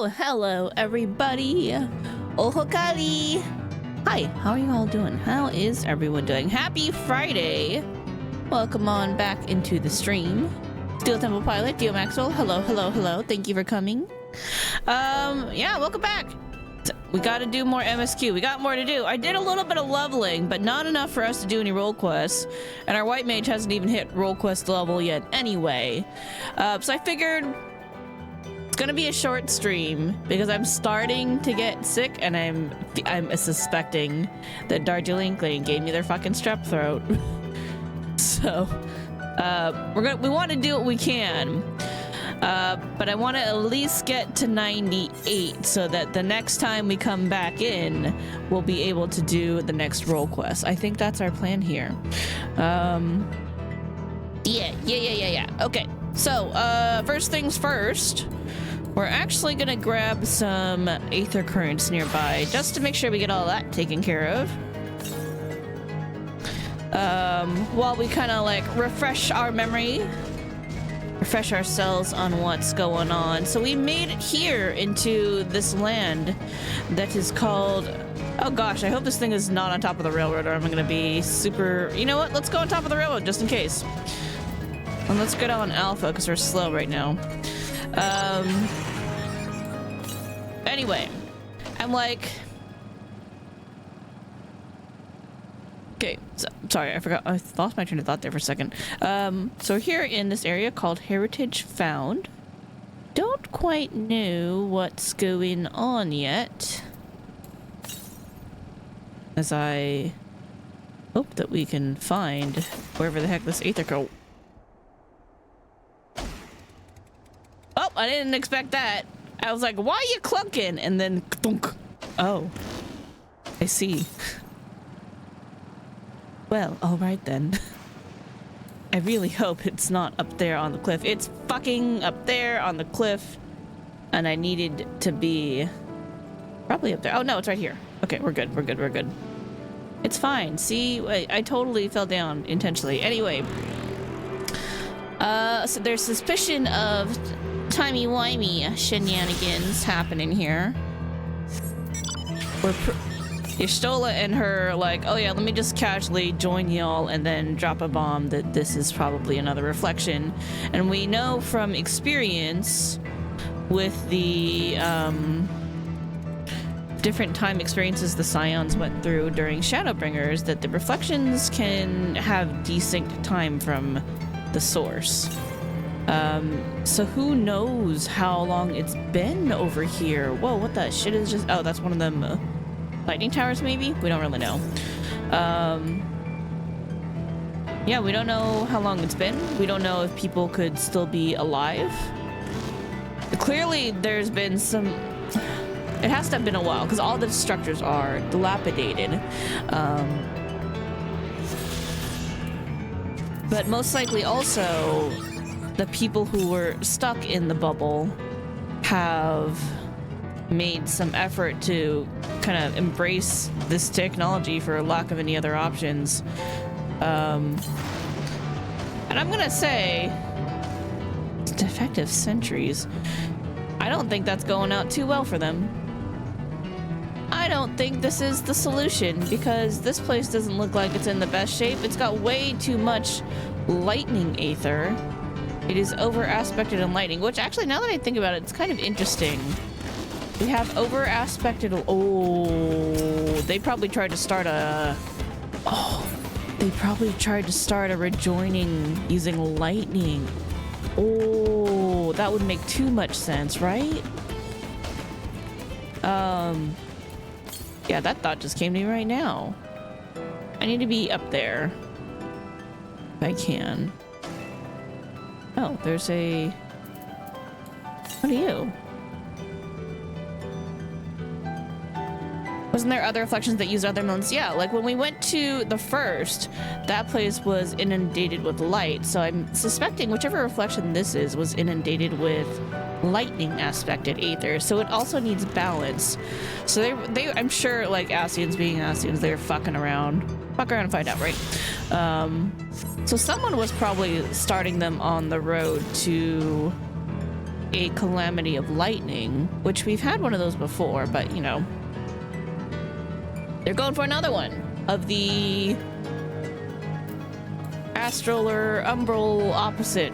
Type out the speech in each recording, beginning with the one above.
Hello everybody. Ohokali. Hi, how are you all doing? How is everyone doing? Happy Friday. Welcome on back into the stream. Steel Temple Pilot, Dio Maxwell. Hello. Thank you for coming. Yeah, welcome back. We got to do more MSQ. We got more to do. I did a little bit of leveling, but not enough for us to do any role quests. And our white mage hasn't even hit role quest level yet anyway. So I figured it's gonna be a short stream because I'm starting to get sick and I'm suspecting that Darjeeling Lane gave me their fucking strep throat. So we want to do what we can. But I want to at least get to 98 so that the next time we come back in, we'll be able to do the next role quest. I think that's our plan here. Yeah. Okay, so first things first, we're actually gonna grab some aether currents nearby just to make sure we get all that taken care of. While we kind of like refresh our memory, refresh ourselves on what's going on. So we made it here into this land that is called, oh gosh, I hope this thing is not on top of the railroad or I'm gonna be super, you know what, let's go on top of the railroad just in case. And let's go down alpha because we're slow right now. Anyway, I'm like, okay, so, sorry, I forgot. I lost my train of thought there for a second. So here in this area called Heritage Found. Don't quite know what's going on yet. As I hope that we can find wherever the heck this aether go. Oh, I didn't expect that. I was like, why are you clunking? And then, thunk. Oh, I see. Well, all right then. I really hope it's not up there on the cliff. It's fucking up there on the cliff. And I needed to be probably up there. Oh no, it's right here. Okay, we're good. It's fine. See, I totally fell down intentionally. Anyway. So there's suspicion of timey-wimey shenanigans happening here. Y'shtola and her like, oh yeah, let me just casually join y'all and then drop a bomb that this is probably another reflection. And we know from experience with the different time experiences the Scions went through during Shadowbringers that the reflections can have desync time from the source. So who knows how long it's been over here? Whoa, what the shit is just, oh, that's one of them lightning towers maybe? We don't really know. Yeah, we don't know how long it's been. We don't know if people could still be alive. Clearly there's been some, it has to have been a while because all the structures are dilapidated. But most likely also the people who were stuck in the bubble have made some effort to kind of embrace this technology for lack of any other options. And I'm gonna say defective sentries. I don't think that's going out too well for them. I don't think this is the solution because this place doesn't look like it's in the best shape. It's got way too much lightning aether. It is over aspected in lightning, which actually, now that I think about it, it's kind of interesting. We have over aspected. Oh, they probably tried to start a. Oh, they probably tried to start a rejoining using lightning. Oh, that would make too much sense, right? Yeah, that thought just came to me right now. I need to be up there. If I can. Oh, there's a... What are you? Wasn't there other reflections that used other moons? Yeah, like when we went to the first, that place was inundated with light. So I'm suspecting whichever reflection this is was inundated with lightning aspected aether. So it also needs balance. So they I'm sure, like Ascians being Ascians, they're fucking around. Fuck around and find out, right? So someone was probably starting them on the road to a calamity of lightning, which we've had one of those before, but you know, they're going for another one of the astral or umbral opposite,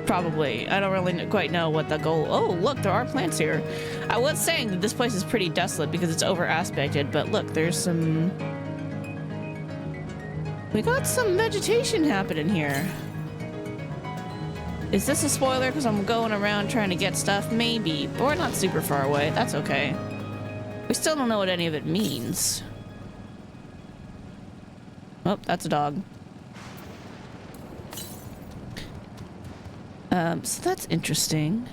probably. I don't really quite know what the goal. Oh, look, there are plants here. I was saying that this place is pretty desolate because it's over aspected, but look, there's some. We got some vegetation happening here. Is this a spoiler because I'm going around trying to get stuff? Maybe, but we're not super far away. That's okay. We still don't know what any of it means. Oh, that's a dog. So that's interesting.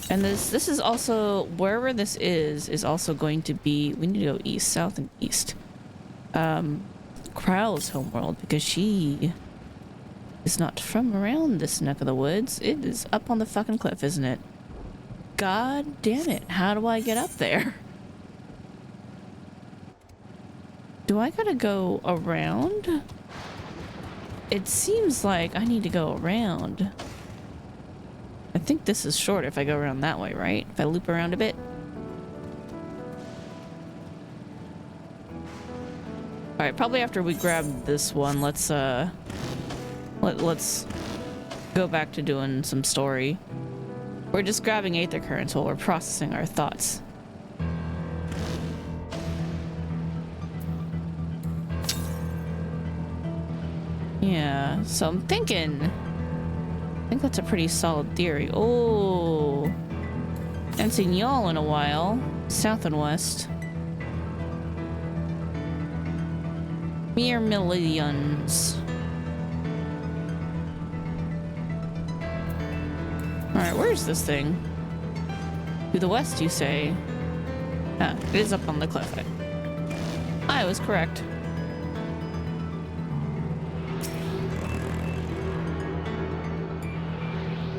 And this is also, wherever this is also going to be, we need to go east, south, and east. Krau's homeworld, because she is not from around this neck of the woods. It is up on the fucking cliff, isn't it? God damn it. How do I get up there? Do I gotta go around? It seems like I need to go around. I think this is short if I go around that way, right? If I loop around a bit. Alright, probably after we grab this one, let's go back to doing some story. We're just grabbing aether currents while we're processing our thoughts. Yeah, so I'm thinking, I think that's a pretty solid theory. Oh, haven't seen y'all in a while. South and west. Mere millions. Alright, where's this thing? To the west, you say? Ah, it is up on the cliff. I was correct.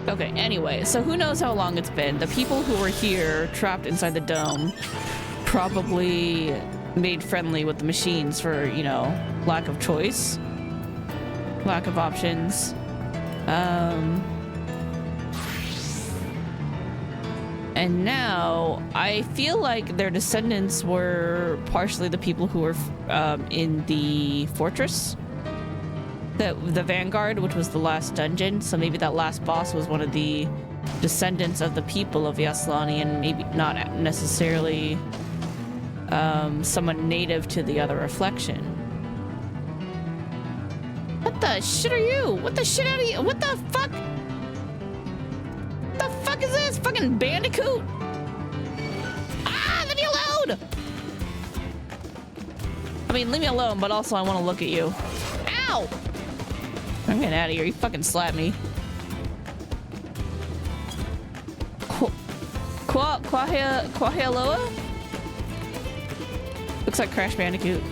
Okay, anyway, so who knows how long it's been. The people who were here, trapped inside the dome, probably made friendly with the machines for, you know, lack of choice. Lack of options. And now, I feel like their descendants were partially the people who were in the fortress. The Vanguard, which was the last dungeon. So maybe that last boss was one of the descendants of the people of Yaslani, and maybe not necessarily someone native to the other reflection. What the shit are you? What the shit out of you? What the fuck? What the fuck is this? Fucking bandicoot? Ah, leave me alone! I mean, leave me alone, but also I want to look at you. Ow! I'm getting out of here. You fucking slapped me. Quahialoa? Looks like Crash Bandicoot.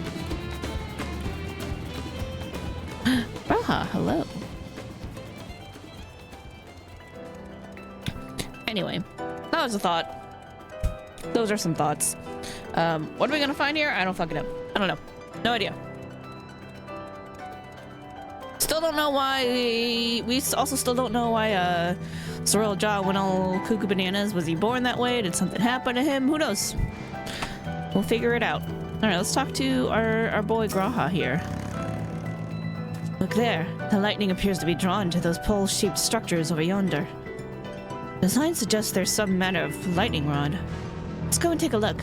Raha, hello. Anyway, that was a thought. Those are some thoughts. What are we gonna find here? I don't fucking know. I don't know. No idea. Still don't know why. We also still don't know why Sorrel Jaw went all cuckoo bananas. Was he born that way? Did something happen to him? Who knows? We'll figure it out. All right, let's talk to our boy Graha here. Look there. The lightning appears to be drawn to those pole-shaped structures over yonder. The sign suggests there's some manner of lightning rod. Let's go and take a look.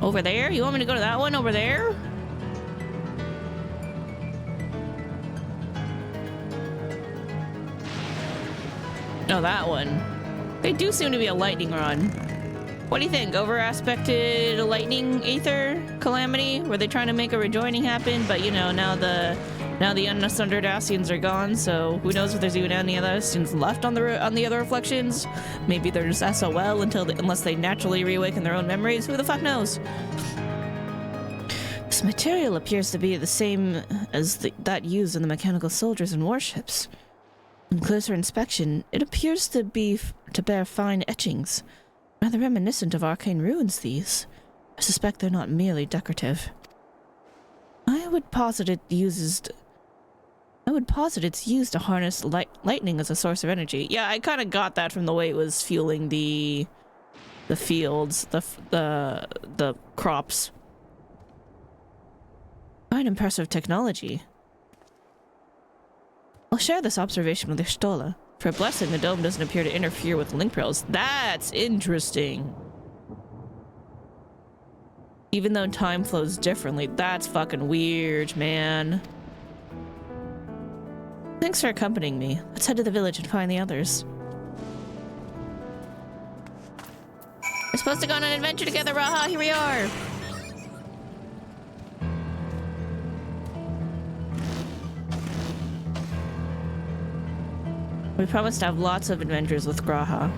Over there? You want me to go to that one over there? No, that one. They do seem to be a lightning rod. What do you think? Over-aspected lightning aether calamity? Were they trying to make a rejoining happen? But you know, now the unsundered Ascians are gone, so who knows if there's even any other Ascians left on the other reflections? Maybe they're just SOL unless they naturally reawaken their own memories. Who the fuck knows? This material appears to be the same as that used in the mechanical soldiers and warships. On closer inspection, it appears to bear fine etchings. Rather reminiscent of arcane ruins, these. I suspect they're not merely decorative. I would posit it's used to harness lightning as a source of energy. Yeah, I kind of got that from the way it was fueling the fields, the crops. Quite impressive technology. I'll share this observation with Ishtola. For a blessing, the dome doesn't appear to interfere with link rails. That's interesting. Even though time flows differently, that's fucking weird, man. Thanks for accompanying me. Let's head to the village and find the others. We're supposed to go on an adventure together, Raha. Here we are. We promised to have lots of adventures with Graha.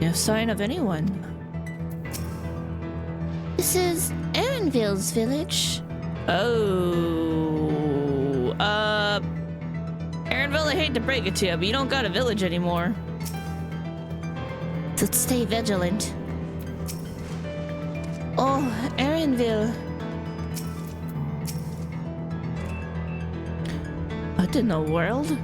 No sign of anyone. This is Aaronville's village. Oh. Aaronville, I hate to break it to you, but you don't got a village anymore. So stay vigilant. Oh, Aaronville. What in the world?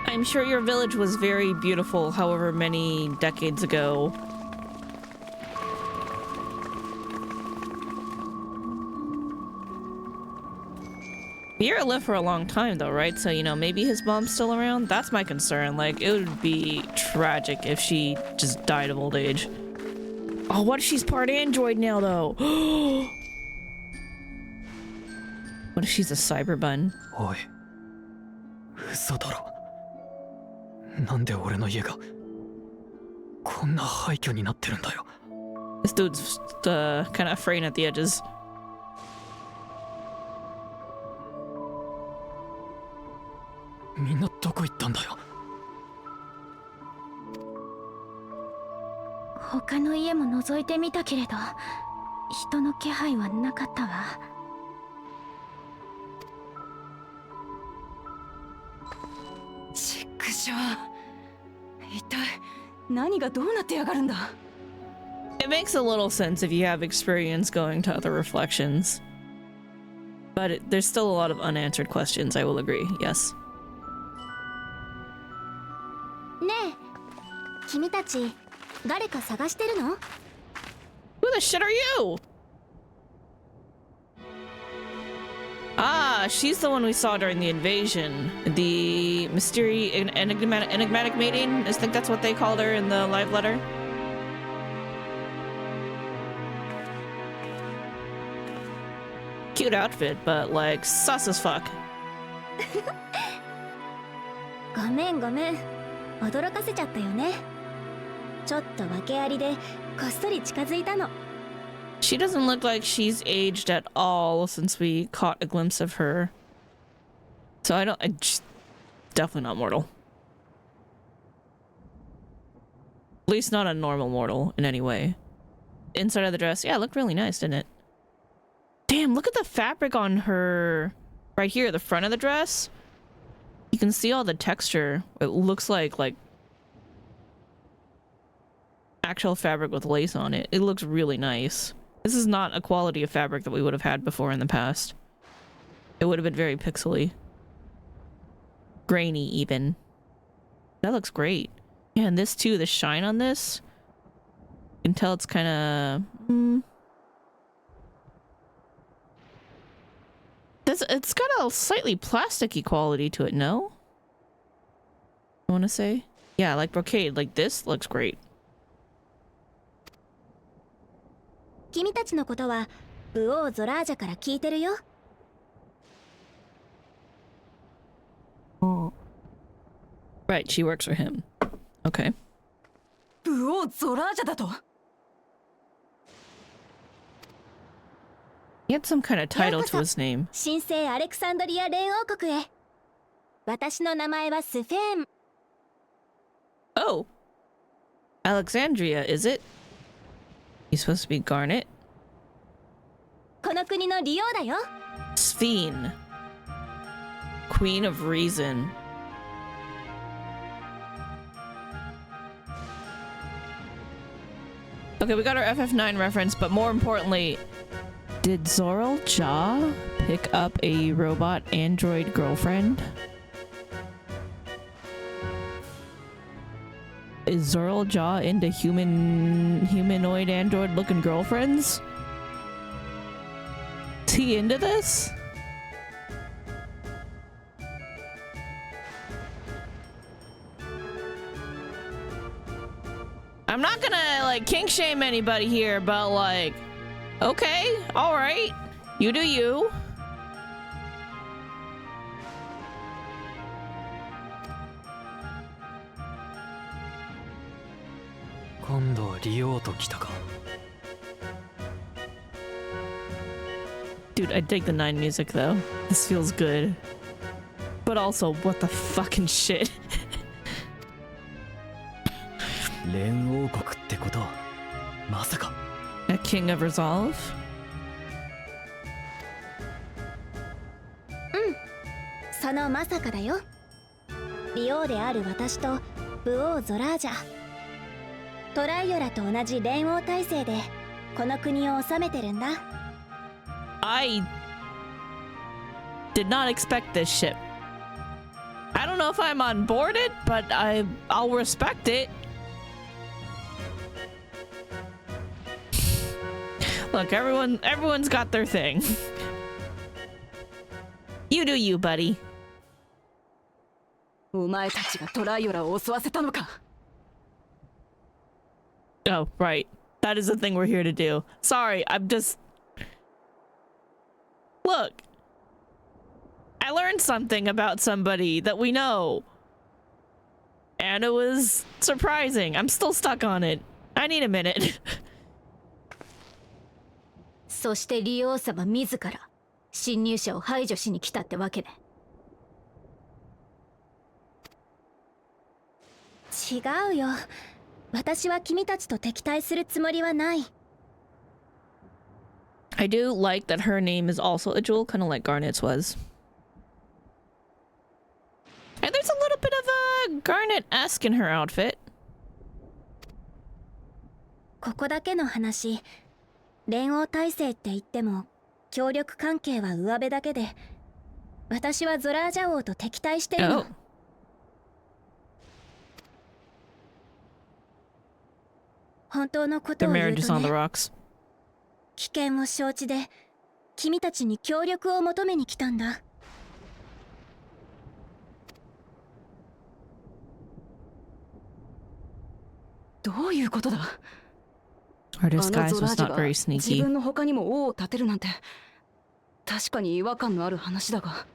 I'm sure your village was very beautiful however many decades ago. Mira lived for a long time though, right? So, you know, maybe his mom's still around? That's my concern. Like, it would be tragic if she just died of old age. Oh, what if she's part android now though? What if she's a cyber bun? Oi. 嘘だろ。なんで俺の家がこんな廃墟になってるんだよ。 This dude's kind of fraying at the edges. みんなどこ行ったんだよ。他の家も覗いてみたけれど、人の気配はなかったわ。ちくしょう。一体何がどうなってやがるんだ。It makes a little sense if you have experience going to other reflections. But there's still a lot of unanswered questions, I will agree, yes. ねえ、君たち誰か探してるの？ Who the shit are you? Ah, she's the one we saw during the invasion. The enigmatic maiden? I think that's what they called her in the live letter. Cute outfit, but like sus as fuck. ごめんごめん、驚かせちゃったよね。ちょっと訳ありでこっそり近づいたの。 She doesn't look like she's aged at all since we caught a glimpse of her. So she's definitely not mortal. At least not a normal mortal in any way. Inside of the dress, yeah, it looked really nice, didn't it? Damn, look at the fabric on her right here, the front of the dress. You can see all the texture. It looks like actual fabric with lace on it. It looks really nice. This is not a quality of fabric that we would have had before in the past. It would have been very pixely. Grainy, even. That looks great. Yeah, and this too, the shine on this. You can tell it's kind of... It's got a slightly plasticky quality to it, no? I want to say? Yeah, like brocade. Like this looks great. 君たちのことはブオーゾラージャから聞いてるよ。Right, she works for him. Okay. ブオーゾラージャだと。 He had some kind of title to his name. 神聖アレクサンドリア連王国へ。私の名前はスフェーン。 Oh. Alexandria, is it? He's supposed to be Garnet. この国のリオだよ。 Sphene. Queen of Reason. Okay, we got our FF9 reference, but more importantly, did Zoral Ja pick up a robot android girlfriend? Is Zoral Ja into humanoid android looking girlfriends? Is he into this? I'm not gonna like kink shame anybody here, but like, okay, all right, you do you. Dude, I dig the 9 music though. This feels good. But also, what the fucking shit? 連王国ってことまさか A king of resolve? そのまさかだよ。リオである私と武王ゾラージャ、トライオラと同じ連王体制でこの国を治めてるんだ。 I did not expect this ship. I don't know if I'm on board it, but I'll respect it. Look, everyone's got their thing. You do you, buddy. お前たちがトライオラを襲わせたのか。 Oh, right. That is the thing we're here to do. Sorry, I'm just... Look. I learned something about somebody that we know. And it was surprising. I'm still stuck on it. I need a minute. そしてリオ様自ら侵入者を排除しに来たってわけね。違うよ。私は君たちと敵対するつもりはない。 I do like that her name is also a jewel, kind of like Garnet's was. And there's a little bit of a Garnet-esque in her outfit. ここだけの話、連王体制って言っても協力関係は上辺だけで、私はゾラージャ王と敵対してるの。Oh. 本当のこ The とを言う marriage is と on the ね、 rocks. 危険を承知で君たちに協力を求めに来たんだ。どういうことだ。 Her あの disguise ゾラー was ジャ not が very 自 sneaky. 分の他にも王を立てるなんて確かに違和感のある話だが。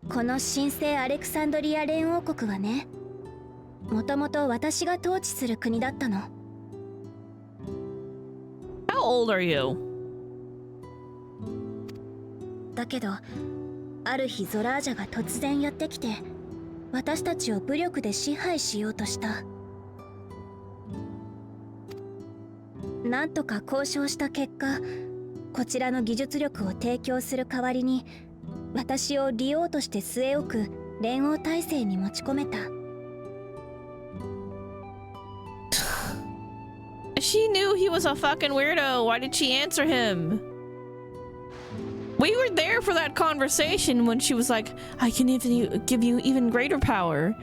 この神聖アレクサンドリア連王国はね、もともと私が統治する国だったの。 How old are you? だけどある日ゾラージャが突然やってきて私たちを武力で支配しようとした。なんとか交渉した結果、こちらの技術力を提供する代わりに私を利用として据え置く連王体制に持ち込めた。 She knew he was a fucking weirdo. Why did she answer him? We were there for that conversation when she was like, I can even give you even greater power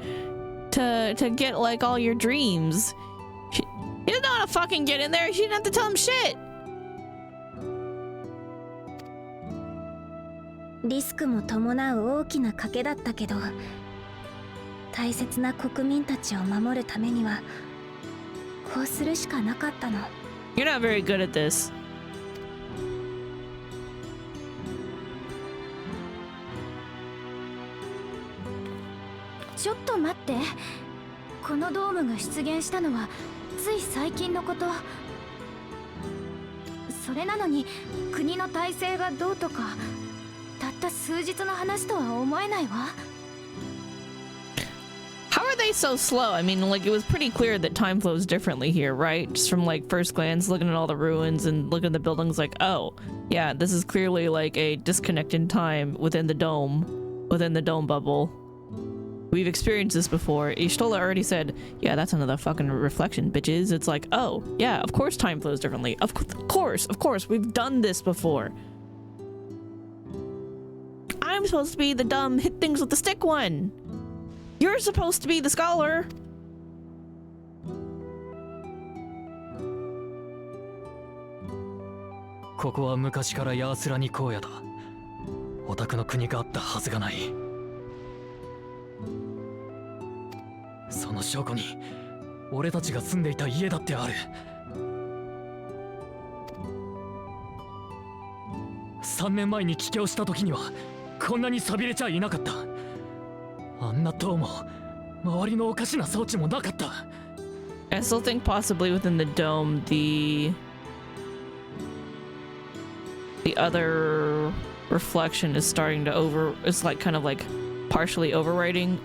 to get like all your dreams. She didn't know how to fucking get in there. She didn't have to tell him shit. リスクも伴う大きな賭けだったけど、大切な国民たちを守るためにはこうするしかなかったの。 You're not very good at this. ちょっと待って、このドームが出現したのはつい最近のこと。それなのに国の体制がどうとか、たった数日の話とは思えないわ。How are they so slow? I mean, like, it was pretty clear that time flows differently here, right? Just from, like, first glance, looking at all the ruins and looking at the buildings, like, oh, yeah, this is clearly, like, a disconnect in time within the dome bubble. We've experienced this before. Ishtola already said, yeah, that's another fucking reflection, bitches. It's like, oh, yeah, of course time flows differently. Of course, we've done this before. I'm supposed to be the dumb hit things with the stick one. You're supposed to be the scholar. ここは昔からヤースラニ荒野だ。オタクの国があったはずがない。その証拠に俺たちが住んでいた家だってある。3年前に帰郷した時にはこんなに寂れちゃいなかった。あんな塔も周りのおかしな装置もなかった。I still think possibly within the dome, the other reflection is starting to it's like kind of like partially overlapping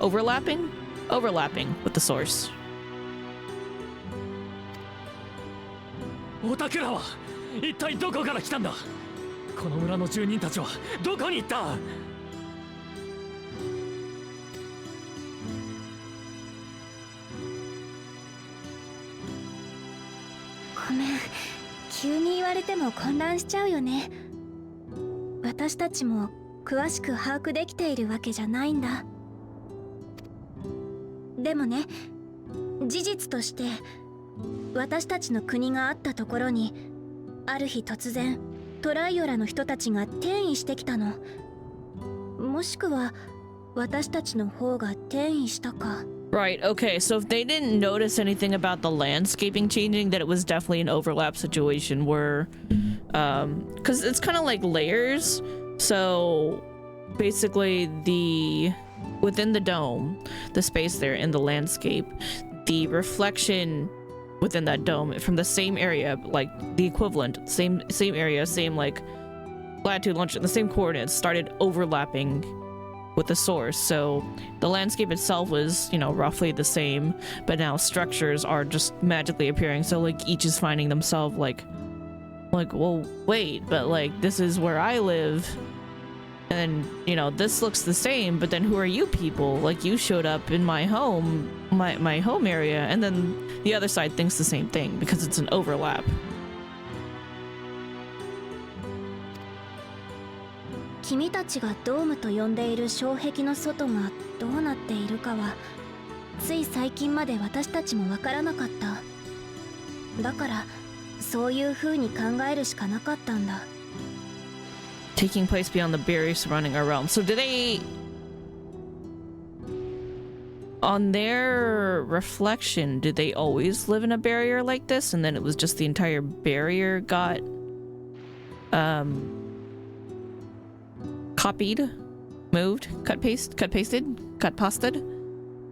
with the source. オタクらは一体どこから来たんだ。この村の住人たちはどこに行った。ごめん、急に言われても混乱しちゃうよね。私たちも詳しく把握できているわけじゃないんだ。でもね、事実として私たちの国があったところにある日突然トライオラの人たちが転移してきたの。もしくは私たちの方が転移したか。Right, okay, so if they didn't notice anything about the landscaping changing, that it was definitely an overlap situation where, because it's kind of like layers, so basically within the dome, the space there in the landscape, the reflection within that dome from the same area, like the equivalent, same area, same like latitude, longitude, the same coordinates started overlapping with the source. So the landscape itself was, roughly the same, but now structures are just magically appearing. So like each is finding themselves like, well, wait, but like this is where I live, and this looks the same, but then who are you people? Like you showed up in my home, my home area, and then the other side thinks the same thing because it's an overlap. 君たちがドームと呼んでいる障壁の外がどうなっているかはつい最近まで私たちもわからなかった。だからそういう風に考えるしかなかったんだ。Taking place beyond the barrier surrounding our realm. So do they, on their reflection, did they always live in a barrier like this, and then it was just the entire barrier got copied, moved, cut pasted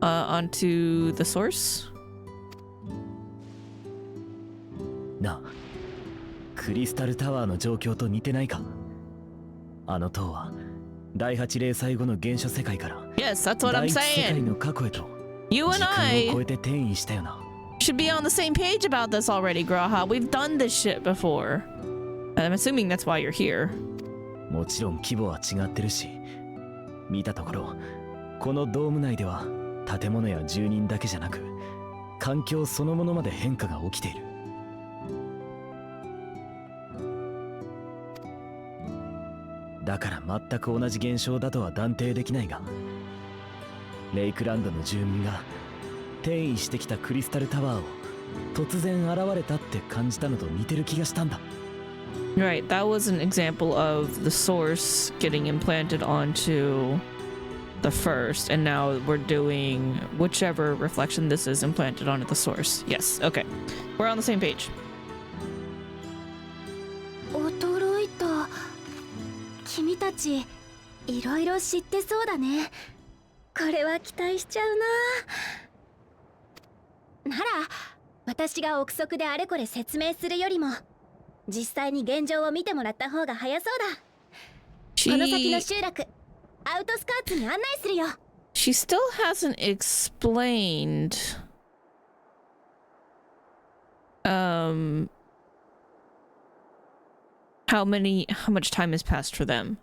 onto the source? なあ、クリスタルタワーの状況と似てないか。あの塔は第8零細後の原初世界から Yes, that's what I'm 第一世界 saying. の過去へと You 時 and 空 I を超えて転移したよな。 should be on the same page about this already, Graha. We've done this shit before. I'm assuming that's why you're here. もちろん規模は違ってるし、見たところこのドーム内では建物や住人だけじゃなく環境そのものまで変化が起きている。だから全く同じ現象だとは断定できないが、レイクランドの住民が転移してきたクリスタルタワーを突然現れたって感じたのと似てる気がしたんだ。Right, that was an example of the source getting implanted onto the first, and now we're doing whichever reflection this is implanted onto the source. Yes, okay. We're on the same page. 驚いた。君たちいろいろ知ってそうだね。これは期待しちゃうな。なら私が憶測であれこれ説明するよりも実際に現状を見てもらった方が早そうだ。この先の集落アウトスカーツに案内するよ。 She still hasn't explained how much time has passed for them.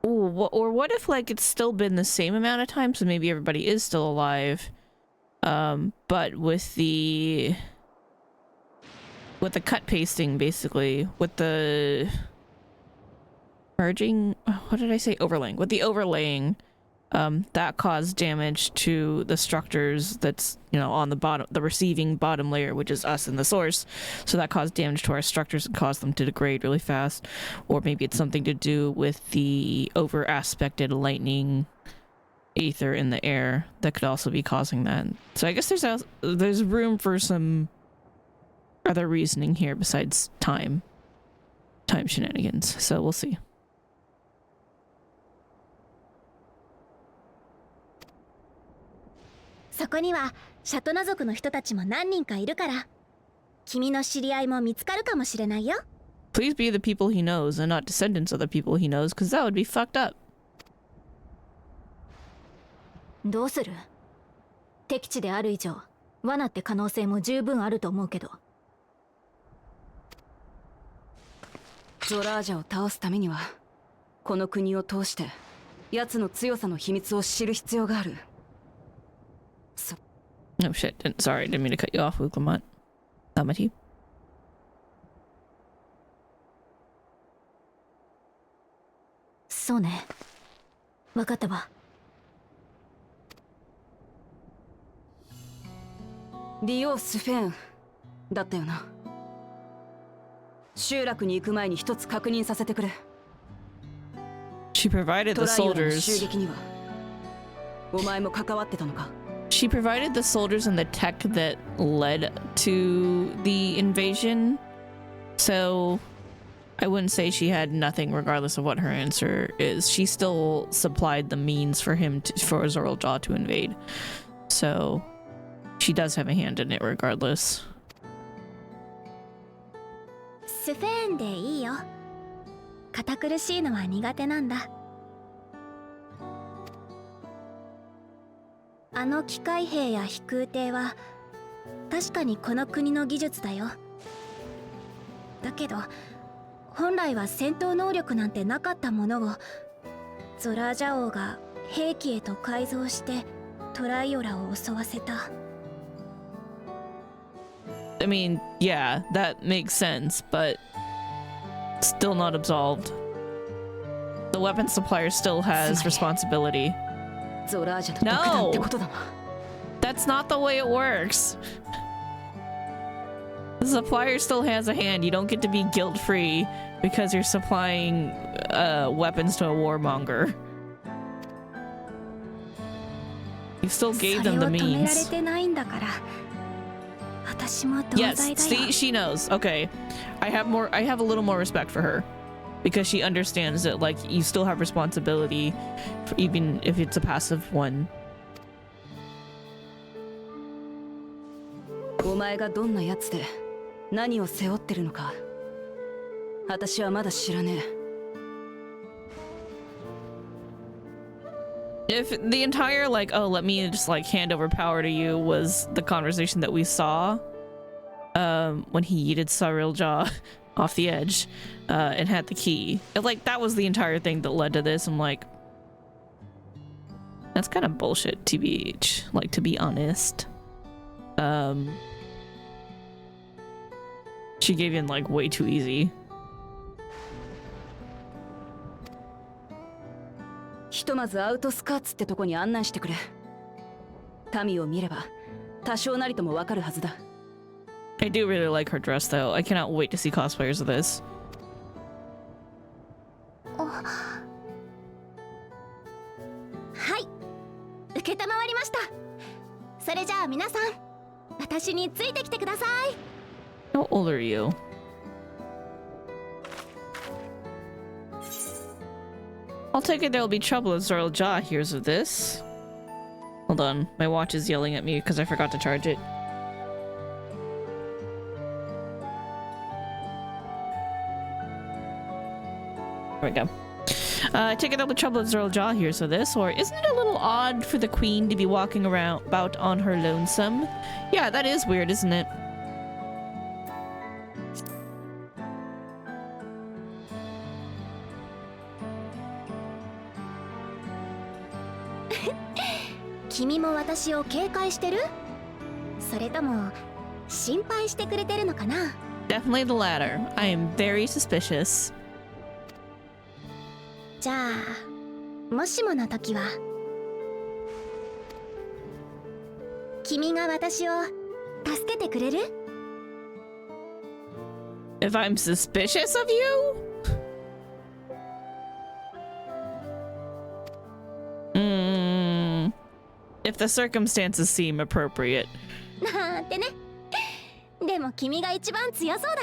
Ooh, or what if like it's still been the same amount of time, so maybe everybody is still alive, but with the cut pasting, basically with the merging, what did I say, overlaying, with the overlaying, that caused damage to the structures that's, you know, on the bottom, the receiving bottom layer, which is us and the source. So that caused damage to our structures and caused them to degrade really fast. Or maybe it's something to do with the over aspected lightning aether in the air that could also be causing that. So I guess there's room for some other reasoning here besides time shenanigans. So we'll see. そこにはシャトナ族の人たちも何人かいるから君の知り合いも見つかるかもしれないよ。 Please be the people he knows and not descendants of the people he knows, because that would be fucked up. どうする？敵地である以上罠って可能性も十分あると思うけど。ゾラージャを倒すためにはこの国を通して奴の強さの秘密を知る必要がある。Oh shit, sorry, didn't mean to cut you off, Lamont. Amati. そうね。わかったわ。リオ・スフェンだったよな。集落に行く前に一つ確認させてくれ。She provided the トライアルの soldiers. 襲撃にはお前も関わってたのか？ She provided the soldiers and the tech that led to the invasion. So I wouldn't say she had nothing regardless of what her answer is. She still supplied the means for for Zoraljaw to invade. So she does have a hand in it regardless. スフェーンでいいよ。堅苦しいのは苦手なんだ。あの機械兵や飛空艇は確かにこの国の技術だよ。だけど本来は戦闘能力なんてなかったものをゾラージャ王が兵器へと改造してトライオラを襲わせた。I mean, yeah, that makes sense, but still not absolved. The weapon supplier still has responsibility. ゾラージャの独断ってことだな。That's not the way it works. The supplier still has a hand. You don't get to be guilt-free because you're supplying weapons to a warmonger. You still gave them the means. Yes, see, she knows. Okay. I have a little more respect for her. Because she understands that, like, you still have responsibility, for even if it's a passive one. お前がどんなやつで何を背負ってるのか、私はまだ知らねえ。If the entire, like, oh, let me just, like, hand over power to you was the conversation that we saw, when he yeeted Sariljaw off the edge, and had the key. Like, that was the entire thing that led to this. I'm like, that's kind of bullshit, TBH. Like, to be honest. She gave in, like, way too easy. ひとまずアウトスカーツってとこに案内してくれ。民を見れば多少なりともわかるはずだ。I do really like her dress, though. I cannot wait to see cosplayers of this. はい、受けたまわりました。それじゃあ皆さん、私についてきてください。How old are you? I'll take it there'll be trouble if Zoraljaw hears of this. Hold on, my watch is yelling at me because I forgot to charge it. There we go. I take it all the trouble of Earl Jaw here, so this, or isn't it a little odd for the queen to be walking around about on her lonesome? Yeah, that is weird, isn't it?君も私を警戒してる？それとも心配してくれてるのかな？ Definitely the latter. I am very suspicious. じゃあもしもの時は君が私を助けてくれる？ If I'm suspicious of you? If the circumstances seem appropriate. なんてね。でも君が一番強そうだ。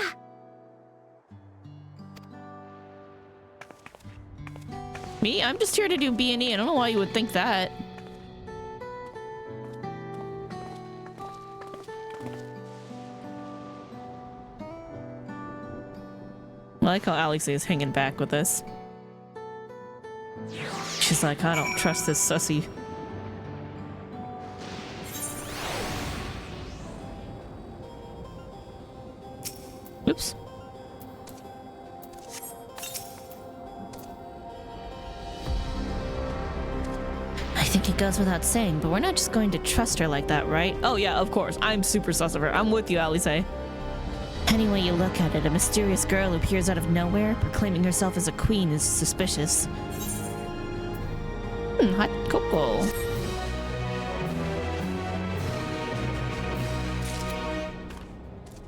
Me? I'm just here to do B&E. I don't know why you would think that. I like how Alex is hanging back with us. She's like, I don't trust this sussy. Oops. I think it goes without saying, but we're not just going to trust her like that, right? Oh yeah, of course. I'm super sus of her. I'm with you, Alice. Any way you look at it, a mysterious girl who appears out of nowhere, proclaiming herself as a queen, is suspicious. Hot cocoa.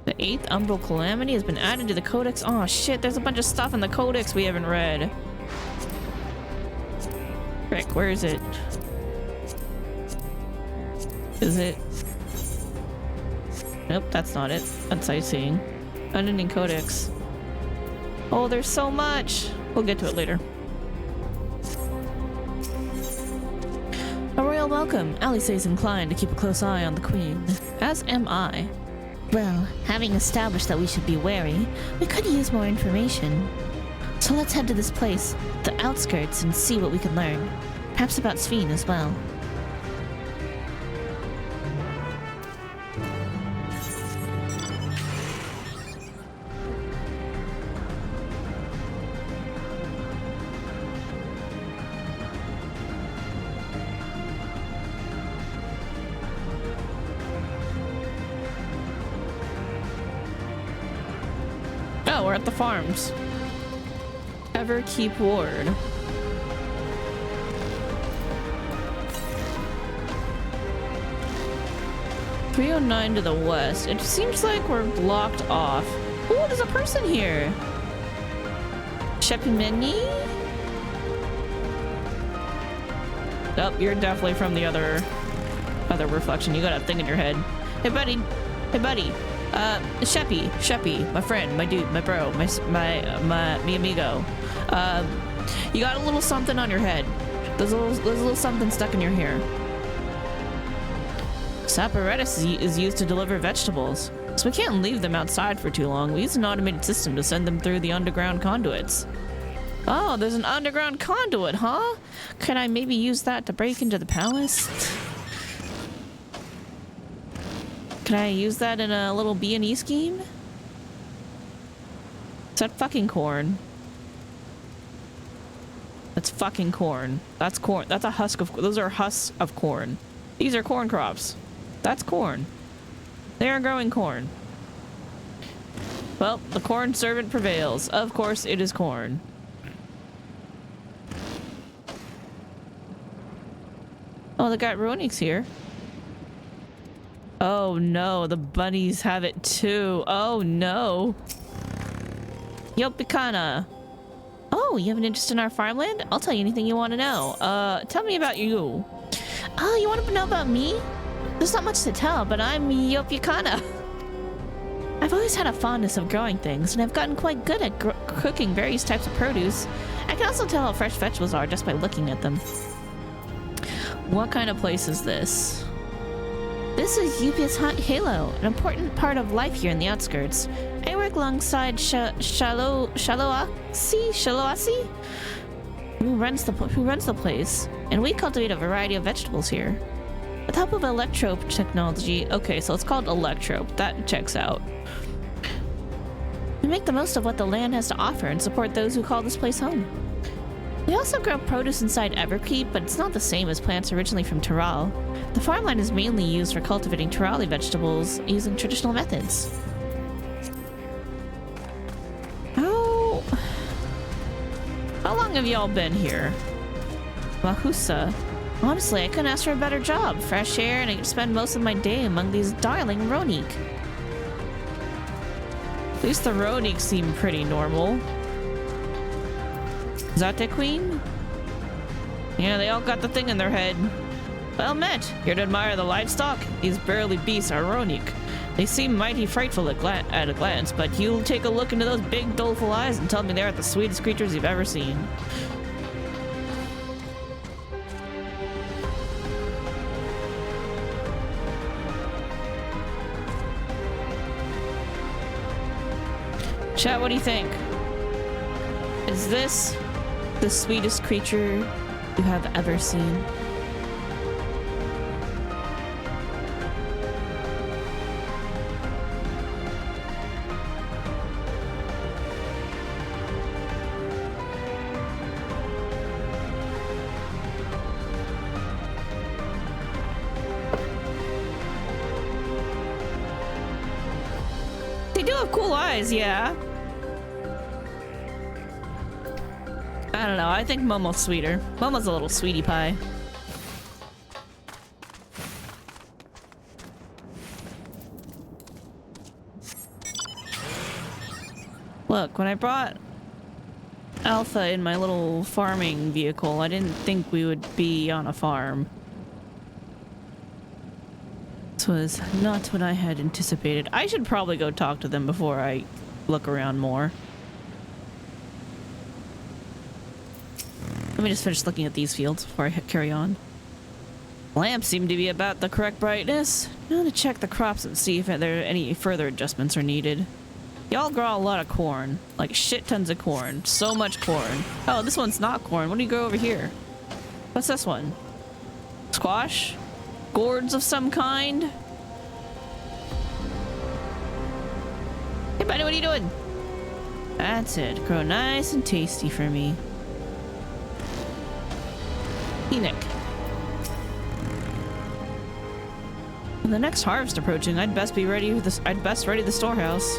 The 8th Umbral Calamity has been added to the Codex. Oh shit, there's a bunch of stuff in the Codex we haven't read. Frick, where is it? Is it? Nope, that's not it. That's sightseeing. Unending Codex. Oh, there's so much! We'll get to it later. A royal welcome. Alice is inclined to keep a close eye on the Queen. As am I. Well, having established that we should be wary, we could use more information. So let's head to this place, the outskirts, and see what we can learn. Perhaps about Sphene as well. Oh, we're at the farms. Everkeep Ward. .309 to the west. It seems like we're blocked off. Oh, there's a person here. Shepimeni? Oh, you're definitely from the other reflection. You got a thing in your head. Hey, buddy. Hey, buddy. Sheppy, my friend, my dude, my bro, mi amigo. You got a little something on your head. There's a little something stuck in your hair. This apparatus is used to deliver vegetables, so we can't leave them outside for too long. We use an automated system to send them through the underground conduits. Oh, there's an underground conduit, huh? Can I maybe use that to break into the palace? Can I use that in a little B&E scheme? Is that fucking corn? That's fucking corn. That's corn. That's a husk of... Those are husks of corn. These are corn crops. That's corn. They are growing corn. Well, the corn servant prevails. Of course, it is corn. Oh, the got Ronix here. Oh no, the bunnies have it too. Oh no. Yopikana. Oh, you have an interest in our farmland? I'll tell you anything you want to know. Tell me about you. Oh, you want to know about me? There's not much to tell, but I'm Yopikana. I've always had a fondness of growing things, and I've gotten quite good at cooking various types of produce. I can also tell how fresh vegetables are just by looking at them. What kind of place is this? This is UPS Halo, an important part of life here in the outskirts. I work alongside Shaloasi, who runs the place, and we cultivate a variety of vegetables here. With the help of electrope technology, okay, so it's called electrope, that checks out. We make the most of what the land has to offer and support those who call this place home. We also grow produce inside Everkeep, but it's not the same as plants originally from Taral. The farmland is mainly used for cultivating Tarali vegetables using traditional methods. How long have y'all been here? Wahusa. Honestly, I couldn't ask for a better job. Fresh air, and I get to spend most of my day among these darling Ronik. At least the Ronik seem pretty normal. Is that the queen? Yeah, they all got the thing in their head. Well met. Here to admire the livestock? These burly beasts are Ronik. They seem mighty frightful at a glance, but you'll take a look into those big, doleful eyes and tell me they're the sweetest creatures you've ever seen. Chat, what do you think? Is this the sweetest creature you have ever seen? They do have cool eyes, yeah. I don't know, I think Momo's sweeter. Momo's a little sweetie pie. Look, when I brought Alpha in my little farming vehicle, I didn't think we would be on a farm. This was not what I had anticipated. I should probably go talk to them before I look around more. Let me just finish looking at these fields before I carry on. Lamps seem to be about the correct brightness. Now to check the crops and see if there are any further adjustments are needed. Y'all grow a lot of corn. Like shit tons of corn. So much corn. Oh, this one's not corn. What do you grow over here? What's this one? Squash? Gourds of some kind? Hey buddy, what are you doing? That's it. Grow nice and tasty for me. Enoch. With the next harvest approaching, I'd best be ready with this. I'd best ready the storehouse.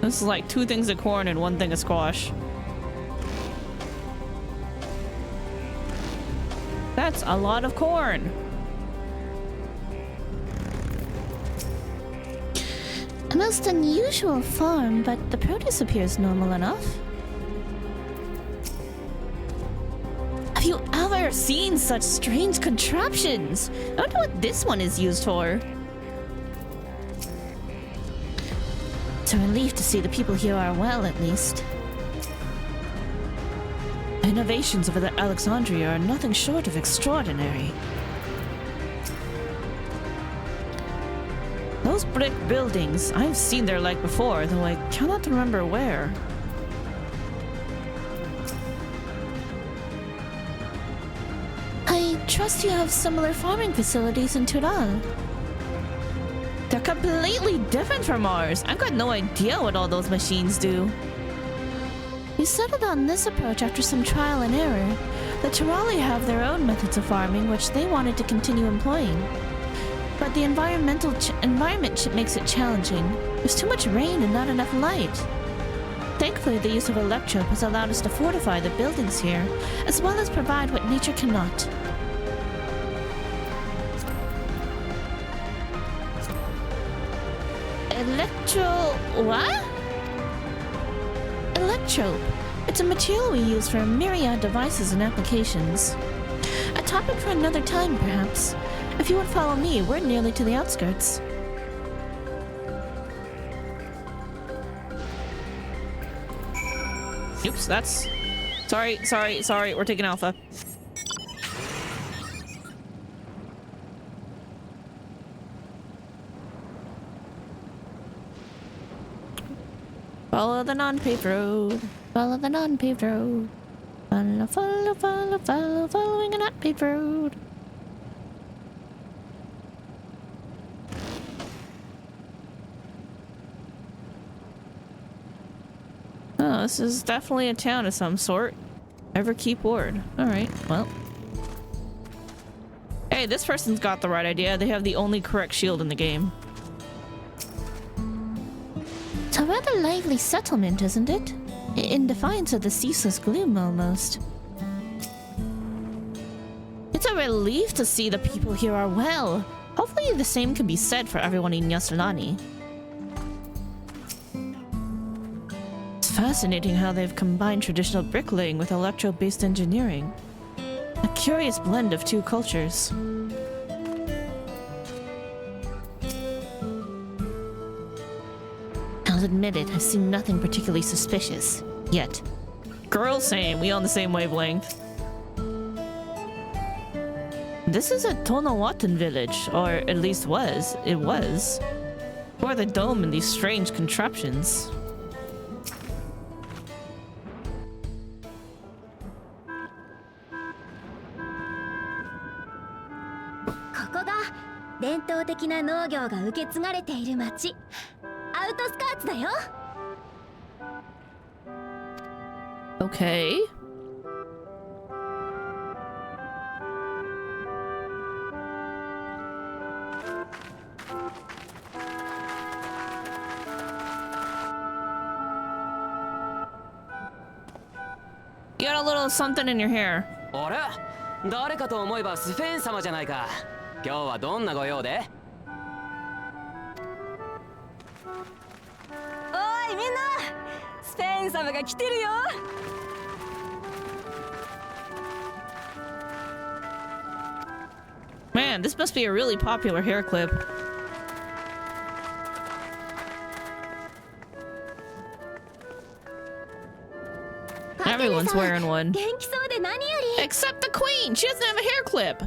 This is like 2 things of corn and 1 thing of squash. That's a lot of corn. A most unusual farm, but the produce appears normal enough. Have you ever seen such strange contraptions? I wonder what this one is used for. It's a relief to see the people here are well, at least. The innovations of Alexandria are nothing short of extraordinary. Those brick buildings, I've seen their like before, though I cannot remember where. I trust you have similar farming facilities in Tural. They're completely different from ours. I've got no idea what all those machines do. We settled on this approach after some trial and error. The Turali have their own methods of farming, which they wanted to continue employing. But the environment makes it challenging. There's too much rain and not enough light. Thankfully, the use of electrope has allowed us to fortify the buildings here, as well as provide what nature cannot. What? Electrope. It's a material we use for a myriad devices and applications. A topic for another time, perhaps. If you would follow me, we're nearly to the outskirts. Oops, that's... Sorry, we're taking Alpha. Follow the non-paved road. Follow the non-paved road. Following a not-paved road. Oh, this is definitely a town of some sort. Ever keep ward. Alright, well. Hey, this person's got the right idea. They have the only correct shield in the game. It's a rather lively settlement, isn't it? In defiance of the ceaseless gloom, almost. It's a relief to see the people here are well. Hopefully the same can be said for everyone in Yasulani. It's fascinating how they've combined traditional bricklaying with electro-based engineering. A curious blend of two cultures. I'll admit it, I've seen nothing particularly suspicious. Yet. Girl, same. We on the same wavelength. This is a Tonawatan village, or at least was. It was. Or the dome and these strange contraptions. Okay. You got a little something in your hair. あれ誰かと思えばスフェーン様じゃないか。今日はどんなご用で？おいみんな、スフェーン様が来てるよ。Man, this must be a really popular hair clip. Everyone's wearing one. Except the queen! She doesn't have a hair clip!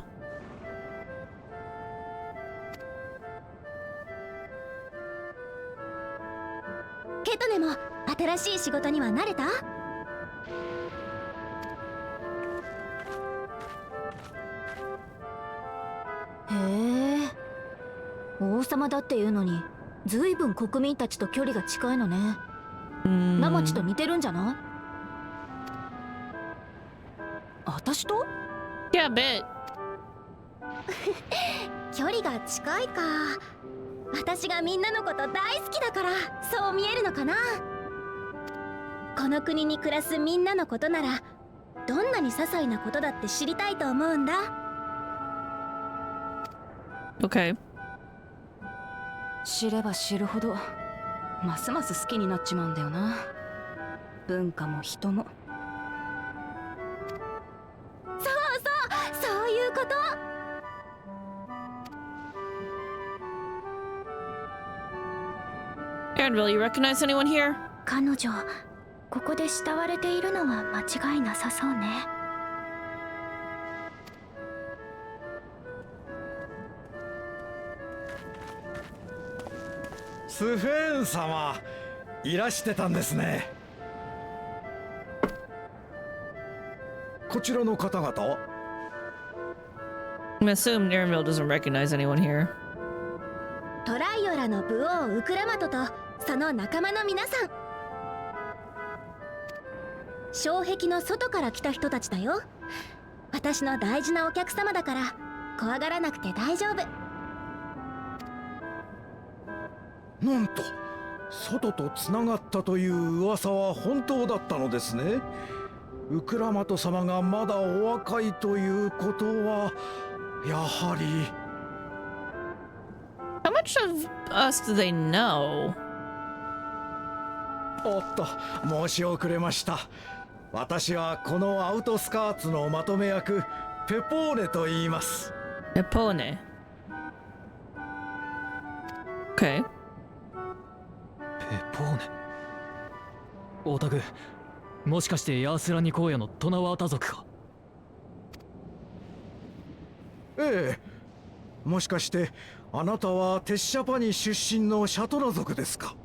Hey, 王様だっていうのに、ずいぶん国民たちと距離が近いのね。ナマチと似てるんじゃない？私と？ Yeah, a bit. 距離が近いか。私がみんなのこと大好きだからそう見えるのかな。この国に暮らすみんなのことならどんなに些細なことだって知りたいと思うんだ。Okay. 知れば知るほどますます好きになっちまうんだよな。文化も人も。そういうこと。Anvil, you recognize anyone here? 彼女、ここで慕われているのは間違いなさそうね。スフェーン様、いらしてたんですね。こちらの方々は？ I'm assuming Anvil doesn't recognize anyone here. トライオラの武王ウクラマトとその仲間の皆さん。障壁の外から来た人たちだよ。私の大事なお客様だから怖がらなくて大丈夫。なんと外とつながったという噂は本当だったのですね。ウクラマト様がまだお若いということはやはり。How much of us do they know? おっと、申し遅れました。私はこのアウトスカーツのまとめ役ペポーネと言います。Epone. Okay. ペポーネ。オタク、もしかしてヤースラニ荒野のトナワータ族か？ええ、もしかしてあなたはテッシャパニ出身のシャトラ族ですか？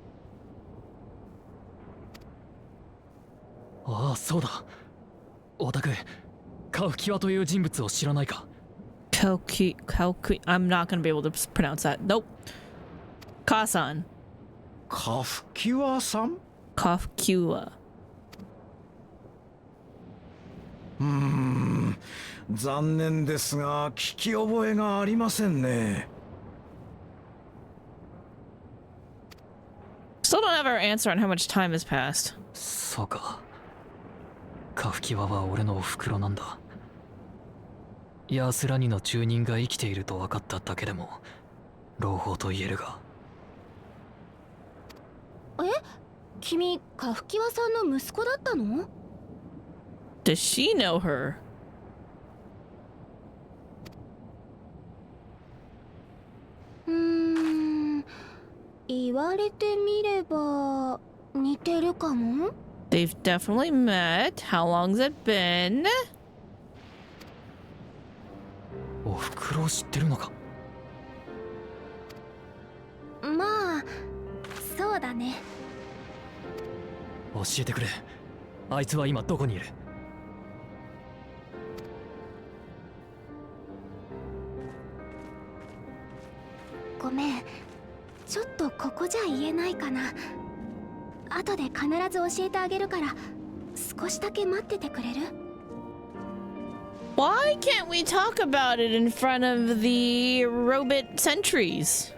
ああ、そうだ。オタク、カフキワという人物を知らないか？I'm not gonna be able to pronounce that. Nope. Kasan. カフキワさん？ Kafkiwa. 残念ですが聞き覚えがありませんね。Still don't have our answer on how much time has passed. そうか。カフキワは俺のお袋なんだ。ヤースラニの住人が生きていると分かっただけでも朗報と言えるが。え、君カフキワさんの息子だったの？ Does she know her? 言われてみれば似てるかも。 They've definitely met. How long's it been? お袋を知ってるのか？まあそうだね。教えてくれ。あいつは今どこにいる？ごめん、ちょっとここじゃ言えないかな。後で必ず教えてあげるから少しだけ待っててくれる？ Why can't we talk about it in front of the robot sentries?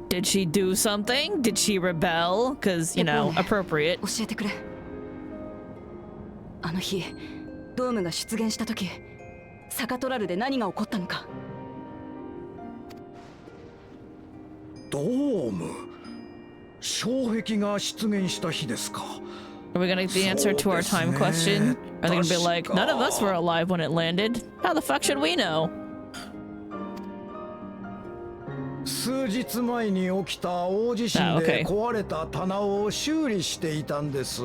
Did she do something? Did she rebel? Because, you know, appropriate. 教えてくれ。あの日ドームが出現した時、サカトラルで何が起こったのか。ドーム、障壁が出現した日ですか。 Are we gonna get the answer to our time question? Are they gonna be like, none of us were alive when it landed? How the fuck should we know? 数日前に起きた大地震で壊れた棚を修理していたんです。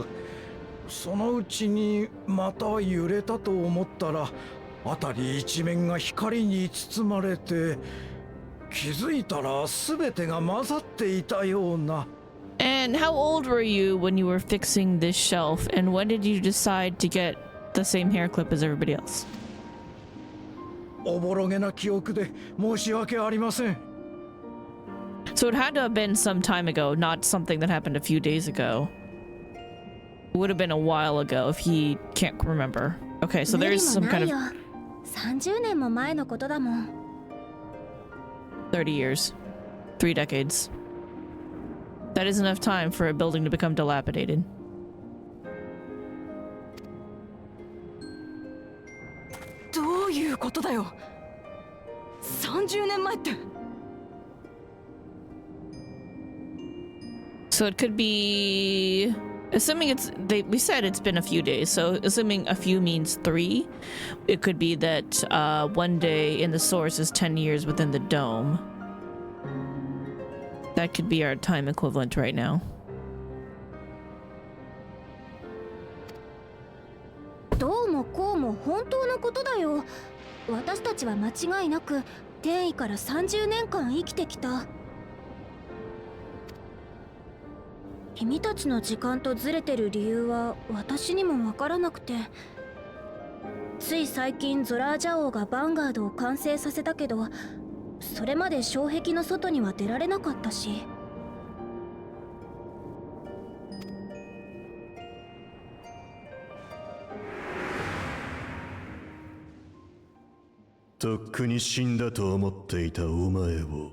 そのうちにまた揺れたと思ったら辺り一面が光に包まれて、気づいたら全てが混ざっていたような。 And how old were you when you were fixing this shelf? And when did you decide to get the same hair clip as everybody else? おぼろげな記憶で申し訳ありません。 So it had to have been some time ago, not something that happened a few days ago. It would have been a while ago if he can't remember. Okay, so there's some kind of 30年も前のことだもん。 30 years. 3 decades. That is enough time for a building to become dilapidated. どういうことだよ。30年前って。So it could be, assuming we said it's been a few days, so assuming a few means 3, it could be that 1 day in the source is 10 years within the dome. That could be our time equivalent right now. どうもこうも本当のことだよ。私たちは間違いなく転移から30年間生きてきた。君たちの時間とずれてる理由は私にもわからなくて、つい最近ゾラージャ王がヴァンガードを完成させたけど、それまで障壁の外には出られなかったし。とっくに死んだと思っていたお前を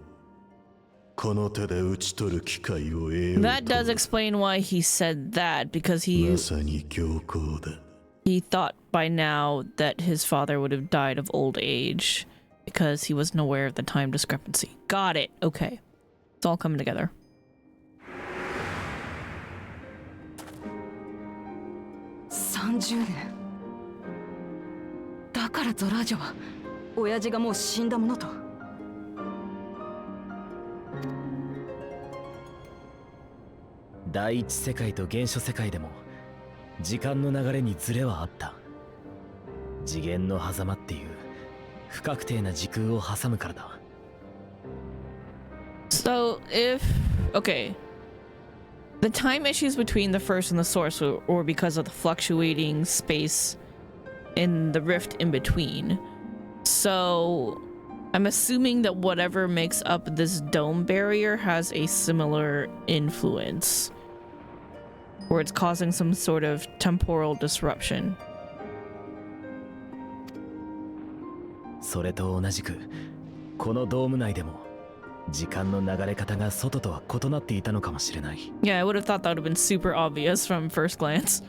この手で討ち取る機会を得ようと。 That does explain why he said that, because まさに強行だ。 he thought by now that his father would have died of old age because he wasn't aware of the time discrepancy. Got it. Okay. It's all coming together. 30年。だからゾラージャは親父がもう死んだものと。第一世界と原初世界でも時間の流れにズレはあった。次元の狭間っていう不確定な時空を挟むからだ。So if okay, the time issues between the first and the source or because of the fluctuating space in the rift in between. So I'm assuming that whatever makes up this dome barrier has a similar influence, where it's causing some sort of temporal disruption. それと同じくこのドーム内でも時間の流れ方が外とは異なっていたのかもしれない。Yeah, I would have thought that would have been super obvious from first glance.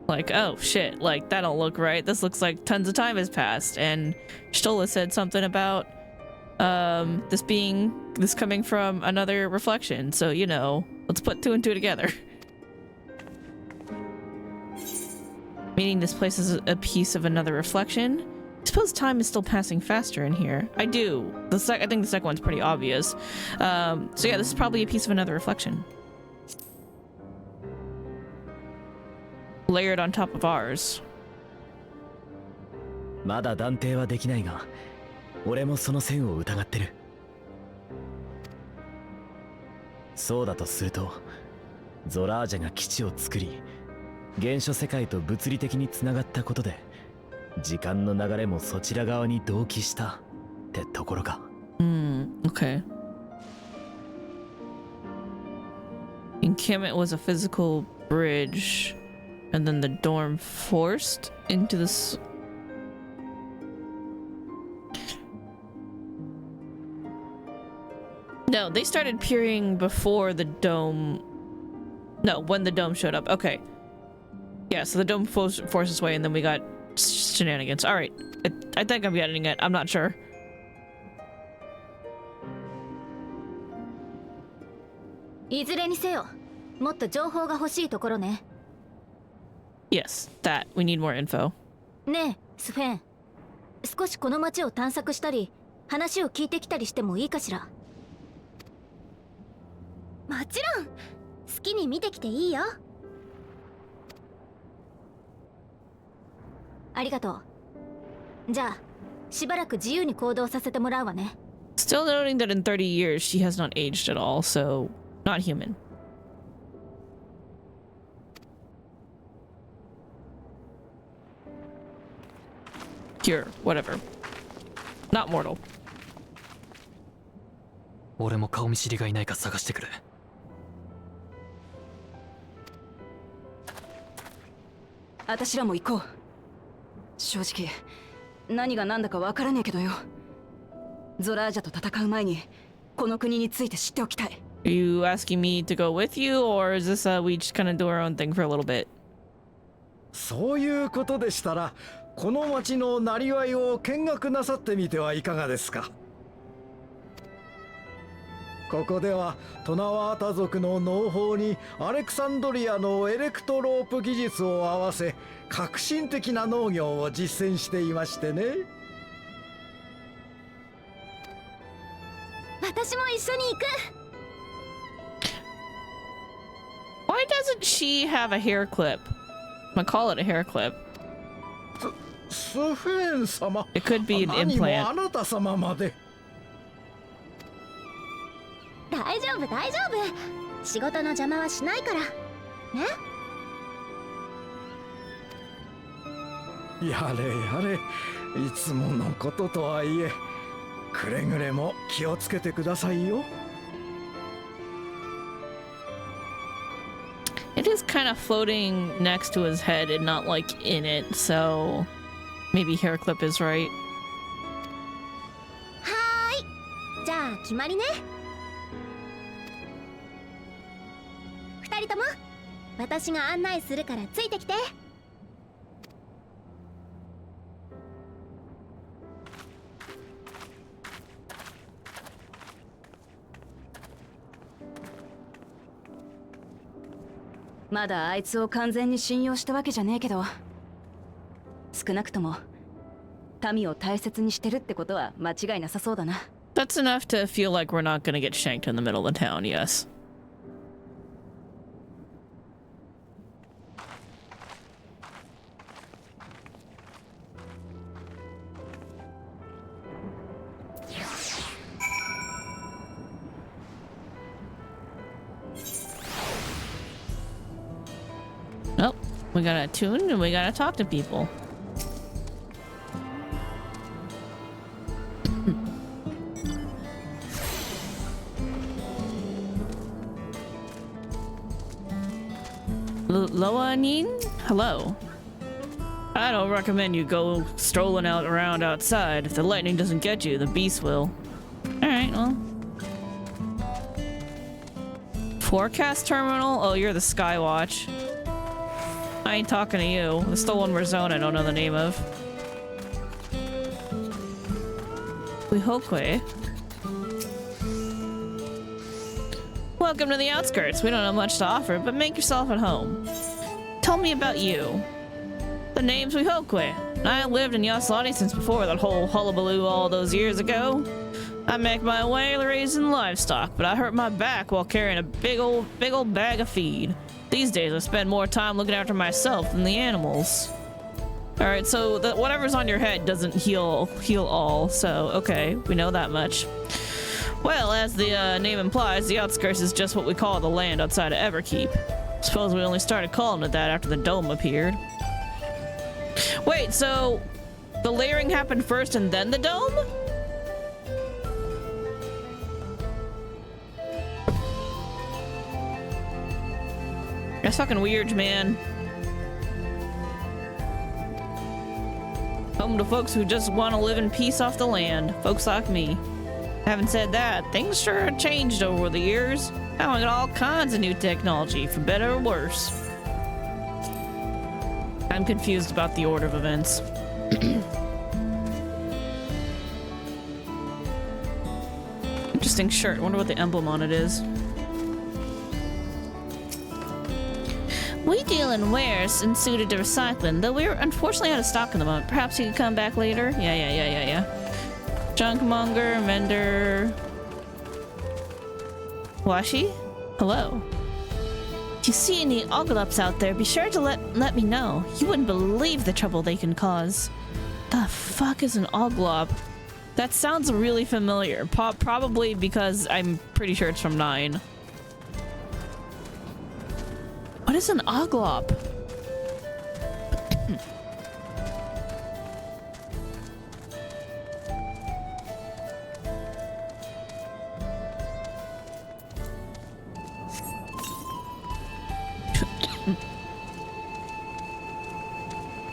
Like, oh shit, like that don't look right. This looks like tons of time has passed. And Stola said something about this coming from another reflection. So, you know, let's put two and two together. Meaning this place is a piece of another reflection. I suppose time is still passing faster in here. I do. I think the second one's pretty obvious. So yeah, this is probably a piece of another reflection. Layered on top of ours. まだ断定はできないが、俺もその線を疑ってる。そうだとすると、ゾラージャが基地を作り、原初世界と物理的につながったことで、時間の流れもそちら側に同期したってところか。Okay. Encampment was a physical bridge, and then the dorm forced into this. No, they started peering before the dome. No, when the dome showed up. Okay. Yeah, so the dome forced its way, and then we got shenanigans. All right. I think I'm getting it. I'm not sure. いずれにせよ、もっと情報が欲しいところね。Yes, that. We need more info. ねえ、スフェン。少しこの街を探索したり、話を聞いてきたりしてもいいかしら。もちろん好きに見てきていいよ。ありがとう。じゃあしばらく自由に行動させてもらうわね。 Still noting that in 30 years she has not aged at all, so not human. Cure, whatever. Not mortal. 俺も顔見知りがいないか探してくれ。私らも行こう。正直何が何だかわからねえけどよ。ゾラージャと戦う前にこの国について知っておきたい。Are you asking me to go with you, or is this we just kind of do our own thing for a little bit? そういうことでしたら、この町のなりわいを見学なさってみてはいかがですか。ここではトナワータ族の農法にアレクサンドリアのエレクトロープ技術を合わせ、革新的な農業を実践していましてね。私も一緒に行く。Why doesn't she have a hair clip? I'm gonna call it a hair clip. スフェン様。It could be an 何も implant. あなた様まで。大丈夫大丈夫。仕事の邪魔はしないから。ね。やれやれ、いつものこととはいえ、くれぐれも気をつけてくださいよ。It is kind of floating next to his head and not like in it, so maybe hair clip is right. はーい。じゃあ決まりね。二人とも私が案内するからついてきて。まだあいつを完全に信用したわけじゃねえけど、少なくとも民を大切にしてるってことは間違いなさそうだな。 That's enough to feel like we're not gonna get shanked in the middle of the town, yes. Oh, we gotta tune and we gotta talk to people. Loanin? Hello. I don't recommend you go strolling around outside. If the lightning doesn't get you, the beast will. Alright, well. Forecast terminal? Oh, you're the Skywatch. I ain't talking to you. There's still one more zone I don't know the name of. Wihokwe. Welcome to the outskirts. We don't have much to offer, but make yourself at home. Tell me about you. The name's Wihokwe. I lived in Yaslani since before that whole hullabaloo all those years ago. I make my way raising livestock, but I hurt my back while carrying a big old bag of feed. These days I spend more time looking after myself than the animals. Alright, so whatever's on your head doesn't heal all, so okay, we know that much. Well, as the name implies, the outskirts is just what we call the land outside of Everkeep. Suppose we only started calling it that after the dome appeared. Wait, so the layering happened first and then the dome? That's fucking weird, man. Home to folks who just want to live in peace off the land. Folks like me. Having said that, things sure have changed over the years. Now I got all kinds of new technology, for better or worse. I'm confused about the order of events. Interesting shirt. I wonder what the emblem on it is. We deal in wares and suited to recycling, though we're unfortunately out of stock in the moment. Perhaps you could come back later? Yeah. Junkmonger, Mender... Washi? Hello. If you see any Oglops out there, be sure to let me know. You wouldn't believe the trouble they can cause. The fuck is an Oglop? That sounds really familiar. Probably because I'm pretty sure it's from 9. What is an Oglop?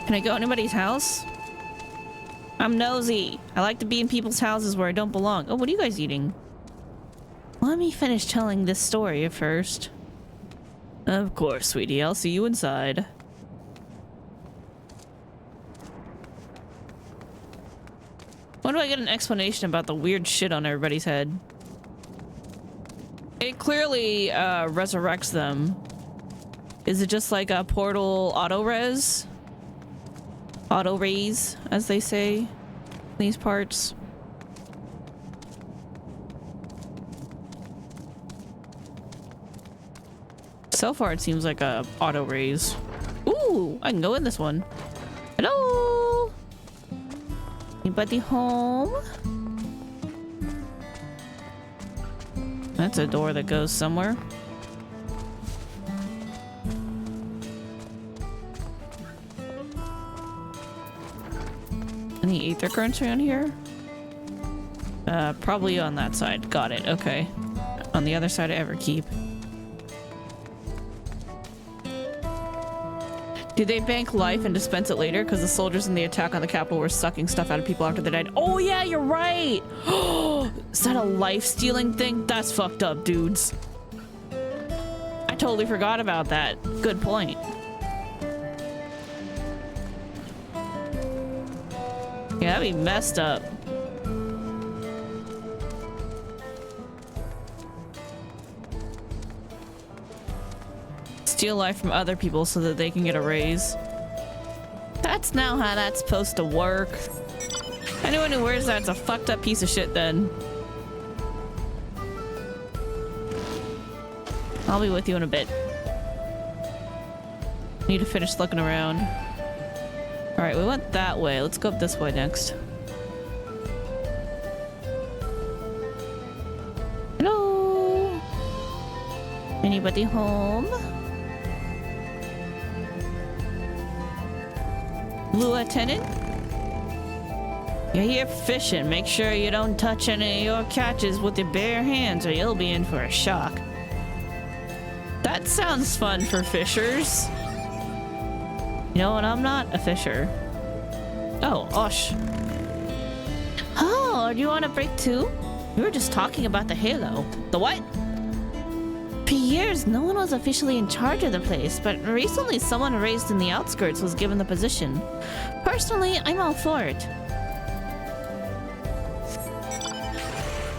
Can I go to anybody's house? I'm nosy. I like to be in people's houses where I don't belong. Oh, what are you guys eating? Let me finish telling this story first. Of course, sweetie. I'll see you inside. When do I get an explanation about the weird shit on everybody's head? It clearly resurrects them. Is it just like a portal auto-res? Auto-raise, as they say in these parts. So far it seems like a auto-raise. Ooh, I can go in this one. Hello? Anybody home? That's a door that goes somewhere. Any aether currents around here? Probably on that side. Got it. Okay. On the other side of Everkeep. Do they bank life and dispense it later? Because the soldiers in the attack on the capital were sucking stuff out of people after they died. Oh yeah, you're right! Is that a life-stealing thing? That's fucked up, dudes. I totally forgot about that. Good point. Yeah, that'd be messed up. Steal life from other people so that they can get a raise. That's now how that's supposed to work. Anyone who wears that's a fucked up piece of shit then. I'll be with you in a bit. Need to finish looking around. Alright, we went that way. Let's go up this way next. Hello? Anybody home? Lieutenant? You're here fishing. Make sure you don't touch any of your catches with your bare hands or you'll be in for a shock. That sounds fun for fishers. You know what? I'm not a fisher. Oh, Osh. Oh, do you want a break too? We were just talking about the Halo. The what? For years, no one was officially in charge of the place, but recently someone raised in the outskirts was given the position. Personally, I'm all for it.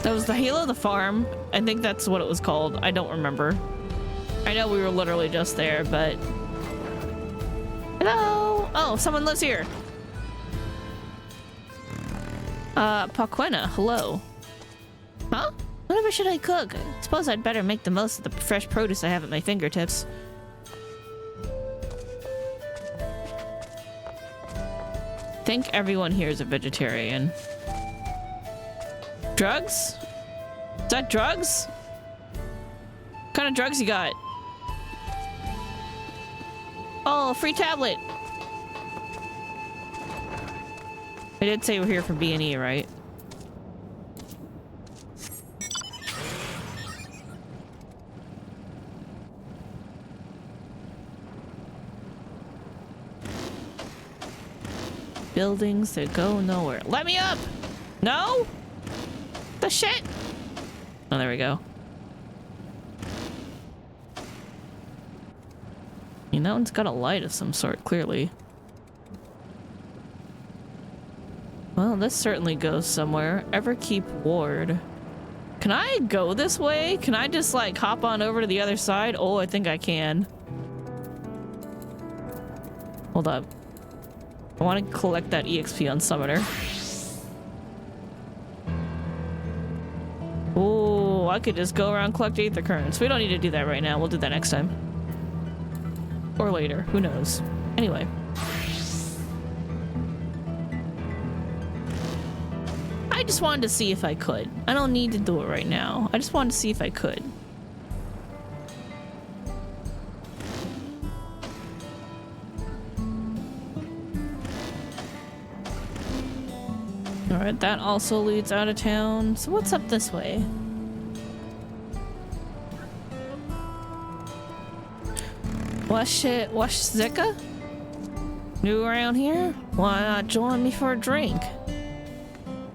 That was the Halo of the farm. I think that's what it was called. I don't remember. I know we were literally just there, but... Hello! Oh, someone lives here! Paquena, hello. Huh? Whatever should I cook? I suppose I'd better make the most of the fresh produce I have at my fingertips. I think everyone here is a vegetarian. Drugs? Is that drugs? What kind of drugs you got? Oh, free tablet! I did say we're here for B&E, right? Buildings that go nowhere. Let me up! No? The shit? Oh, there we go. I mean, that one's got a light of some sort, clearly. Well, this certainly goes somewhere. Everkeep Ward. Can I go this way? Can I just, like, hop on over to the other side? Oh, I think I can. Hold up. I want to collect that EXP on Summoner. Oh, I could just go around collect Aether Currents. We don't need to do that right now. We'll do that next time. Or later. Who knows? Anyway. I just wanted to see if I could. I don't need to do it right now. I just wanted to see if I could. Alright, that also leads out of town. So what's up this way? Wash Zika? New around here? Why not join me for a drink?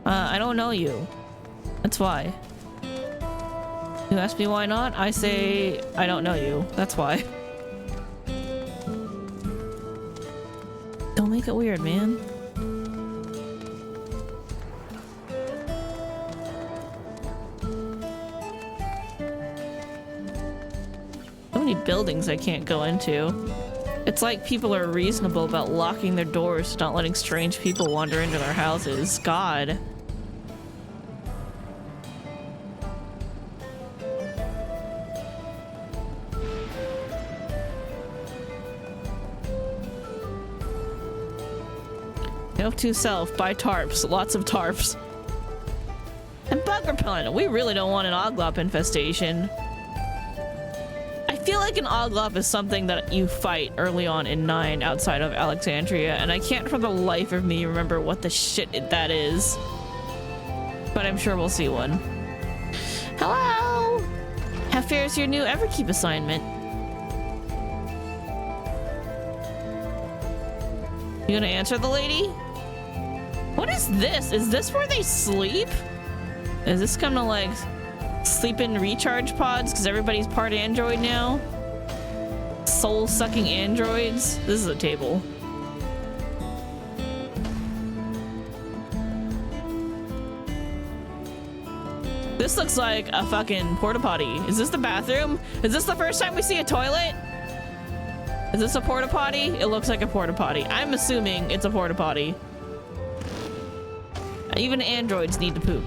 I don't know you. That's why. You ask me why not? I say I don't know you. That's why. Don't make it weird, man. So many buildings I can't go into. It's like people are reasonable about locking their doors, not letting strange people wander into their houses. God. Note to self, buy tarps. Lots of tarps. And bug repellent. We really don't want an oglop infestation. I feel like an oglop is something that you fight early on in 9 outside of Alexandria, and I can't for the life of me remember what the shit that is. But I'm sure we'll see one. Hello! How fares your new Everkeep assignment? You gonna answer the lady? What is this? Is this where they sleep? Is this kind of like sleep-in recharge pods because everybody's part android now? Soul-sucking androids? This is a table. This looks like a fucking porta potty. Is this the bathroom? Is this the first time we see a toilet? Is this a porta potty? It looks like a porta potty. I'm assuming it's a porta potty. Even androids need to poop.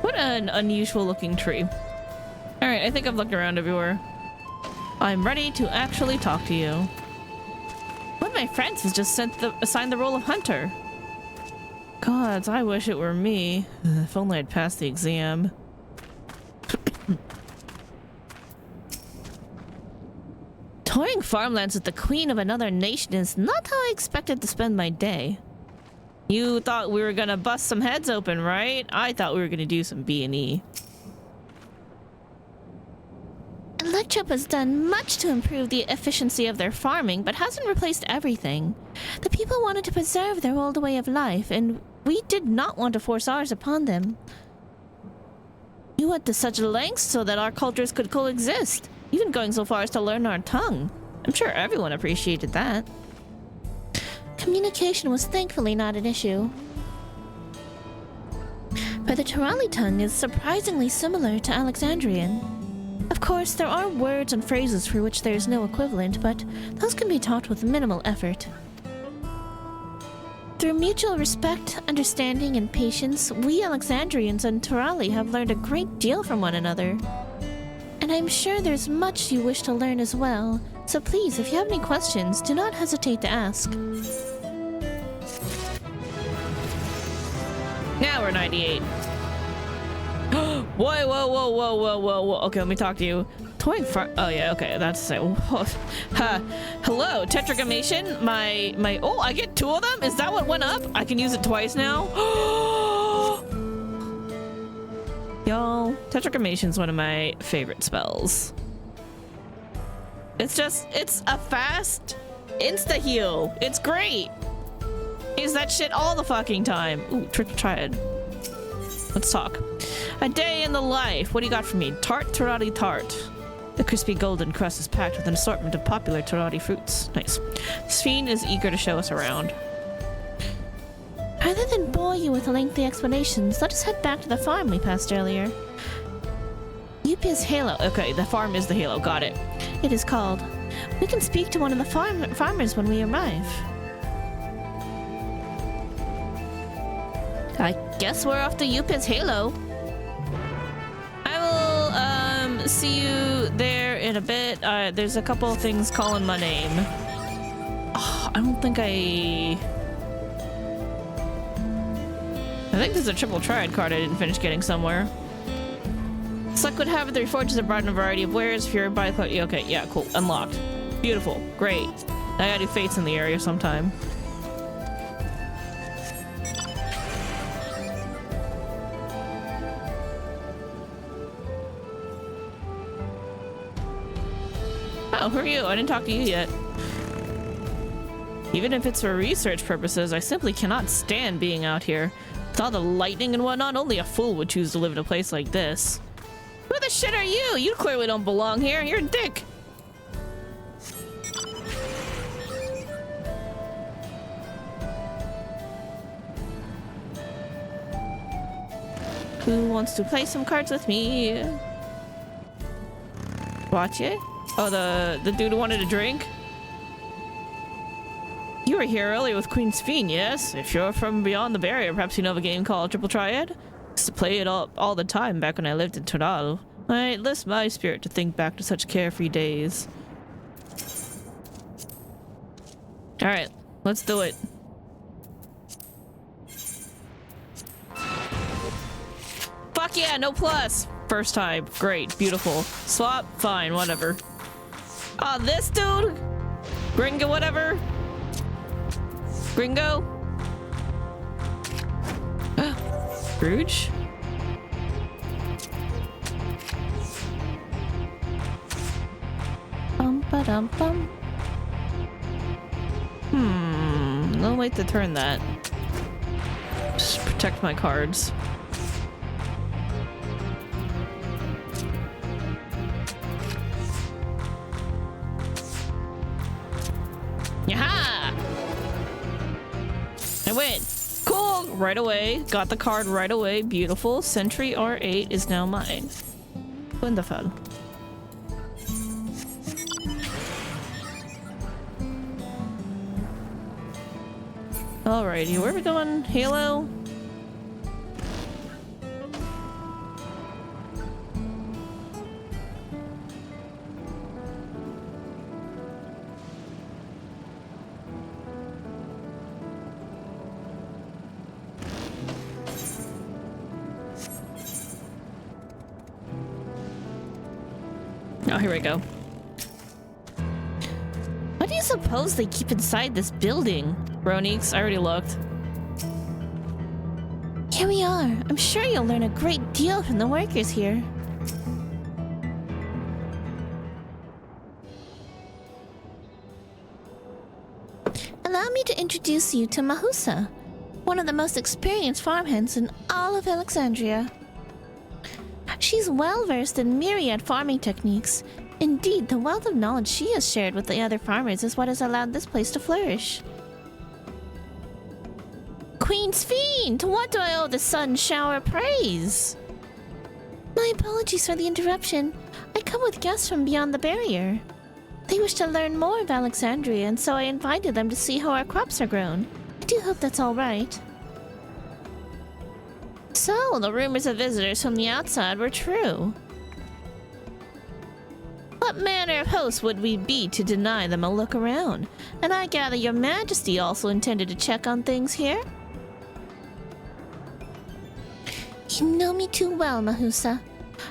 What an unusual looking tree. Alright, I think I've looked around everywhere. I'm ready to actually talk to you. One of my friends has just assigned the role of hunter. Gods, I wish it were me. If only I'd passed the exam. Touring farmlands with the queen of another nation is not how I expected to spend my day. You thought we were gonna bust some heads open, right? I thought we were gonna do some B&E. Electrop has done much to improve the efficiency of their farming, but hasn't replaced everything. The people wanted to preserve their old way of life, and we did not want to force ours upon them. We went to such lengths so that our cultures could coexist, even going so far as to learn our tongue. I'm sure everyone appreciated that. Communication was thankfully not an issue. But the Turali tongue is surprisingly similar to Alexandrian. Of course, there are words and phrases for which there is no equivalent, but those can be taught with minimal effort. Through mutual respect, understanding, and patience, we Alexandrians and Turali have learned a great deal from one another. And I'm sure there's much you wish to learn as well, so please, if you have any questions, do not hesitate to ask. Now we're 98. Whoa, whoa, whoa, whoa, whoa, whoa, whoa. Okay, let me talk to you. Toying far. Oh, yeah, okay. That's the same. Hello, Tetragramation. My. Oh, I get 2 of them? Is that what went up? I can use it twice now? Y'all, Tetragrammation's one of my favorite spells. It's a fast insta-heal. It's great. Use that shit all the fucking time. Ooh, triple triad. Let's talk. A day in the life. What do you got for me? Tart Turati tart. The crispy golden crust is packed with an assortment of popular Turati fruits. Nice. Sphene is eager to show us around. Rather than bore you with lengthy explanations, let us head back to the farm we passed earlier. Yupia's Halo. Okay, the farm is the Halo. Got it. It is called. We can speak to one of the farmers when we arrive. I guess we're off to Yupia's Halo. I will see you there in a bit. There's a couple of things calling my name. Oh, I don't think I think there's a triple triad card I didn't finish getting somewhere. Suck would have it. The Reforged have brought in a variety of wares. If you're by the okay, yeah, cool. Unlocked. Beautiful. Great. I gotta do fates in the area sometime. Oh, who are you? I didn't talk to you yet. Even if it's for research purposes, I simply cannot stand being out here. With all the lightning and whatnot, only a fool would choose to live in a place like this. Who the shit are you? You clearly don't belong here. You're a dick. Who wants to play some cards with me? Watch it. Oh, the dude who wanted a drink? You were here earlier with Queen Sphene, yes? If you're from beyond the barrier, perhaps you know of a game called Triple Triad? I used to play it all the time back when I lived in Tonal. It lifts my spirit to think back to such carefree days. Alright, let's do it. Fuck yeah, no plus! First time. Great, beautiful. Swap, fine, whatever. Oh, this dude? Gringo, whatever? Gringo? Scrooge? Bum-ba-dum-bum. No way to turn that. Just protect my cards. Yaha! I win. Cool. Right away. Got the card right away. Beautiful. Sentry R8 is now mine. Wonderful. Alrighty, where are we going? Halo? Oh, here we go. What do you suppose they keep inside this building? Ronix, I already looked. Here we are. I'm sure you'll learn a great deal from the workers here. Allow me to introduce you to Mahusa, one of the most experienced farmhands in all of Alexandria. She's well-versed in myriad farming techniques. Indeed, the wealth of knowledge she has shared with the other farmers is what has allowed this place to flourish. Queen's Fiend! What do I owe the sun shower praise? My apologies for the interruption. I come with guests from beyond the barrier. They wish to learn more of Alexandria, and so I invited them to see how our crops are grown. I do hope that's all right. So, the rumors of visitors from the outside were true. What manner of host would we be to deny them a look around? And I gather your majesty also intended to check on things here? You know me too well, Mahusa.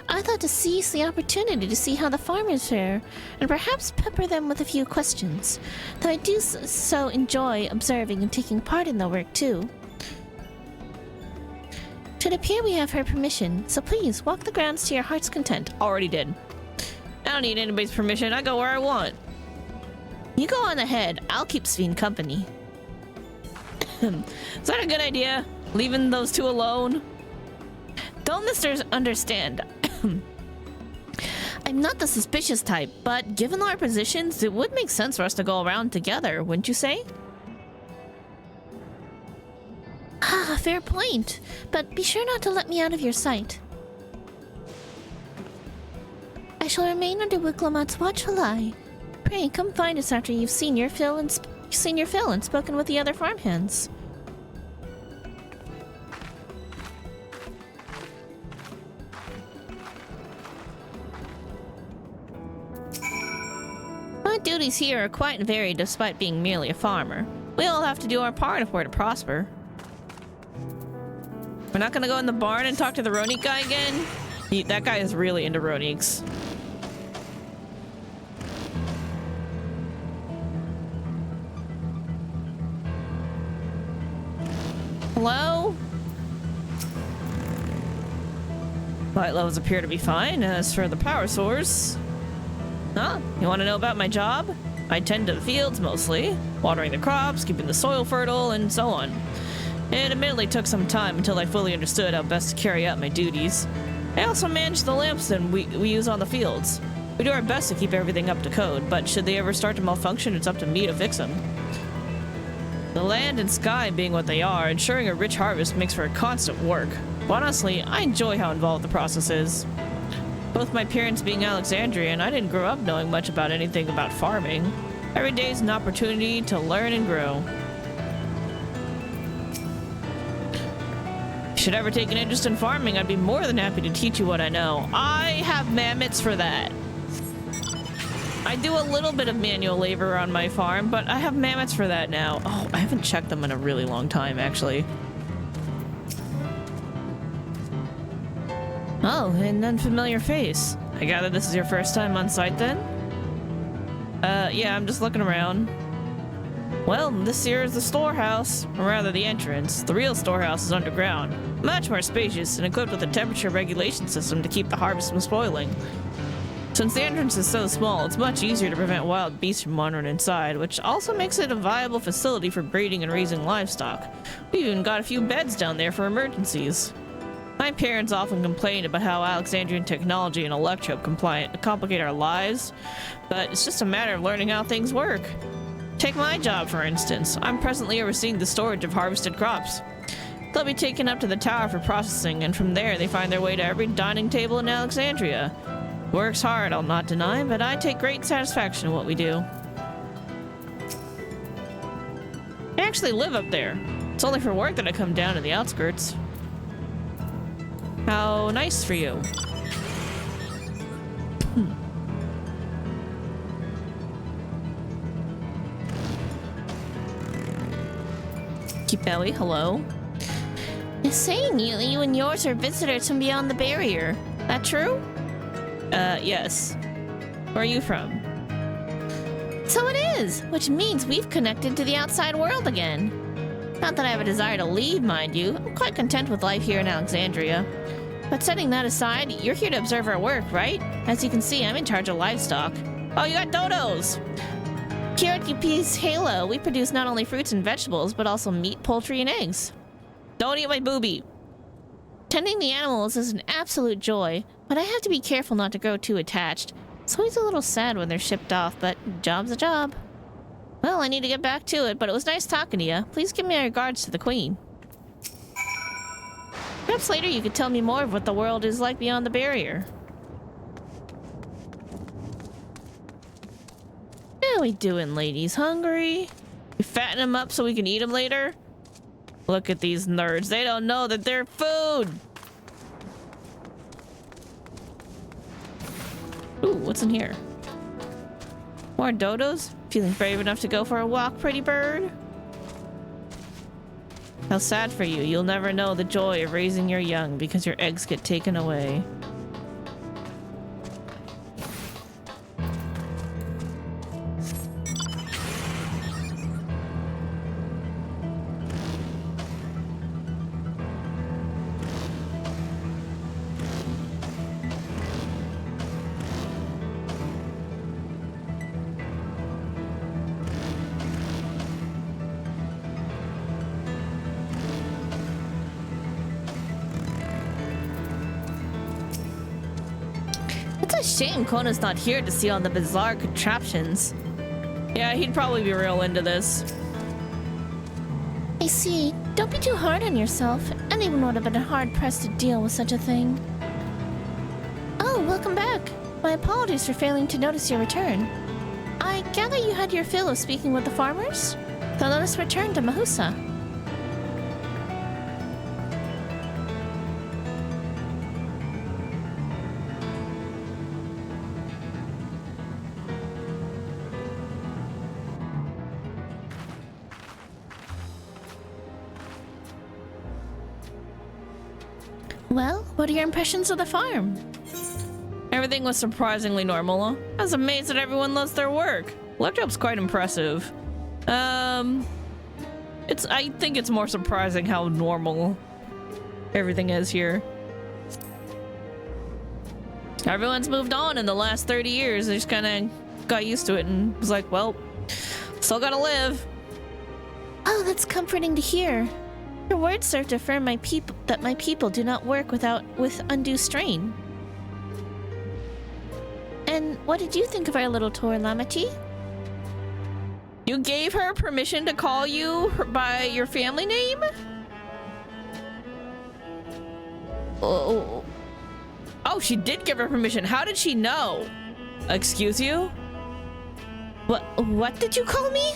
I thought to seize the opportunity to see how the farmers fare, and perhaps pepper them with a few questions, though I do so enjoy observing and taking part in the work too. It appear we have her permission, so please walk the grounds to your heart's content. Already did. I don't need anybody's permission. I go where I want. You go on ahead. I'll keep Sven company. Is that a good idea? Leaving those two alone? Don't misters understand. I'm not the suspicious type, but given our positions, it would make sense for us to go around together, wouldn't you say? Ah, fair point. But be sure not to let me out of your sight. I shall remain under Wicklamat's watchful eye. Pray, come find us after you've seen your fill and spoken with the other farmhands. My duties here are quite varied despite being merely a farmer. We all have to do our part if we're to prosper. We're not gonna go in the barn and talk to the Ronik guy again? That guy is really into Roniks. Hello? Light levels appear to be fine. As for the power source... Huh? You want to know about my job? I tend to the fields mostly, watering the crops, keeping the soil fertile, and so on. It admittedly took some time until I fully understood how best to carry out my duties. I also manage the lamps that we use on the fields. We do our best to keep everything up to code, but should they ever start to malfunction, it's up to me to fix them. The land and sky being what they are, ensuring a rich harvest makes for a constant work. But honestly, I enjoy how involved the process is. Both my parents being Alexandrian, I didn't grow up knowing much about anything about farming. Every day is an opportunity to learn and grow. Should ever take an interest in farming, I'd be more than happy to teach you what I know. I have mammoths for that. I do a little bit of manual labor on my farm, but I have mammoths for that now. Oh, I haven't checked them in a really long time, actually. Oh, an unfamiliar face. I gather this is your first time on site then? Yeah, I'm just looking around. Well, this here is the storehouse, or rather the entrance. The real storehouse is underground. Much more spacious and equipped with a temperature regulation system to keep the harvest from spoiling. Since the entrance is so small, it's much easier to prevent wild beasts from wandering inside, which also makes it a viable facility for breeding and raising livestock. We've even got a few beds down there for emergencies. My parents often complained about how Alexandrian technology and electro complicate our lives, but it's just a matter of learning how things work. Take my job, for instance. I'm presently overseeing the storage of harvested crops. They'll be taken up to the tower for processing, and from there they find their way to every dining table in Alexandria. Works hard, I'll not deny, but I take great satisfaction in what we do. I actually live up there. It's only for work that I come down to the outskirts. How nice for you. Keep Belly, hello. It's saying you and yours are visitors from beyond the barrier. That true? Yes. Where are you from? So it is, which means we've connected to the outside world again. Not that I have a desire to leave, mind you. I'm quite content with life here in Alexandria. But setting that aside, you're here to observe our work, right? As you can see, I'm in charge of livestock. Oh, you got dodos! Here at UP's Halo, we produce not only fruits and vegetables, but also meat, poultry, and eggs. Don't eat my boobie! Tending the animals is an absolute joy, but I have to be careful not to grow too attached. It's always a little sad when they're shipped off, but job's a job. Well, I need to get back to it, but it was nice talking to you. Please give me my regards to the Queen. Perhaps later you could tell me more of what the world is like beyond the barrier. How we doing, ladies? Hungry? We fatten them up so we can eat them later? Look at these nerds. They don't know that they're food. Ooh, what's in here? More dodos? Feeling brave enough to go for a walk, pretty bird? How sad for you. You'll never know the joy of raising your young because your eggs get taken away. It's a shame Kona's not here to see all the bizarre contraptions. Yeah, he'd probably be real into this. I see. Don't be too hard on yourself. Anyone would have been hard-pressed to deal with such a thing. Oh, welcome back. My apologies for failing to notice your return. I gather you had your fill of speaking with the farmers? Then let us return to Mahusa. Well, what are your impressions of the farm? Everything was surprisingly normal. I was amazed that everyone loves their work. Electrope's quite impressive. I think it's more surprising how normal everything is here. Everyone's moved on in the last 30 years. They just kind of got used to it and was like, well, still gotta live. Oh, that's comforting to hear. Your words serve to affirm that my people do not work with undue strain. And what did you think of our little tour, Lamati? You gave her permission to call you by your family name? Oh, she did give her permission. How did she know? Excuse you? What did you call me?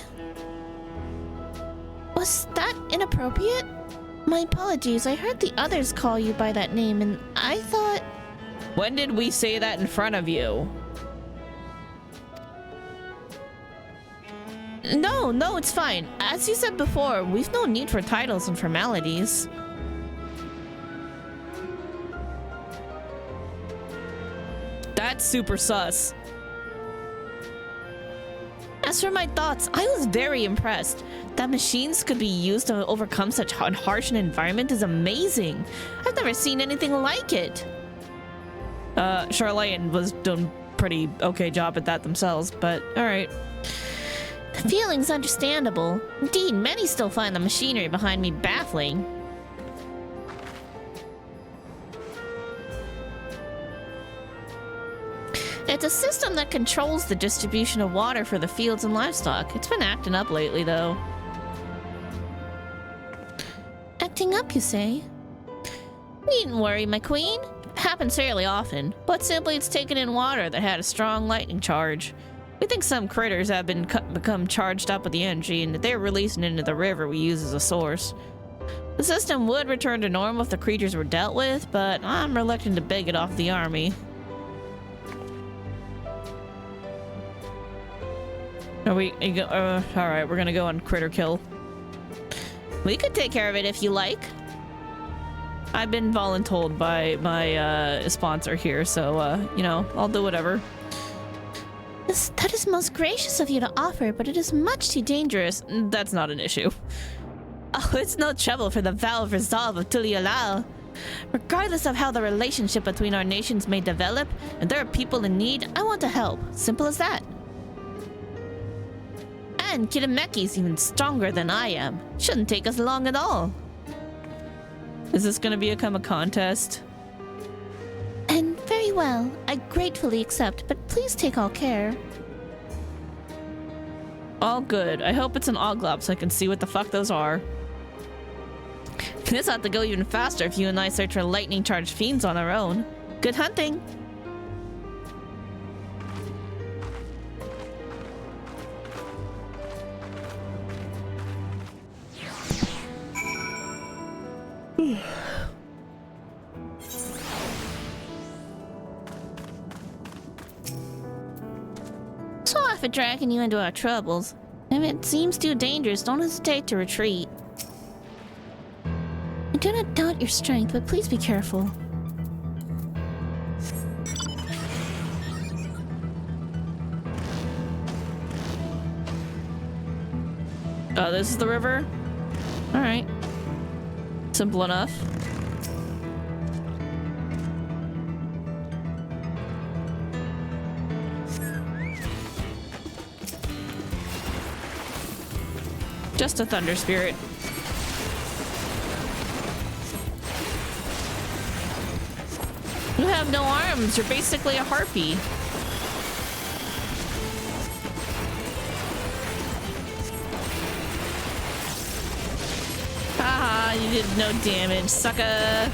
Was that inappropriate? My apologies, I heard the others call you by that name and I thought... When did we say that in front of you? No, it's fine. As you said before, we've no need for titles and formalities. That's super sus. As for my thoughts, I was very impressed. That machines could be used to overcome such harsh an environment is amazing. I've never seen anything like it. Charlotte was doing pretty okay job at that themselves, but alright. The feeling's understandable. Indeed, many still find the machinery behind me baffling. It's a system that controls the distribution of water for the fields and livestock. It's been acting up lately, though. Acting up, you say? Needn't worry, my queen. It happens fairly often, but simply it's taken in water that had a strong lightning charge. We think some critters have become charged up with the energy and they're releasing into the river we use as a source. The system would return to normal if the creatures were dealt with, but I'm reluctant to beg it off the army. Alright, we're gonna go on critter kill. We could take care of it if you like. I've been voluntold by my sponsor here, so you know, I'll do whatever. That is most gracious of you to offer, but it is much too dangerous. That's not an issue. Oh, it's no trouble for the vow of resolve of Tulialal. Regardless of how the relationship between our nations may develop, and there are people in need, I want to help. Simple as that. And Kitameki's even stronger than I am. Shouldn't take us long at all. Is this gonna become a contest? And very well, I gratefully accept, but please take all care. All good. I hope it's an Oglop so I can see what the fuck those are. This ought to go even faster if you and I search for lightning-charged fiends on our own. Good hunting! Sorry for dragging you into our troubles. If it seems too dangerous, don't hesitate to retreat. I do not doubt your strength, but please be careful. Oh, this is the river? Alright. Simple enough. Just a thunder spirit. You have no arms. You're basically a harpy. Haha, you did no damage, sucker.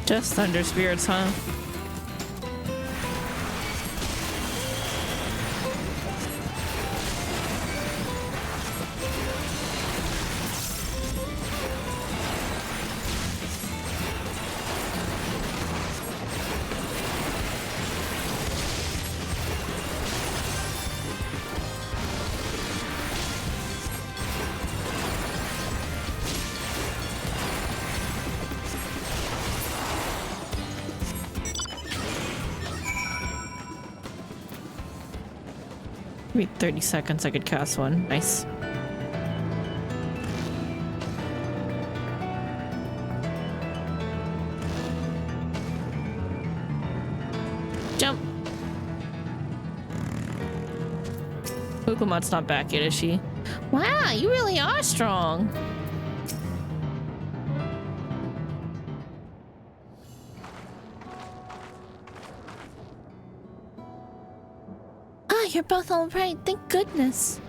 Just thunder spirits, huh? Wait 30 seconds, I could cast one. Nice. Jump. Pukumot's not back yet, is she? Wow, you really are strong. You're both all right, thank goodness.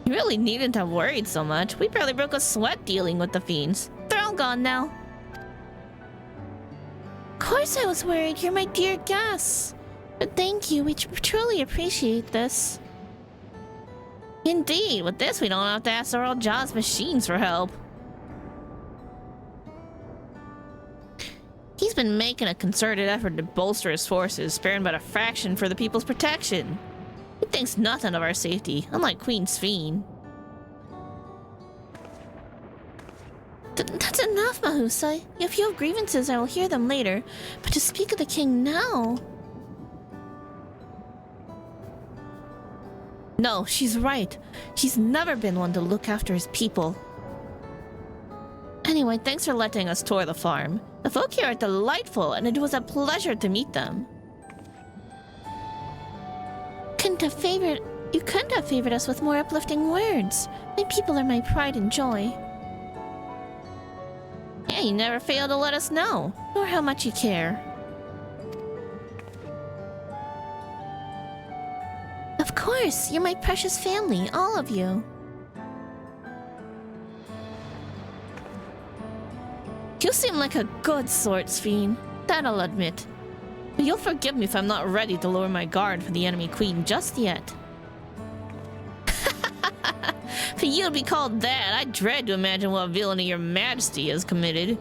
You really needn't have worried so much. We barely broke a sweat dealing with the fiends. They're all gone now. Of course I was worried. You're my dear guests. But thank you. We truly appreciate this. Indeed. With this, we don't have to ask our old Jaws machines for help. He's been making a concerted effort to bolster his forces, sparing but a fraction for the people's protection. He thinks nothing of our safety, unlike Queen Sphene. That's enough, Mahusai. If you have grievances, I will hear them later. But to speak of the king now... No, she's right. He's never been one to look after his people. Anyway, thanks for letting us tour the farm. The folk here are delightful, and it was a pleasure to meet them. You couldn't have favored us with more uplifting words. My people are my pride and joy. Yeah, you never fail to let us know, nor how much you care. Of course, you're my precious family, all of you. You seem like a good sort, Sphene. That I'll admit. But you'll forgive me if I'm not ready to lower my guard for the enemy queen just yet. For you to be called that, I dread to imagine what villainy your majesty has committed.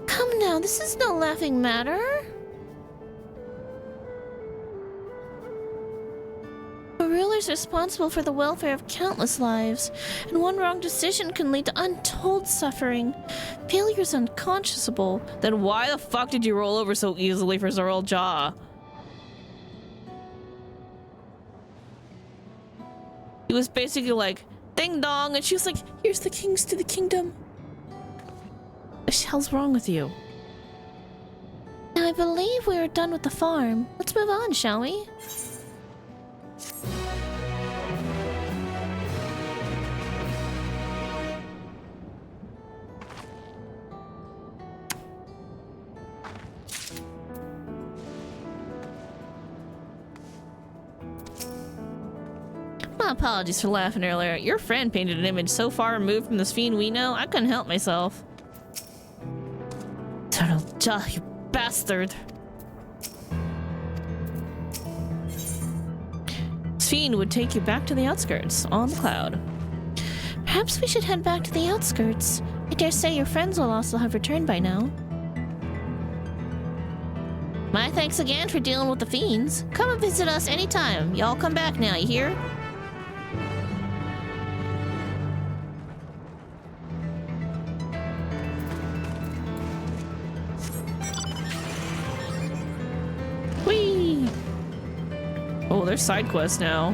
Come now, this is no laughing matter. A ruler is responsible for the welfare of countless lives, and one wrong decision can lead to untold suffering. Failure is unconscionable. Then why the fuck did you roll over so easily for Zoral Jaw? He was basically like, ding dong, and she was like, here's the kings to the kingdom. What the hell's wrong with you? Now I believe we are done with the farm. Let's move on, shall we? My apologies for laughing earlier. Your friend painted an image so far removed from the Sphene we know, I couldn't help myself. Turtle Jaw, you bastard. Sphene would take you back to the outskirts, on the cloud. Perhaps we should head back to the outskirts. I dare say your friends will also have returned by now. My thanks again for dealing with the fiends. Come and visit us anytime. Y'all come back now, you hear? Whee! Oh, there's side quests now.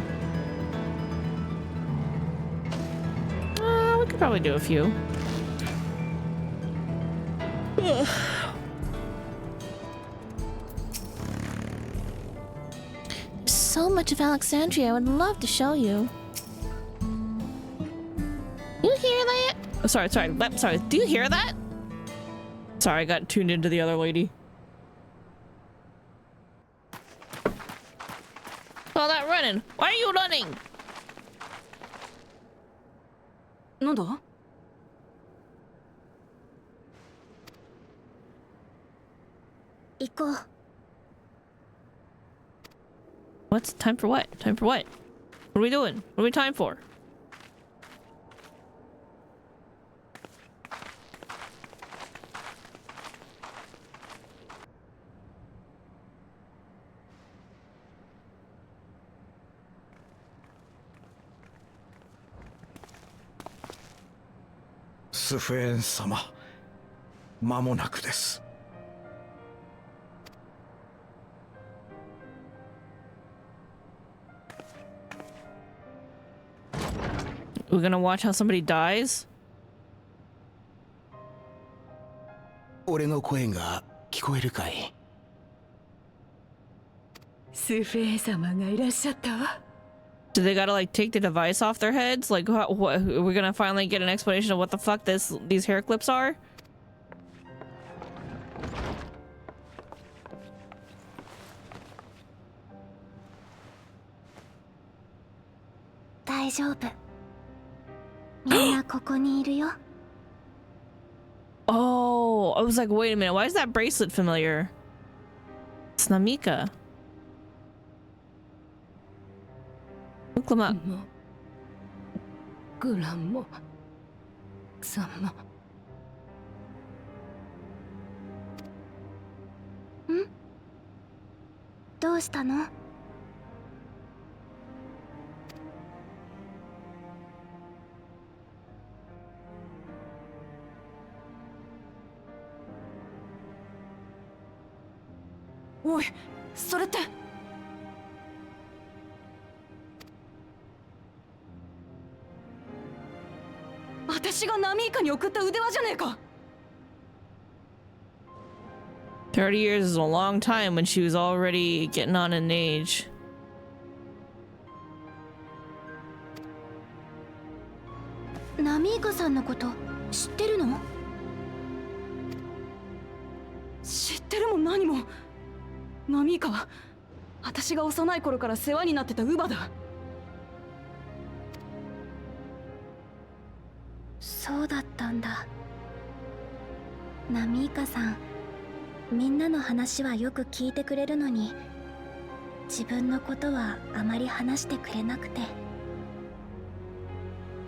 We could probably do a few. Ugh. So much of Alexandria I would love to show you. You hear that? Oh, sorry. Do you hear that? Sorry, I got tuned into the other lady. All that running. Why are you running? なんだ? What's time for what? Time for what? What are we doing? What are we time for? Sphene様、間もなくです。We're gonna watch how somebody dies? 俺の声が聞こえるかい? スフェーン様がいらっしゃったわ。 Do they gotta like take the device off their heads? Like, what, we're gonna finally get an explanation of what the fuck these hair clips are? Oh, I was like, wait a minute, why is that bracelet familiar? It's Namika. Look them up. グランモ様。どうしたの? おい、それって。私がナミイカに送った腕輪じゃねえか。30 years is a long time when she was already getting on in age. ナミイカさんのこと知ってるの？知ってるも何も。ナミイカは私が幼い頃から世話になってた乳母だ。そうだったんだ。ナミイカさん、みんなの話はよく聞いてくれるのに、自分のことはあまり話してくれなくて。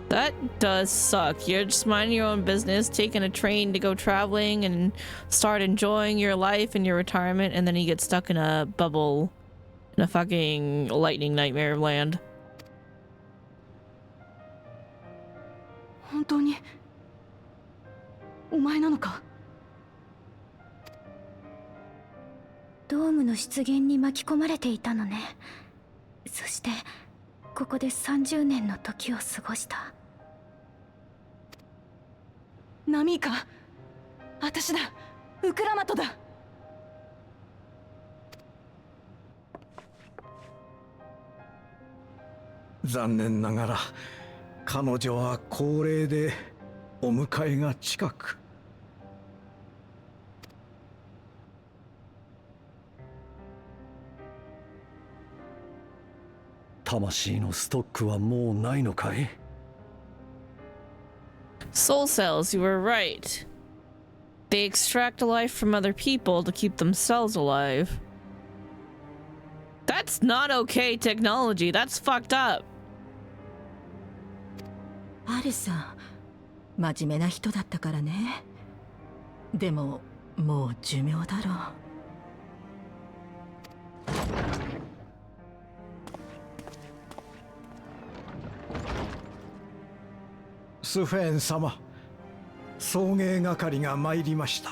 That does suck. You're just minding your own business, taking a train to go traveling and start enjoying your life and your retirement, and then you get stuck in a bubble in a fucking lightning nightmare land. 本当にお前なのか？ドームの出現に巻き込まれていたのね。そしてここで30年の時を過ごした。ナミイカ、私だ、ウクラマトだ。残念ながら彼女は高齢でお迎えが近く。魂のストックはもうないのかい？ Soul cells, you were right. They extract life from other people to keep themselves alive. That's not okay technology. That's fucked up. アルさん、真面目な人だったからね。でも、もう寿命だろう。スフェーン様、送迎係が参りました。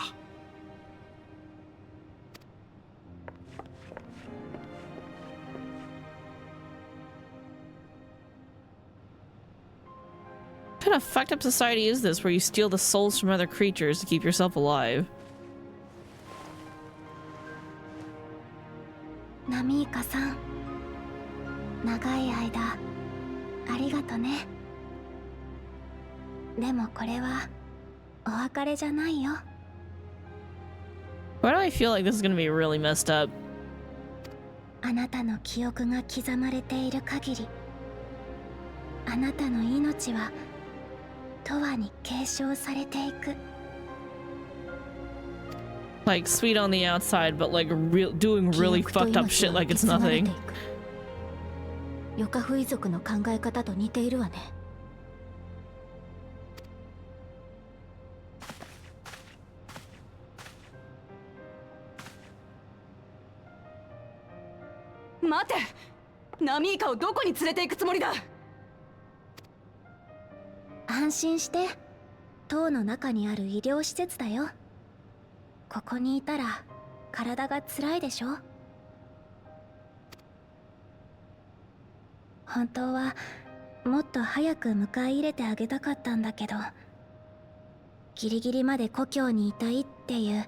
What kind of fucked up society is this where you steal the souls from other creatures to keep yourself alive? ナミイカさん、長い間ありがとね。でもこれはお別れじゃないよ。Why do I feel like this is gonna be really messed up? あなたの記憶が刻まれている限り、あなたの命は永遠に継承されていく。Like sweet on the outside, but like doing really fucked up shit like it's nothing. ヨカフイ族の考え方と似ているわね。待て、ナミイカをどこに連れて行くつもりだ？安心して、塔の中にある医療施設だよ。ここにいたら体が辛いでしょ。本当はもっと早く迎え入れてあげたかったんだけど、ギリギリまで故郷にいたいっていう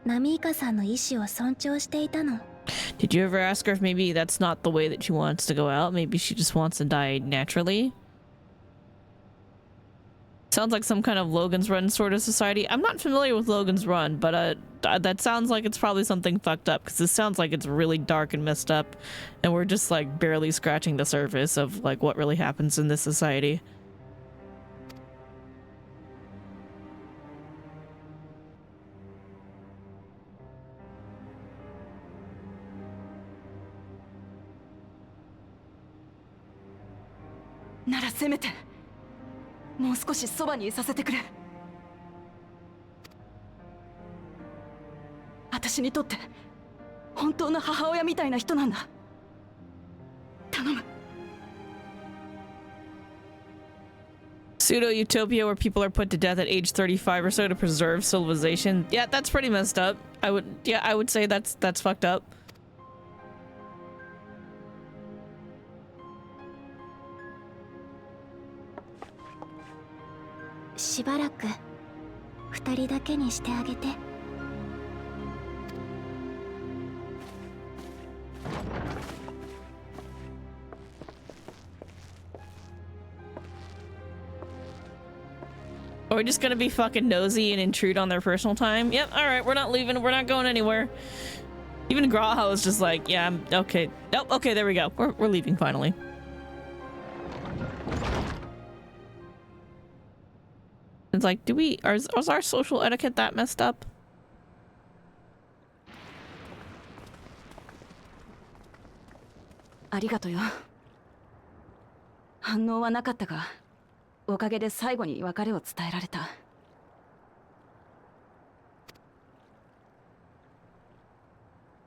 ナミイカさんの意思を尊重していたの。Did you ever ask her if maybe that's not the way that she wants to go out? Maybe she just wants to die naturally? Sounds like some kind of Logan's Run sort of society. I'm not familiar with Logan's Run, but that sounds like it's probably something fucked up, because this sounds like it's really dark and messed up, and we're just like barely scratching the surface of like what really happens in this society. Na せめてもう少しそばにいさせてくれ。私にとって本当の母親みたいな人なんだ。頼む。Pseudo-utopia where people are put to death at age 35 or so to preserve civilization. Yeah, that's pretty messed up. I would say that's fucked up. しばらく二人だけにしてあげて。Are we just gonna be fucking nosy and intrude on their personal time? Yep, alright, we're not leaving, we're not going anywhere. Even Graha was just like, yeah, I'm okay. Nope, okay, there we go. We're leaving finally. It's like, was our social etiquette that messed up? ありがとよ。反応はなかったが、おかげで最後に別れを伝えられた。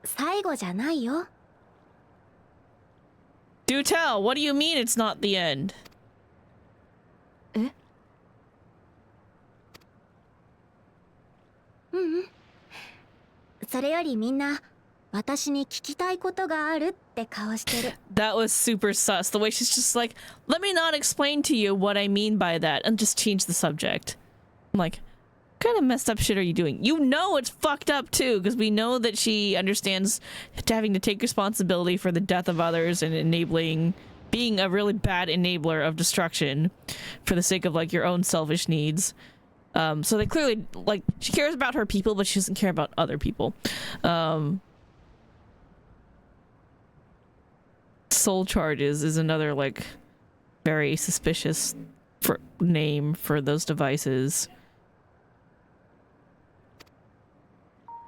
最後じゃないよ。Do tell, what do you mean it's not the end? え？それよりみんな、私に聞きたいことがあるって顔してる。That was super sus. The way she's just like, let me not explain to you what I mean by that and just change the subject. I'm like, what kind of messed up shit are you doing? You know it's fucked up too, because we know that she understands having to take responsibility for the death of others and being a really bad enabler of destruction for the sake of like your own selfish needs. So they clearly, like, she cares about her people, but she doesn't care about other people. Soul charges is another, like, very suspicious name for those devices.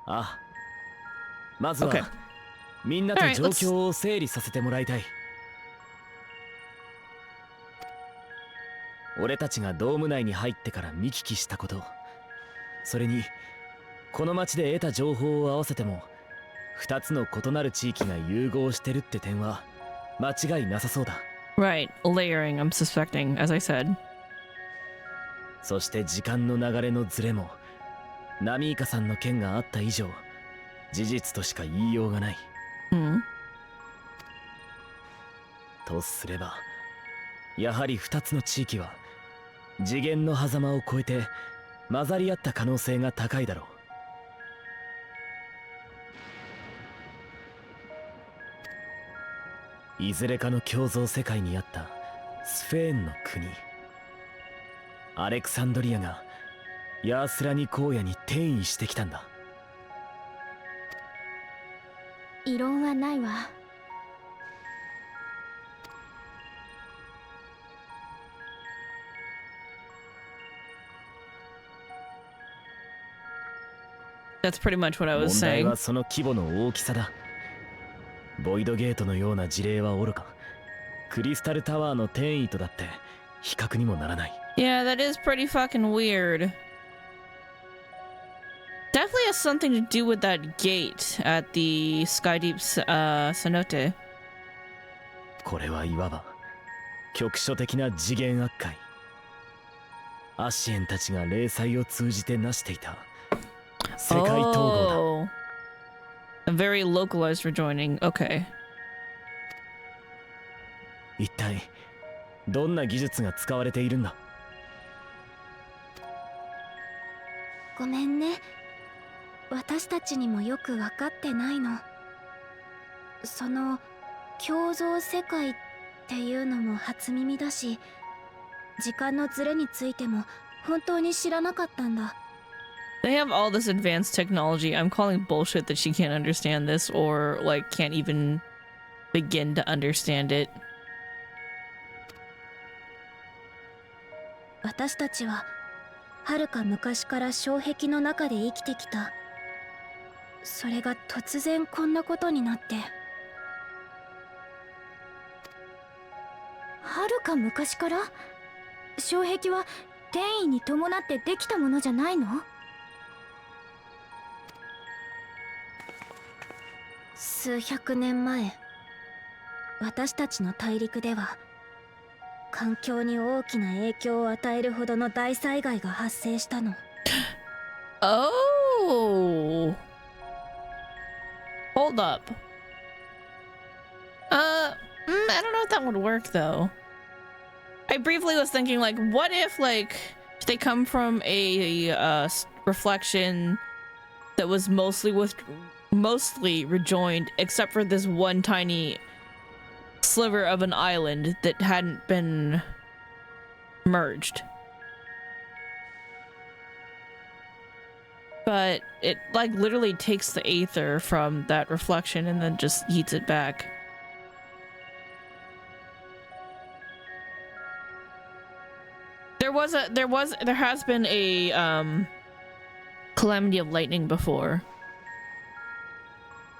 あ、まずは、Okay. みんなと状況を整理させてもらいたい。俺たちがドーム内に入ってから見聞きしたこと、それにこの町で得た情報を合わせても2つの異なる地域が融合してるって点は間違いなさそうだ。 Right, layering, I'm suspecting, as I said. そして時間の流れのズレもナミイカさんの件があった以上事実としか言いようがない。とすればやはり2つの地域は次元の狭間を越えて混ざり合った可能性が高いだろう。いずれかの共造世界にあったスフェーンの国、アレクサンドリアがヤースラニ荒野に転移してきたんだ。異論はないわ。That's pretty much what I was 問題 saying. はその規模の大きさだ。ボイドゲートのような事例はおろか、クリスタルタワーの転移とだって比較にもならない。Yeah, that is pretty fucking weird. Definitely has something to do with that gate at the Skydeep Cenote. これはいわば局所的な次元悪解。アシエンたちが霊祭を通じて成していた世界統合だ。A very localized rejoining. Okay. 一体どんな技術が使われているんだ。ごめんね。私たちにもよく分かってないの。その共造世界っていうのも初耳だし、時間のズレについても本当に知らなかったんだ。They have all this advanced technology. I'm calling bullshit that she can't understand this or like can't even begin to understand it. 私たちは遥か昔から障壁の中で生きてきた。それが突然こんなことになって。遥か昔から？障壁は転移に伴ってできたものじゃないの？数百年前、私たちの大陸では環境に大きな影響を与えるほどの大災害が発生したの。Oh. Hold up. I don't know if that would work though. I briefly was thinking like, what if like They come from a reflection that was mostly rejoined, except for this one tiny sliver of an island that hadn't been merged. But it like literally takes the aether from that reflection and then just eats it back. There has been a calamity of lightning before.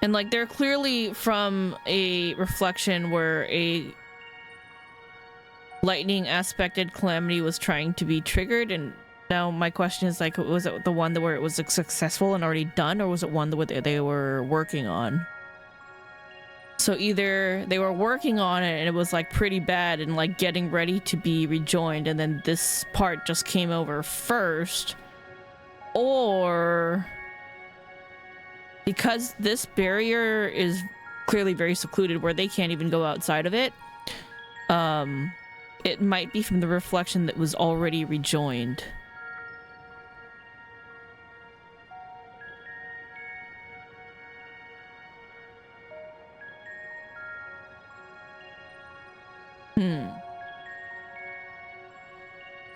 And like they're clearly from a reflection where a lightning aspected calamity was trying to be triggered, and now my question is like, was it the one where it was successful and already done, or was it one that they were working on? So either they were working on it and it was like pretty bad and like getting ready to be rejoined, and then this part just came over first, or because this barrier is clearly very secluded where they can't even go outside of it, it might be from the reflection that was already rejoined.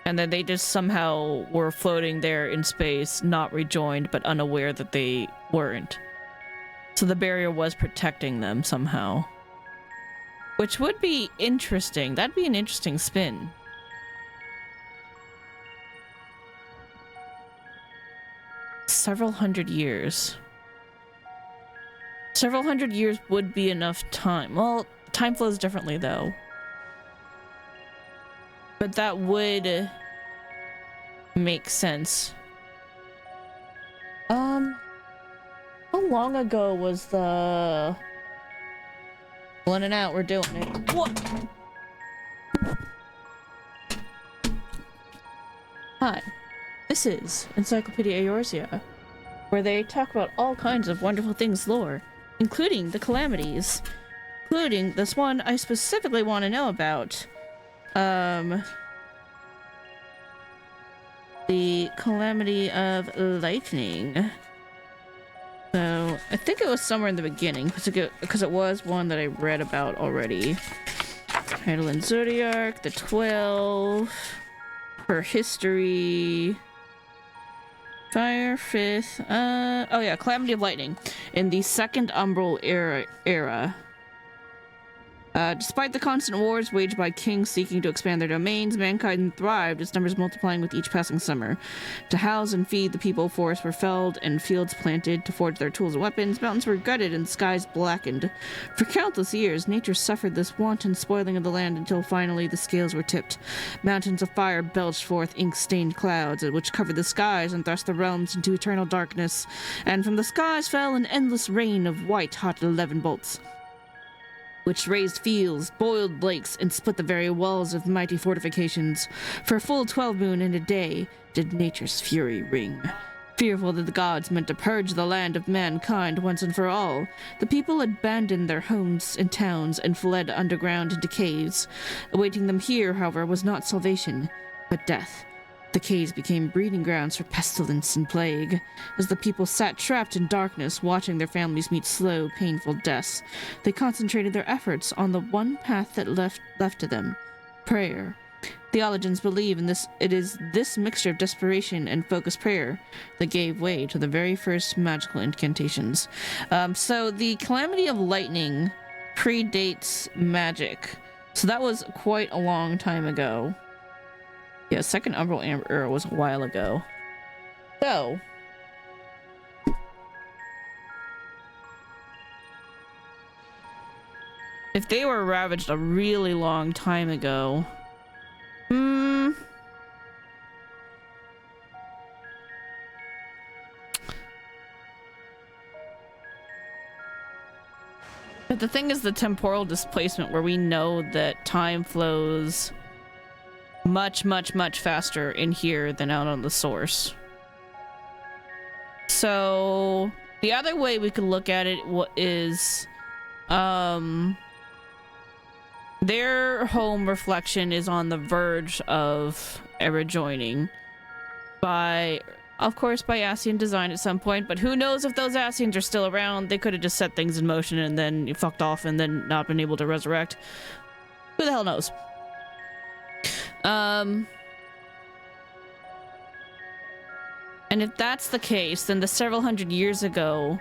And then they just somehow were floating there in space, not rejoined, but unaware that they weren't. So the barrier was protecting them somehow. Which would be interesting. That'd be an interesting spin. Several hundred years. Several hundred years would be enough time. Well, time flows differently though. But that would make sense. How long ago was the... One and out, we're doing it. What? Hi, this is Encyclopedia Eorzea, where they talk about all kinds of wonderful things lore, including the calamities, including this one I specifically want to know about. The calamity of lightning. So I think it was somewhere in the beginning because it was one that I read about already. Heidelin Zodiac, the 12, her history, Fire 5th. Oh yeah, calamity of lightning in the Second Umbral era. Despite the constant wars waged by kings seeking to expand their domains, mankind thrived, its numbers multiplying with each passing summer. To house and feed the people, forests were felled and fields planted to forge their tools and weapons, mountains were gutted and skies blackened. For countless years, nature suffered this wanton spoiling of the land until finally the scales were tipped. Mountains of fire belched forth ink-stained clouds, which covered the skies and thrust the realms into eternal darkness, and from the skies fell an endless rain of white-hot 11 bolts, which raised fields, boiled lakes, and split the very walls of mighty fortifications. For a full 12 moon and a day did nature's fury ring. Fearful that the gods meant to purge the land of mankind once and for all, the people abandoned their homes and towns and fled underground into caves. Awaiting them here, however, was not salvation, but death. The caves became breeding grounds for pestilence and plague. As the people sat trapped in darkness, watching their families meet slow, painful deaths, they concentrated their efforts on the one path that left to them: prayer. Theologians believe it is this mixture of desperation and focused prayer that gave way to the very first magical incantations. So the calamity of lightning predates magic. So that was quite a long time ago. Yeah, Second Umbral era was a while ago. So, if they were ravaged a really long time ago, but the thing is the temporal displacement, where we know that time flows much, much, much faster in here than out on the source. So the other way we could look at it is their home reflection is on the verge of a rejoining, by, of course, by Ascian design at some point, but who knows if those Ascians are still around. They could have just set things in motion and then fucked off and then not been able to resurrect. Who the hell knows? And if that's the case, then the several hundred years ago,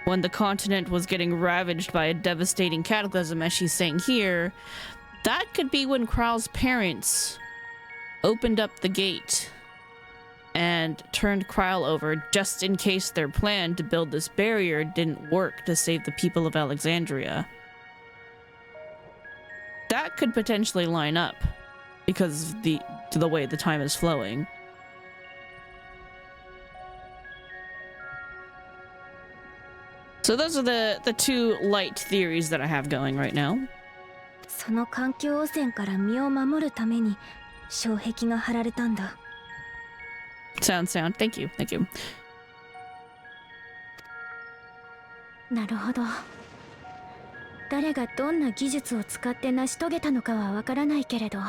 when the continent was getting ravaged by a devastating cataclysm, as she's saying here, that could be when Kral's parents opened up the gate and turned Kral over just in case their plan to build this barrier didn't work to save the people of Alexandria. That could potentially line up because of the way the time is flowing. So those are the two light theories that I have going right now. その環境汚染から身を守るために障壁が張られたんだ。Sound. Thank you. なるほど。誰がどんな技術を使って成し遂げたのかはわからないけれど、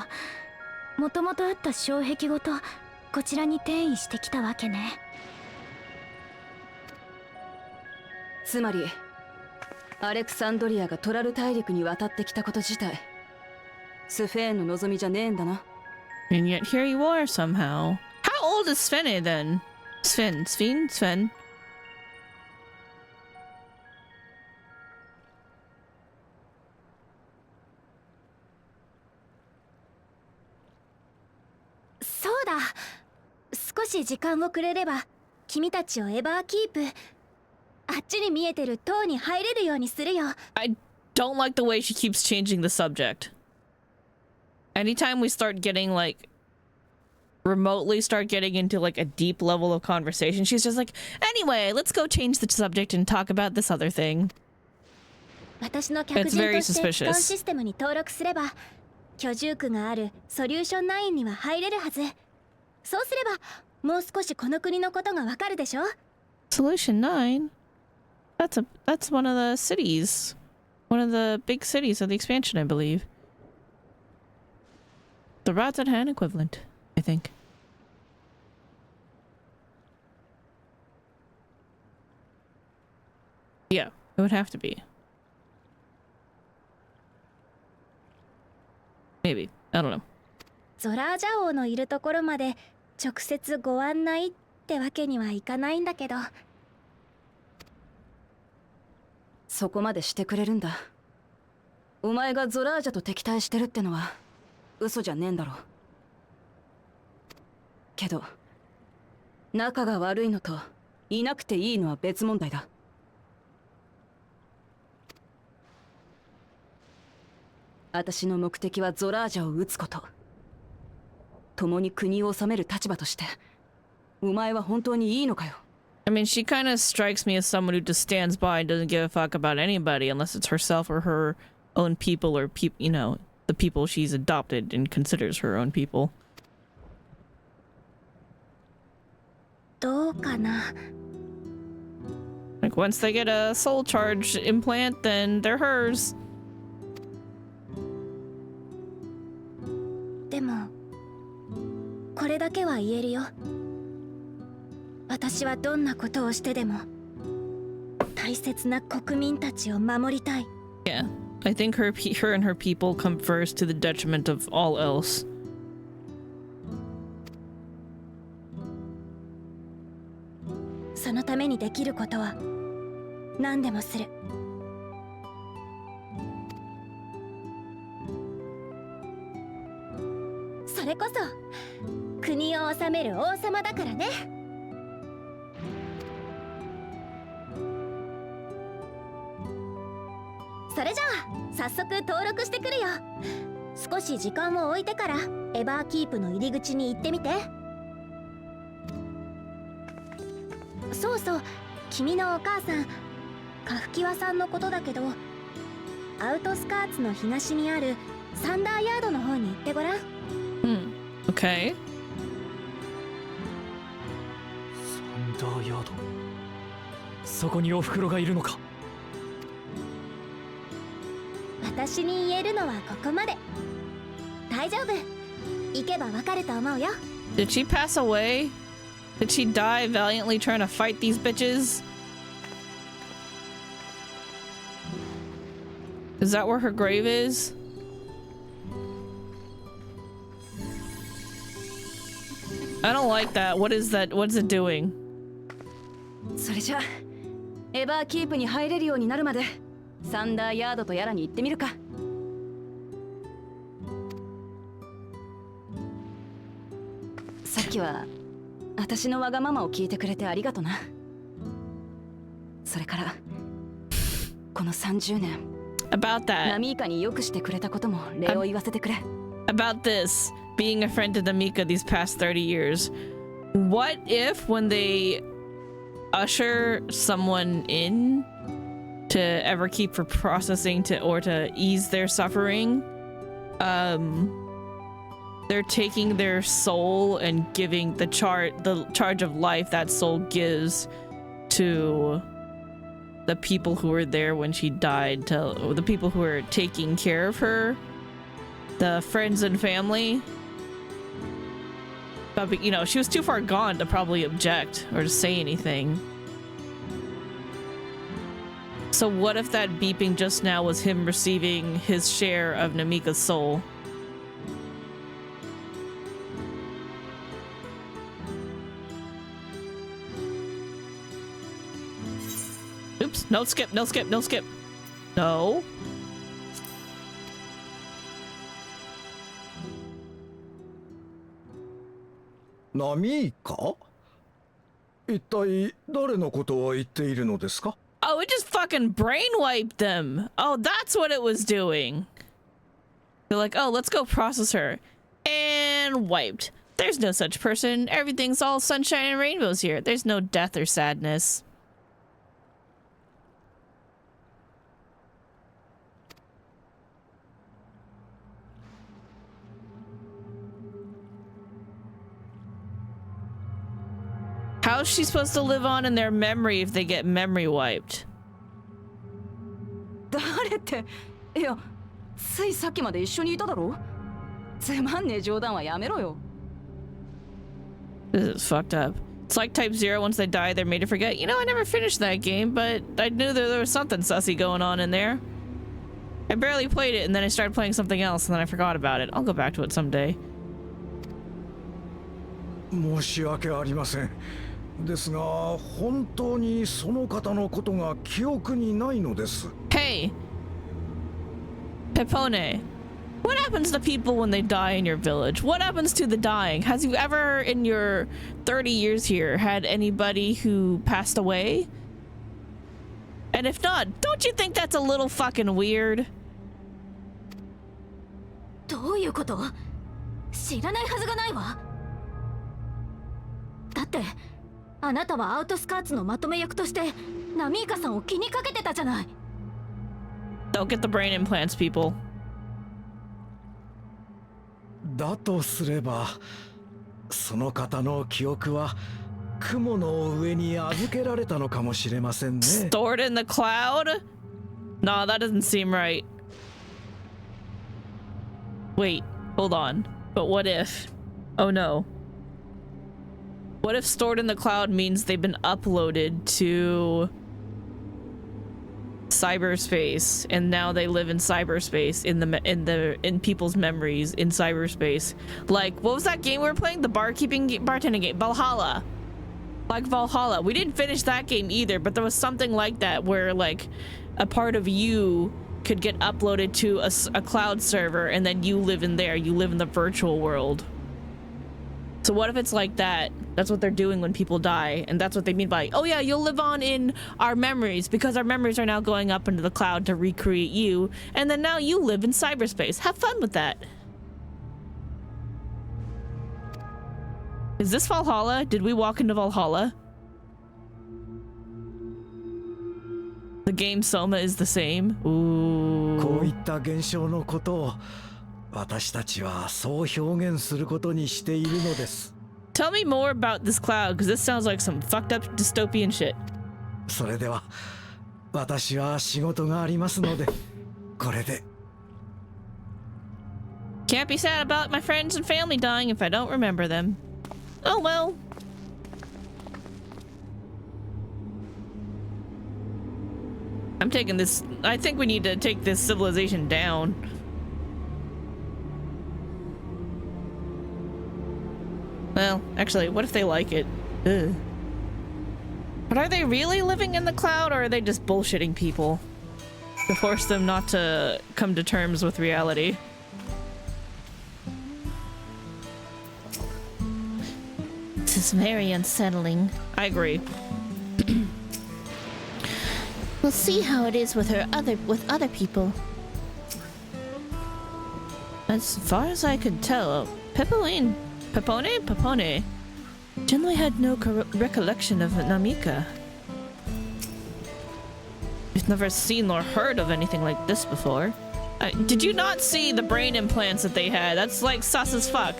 もともとあった障壁ごとこちらに転移してきたわけね。つまりアレクサンドリアがトラル大陸に渡ってきたこと自体スフェーンの望みじゃねえんだな。 And yet here you are somehow. How old is Svene then? Sven. そうだ。少し時間をくれれば君たちをエバーキープ。あっちに見えてる塔に入れるようにするよ。I don't like the way she keeps changing the subject. Anytime we start getting like remotely start getting into like a deep level of conversation, she's just like, anyway, let's go change the subject and talk about this other thing. 私の客人として機関システムに登録すれば居住区があるソリューション9には入れるはず。そうすればもう少しこの国のことがわかるでしょ。 Solution 9? That's one of the cities. One of the big cities of the expansion, I believe. The Radzahan equivalent, I think. Yeah, it would have to be. Maybe. I don't know. ゾラージャ王のいるところまで直接ご案内ってわけにはいかないんだけど。そこまでしてくれるんだ。お前がゾラージャと敵対してるってのは嘘じゃねえんだろ。けど仲が悪いのといなくていいのは別問題だ。私の目的はゾラージャを撃つこと。共に国を治める立場としてお前は本当にいいのかよ。I mean, she kind of strikes me as someone who just stands by and doesn't give a fuck about anybody unless it's herself or her own people or you know, the people she's adopted and considers her own people. どうかな。 Like once they get a soul charge implant, then they're hers. でもこれだけは言えるよ。私はどんなことをしてでも大切な国民たちを守りたい。 Yeah, I think her and her people come first to the detriment of all else. そのためにできることは何でもする。それこそ国を治める王様だからね。それじゃあ早速登録してくるよ。少し時間を置いてからエバーキープの入り口に行ってみて。そうそう、君のお母さんカフキワさんのことだけど、アウトスカーツの東にあるサンダーヤードの方に行ってごらん。Okay. サンダーヤード。そこにお袋がいるのか。私に言えるのはここまで。大丈夫。行けばわかると思うよ。Did she pass away? Did she die valiantly trying to fight these bitches? Is that where her grave is? I don't like that. What is that? What's it doing? それじゃあエバーキープに入れるようになるまでサンダーヤードとやらに行ってみるか。さっきは私のわがままを聞いてくれてありがとな。それからこの30年 About that. ナミーカによくしてくれたことも礼を言わせてくれ。About this, being a friend to Namika these past 30 years. What if when they usher someone in to ever keep for processing or to ease their suffering, they're taking their soul and giving the charge of life that soul gives to the people who were there when she died, to the people who were taking care of her, the friends and family. But, you know, she was too far gone to probably object or to say anything. So what if that beeping just now was him receiving his share of Namika's soul? Oops, no skip, no skip, no skip. No. Namika? 一体誰のことを言っているのですか? Oh, it just fucking brainwiped them. Oh, that's what it was doing. They're like, oh, let's go process her. And wiped. There's no such person. Everything's all sunshine and rainbows here. There's no death or sadness. How's she supposed to live on in their memory if they get memory wiped? 誰って、いや、ついさっきまで一緒にいただろ。つまんねえ冗談はやめろよ。This is fucked up. It's like Type 0, once they die, they're made to forget. You know, I never finished that game, but I knew there was something sussy going on in there. I barely played it, and then I started playing something else, and then I forgot about it. I'll go back to it someday. 申し訳ありません。ですが、本当にその方のことが記憶にないのです。Hey, Pepone, what happens to people when they die in your village? What happens to the dying? Has you ever, in your 30 years here, had anybody who passed away? And if not, don't you think that's a little fucking weird? どういうこと？知らないはずがないわ。だってあなたはアウトスカーツのまとめ役としてナミーカさんを気にかけてたじゃない。Don't get the brain implants, people. だとすれば、その方の記憶は雲の上に預けられたのかもしれませんね。Stored in the cloud? No, that doesn't seem right. Wait, hold on. But what if? Oh no. What if stored in the cloud means they've been uploaded to cyberspace and now they live in cyberspace in people's memories in cyberspace? Like, what was that game we were playing? The bartending game, Valhalla. Like Valhalla. We didn't finish that game either, but there was something like that where like a part of you could get uploaded to a cloud server and then you live in there. You live in the virtual world. So what if it's like that? That's what they're doing when people die, and that's what they mean by, oh yeah, you'll live on in our memories because our memories are now going up into the cloud to recreate you, and then now you live in cyberspace. Have fun with that. Is this Valhalla? Did we walk into Valhalla? The game Soma is the same. Ooh. こういった現象のことを私たちはそう表現することにしているのです。Tell me more about this cloud, because this sounds like some fucked up dystopian shit. それでは私は仕事がありますのでこれで。Can't be sad about my friends and family dying if I don't remember them. Oh well. taking this. I think we need to take this civilization down. Well, actually, what if they like it? Ugh. But are they really living in the cloud, or are they just bullshitting people to force them not to come to terms with reality? This is very unsettling. I agree. We'll see how it is with other people. As far as I could tell, Pepone generally had no recollection of Namika. We've never seen or heard of anything like this before. Did you not see the brain implants that they had? That's like sus as fuck.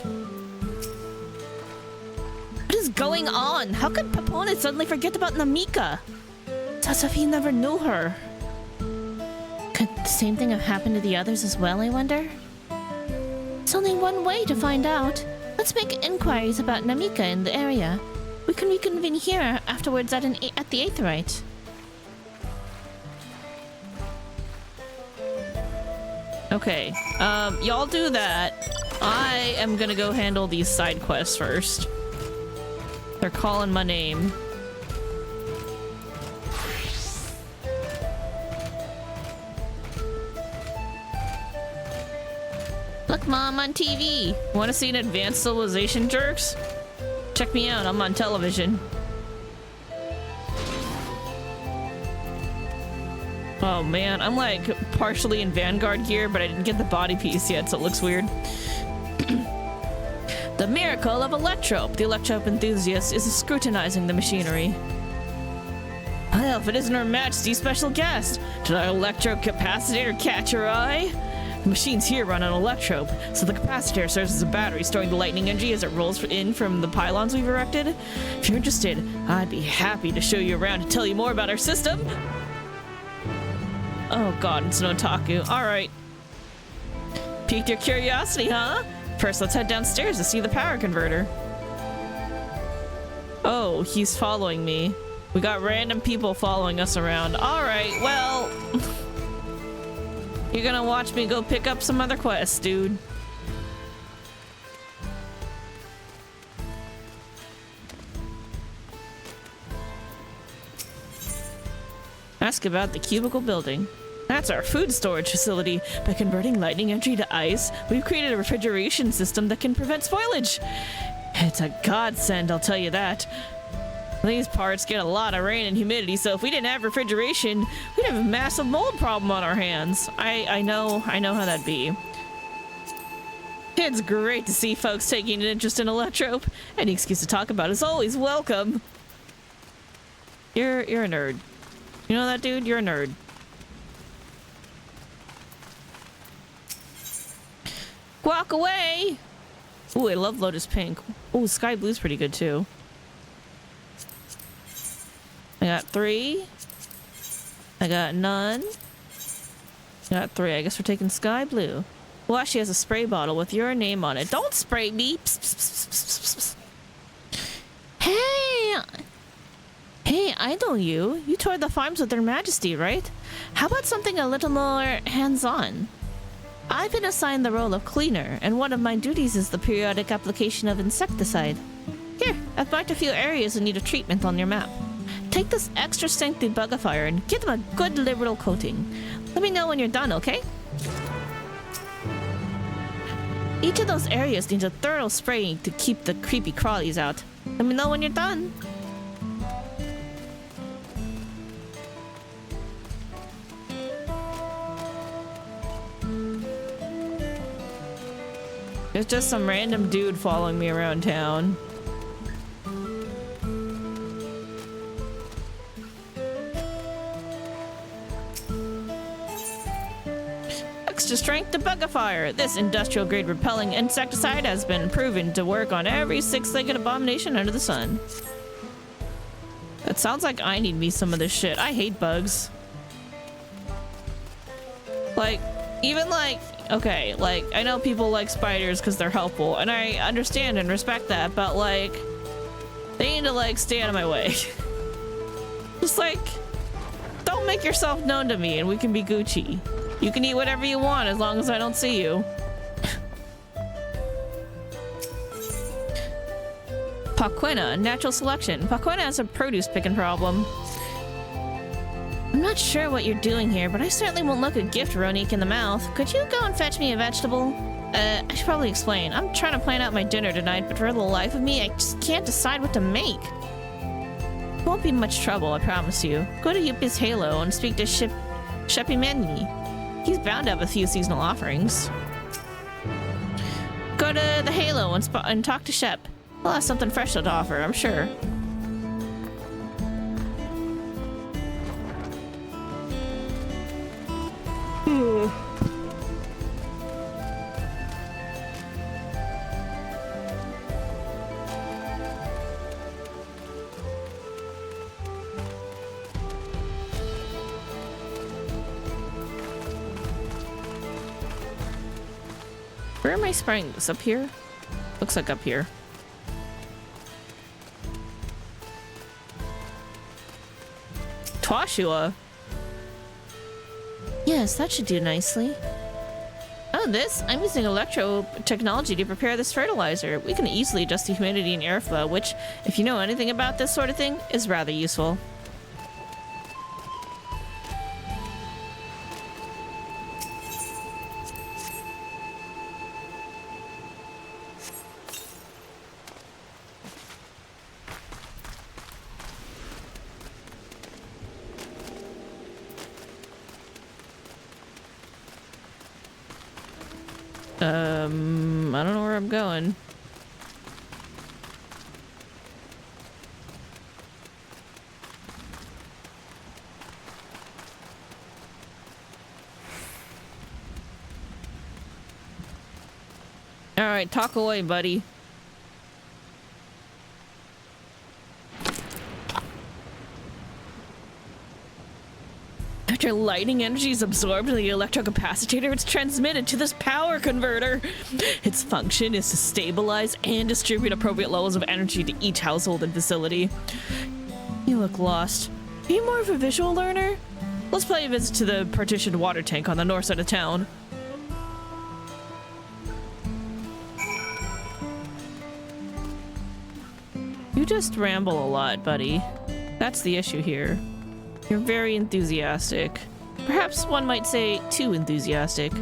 What is going on? How could Pepone suddenly forget about Namika? It's as if he never knew her. Could the same thing have happened to the others as well, I wonder? It's only one way to find out. Let's make inquiries about Namika in the area. We can reconvene here afterwards at the Aetheryte. Okay, y'all do that. I am gonna go handle these side quests first. They're calling my name. Look, Mom, on TV. Want to see an advanced civilization, jerks? Check me out, I'm on television. Oh man, I'm like partially in Vanguard gear, but I didn't get the body piece yet, so it looks weird. The miracle of Electrope. The Electrope enthusiast is scrutinizing the machinery. Well, if it isn't Her Majesty's special guest, did our Electrope capacitor catch your eye? The machines here run on Electrope, so the capacitor serves as a battery storing the lightning energy as it rolls in from the pylons we've erected. If you're interested, I'd be happy to show you around and tell you more about our system. Oh god, it's an otaku. Alright. Piqued your curiosity, huh? First, let's head downstairs to see the power converter. Oh, he's following me. We got random people following us around. Alright, well... You're gonna watch me go pick up some other quests, dude. Ask about the cubicle building. That's our food storage facility. By converting lightning energy to ice, we've created a refrigeration system that can prevent spoilage. It's a godsend, I'll tell you that. These parts get a lot of rain and humidity, so if we didn't have refrigeration, we'd have a massive mold problem on our hands. I know how that'd be. It's great to see folks taking an interest in Electrope. Any excuse to talk about is always welcome. You're a nerd. You know that, dude? You're a nerd. Walk away! Ooh, I love Lotus Pink. Ooh, Sky Blue's pretty good too. I got 3. I got none. Got 3. I guess we're taking Sky Blue. Well, she has a spray bottle with your name on it. Don't spray me! Psst, psst, psst, psst, psst. Hey, I know you. You toured the farms with Her Majesty, right? How about something a little more hands-on? I've been assigned the role of cleaner, and one of my duties is the periodic application of insecticide. Here, I've marked a few areas in need of treatment on your map. Take this extra strength debugifier and give them a good liberal coating. Let me know when you're done, okay? Each of those areas needs a thorough spraying to keep the creepy crawlies out. Let me know when you're done. There's just some random dude following me around town. Extra strength debugifier. This industrial grade repelling insecticide has been proven to work on every 6-legged abomination under the sun. That sounds like I need me some of this shit. I hate bugs. Like, even like, okay, like, I know people like spiders because they're helpful, and I understand and respect that, but like, they need to like stay out of my way. Just like, don't Come make yourself known to me and we can be Gucci. You can eat whatever you want as long as I don't see you. Paquina, natural selection. Paquina has a produce picking problem. I'm not sure what you're doing here, but I certainly won't look a gift Ronique in the mouth. Could you go and fetch me a vegetable? I should probably explain. I'm trying to plan out my dinner tonight, but for the life of me, I just can't decide what to make. It won't be much trouble, I promise you. Go to Yuppie's Halo and speak to Sheppy Menyi. He's bound to have a few seasonal offerings. Go to the Halo and talk to Shep. He'll have something fresh to offer, I'm sure. Where am I spraying this? Up here? Looks like up here. Twashua. Yes, that should do nicely. Oh, this? I'm using electro technology to prepare this fertilizer. We can easily adjust the humidity and airflow, which, if you know anything about this sort of thing, is rather useful. I don't know where I'm going. All right, talk away, buddy. After lighting energy is absorbed in the electrocapacitor, it's transmitted to this power converter. Its function is to stabilize and distribute appropriate levels of energy to each household and facility. You look lost. Are you more of a visual learner? Let's pay a visit to the partitioned water tank on the north side of town. You just ramble a lot, buddy. That's the issue here. You're very enthusiastic. Perhaps one might say too enthusiastic.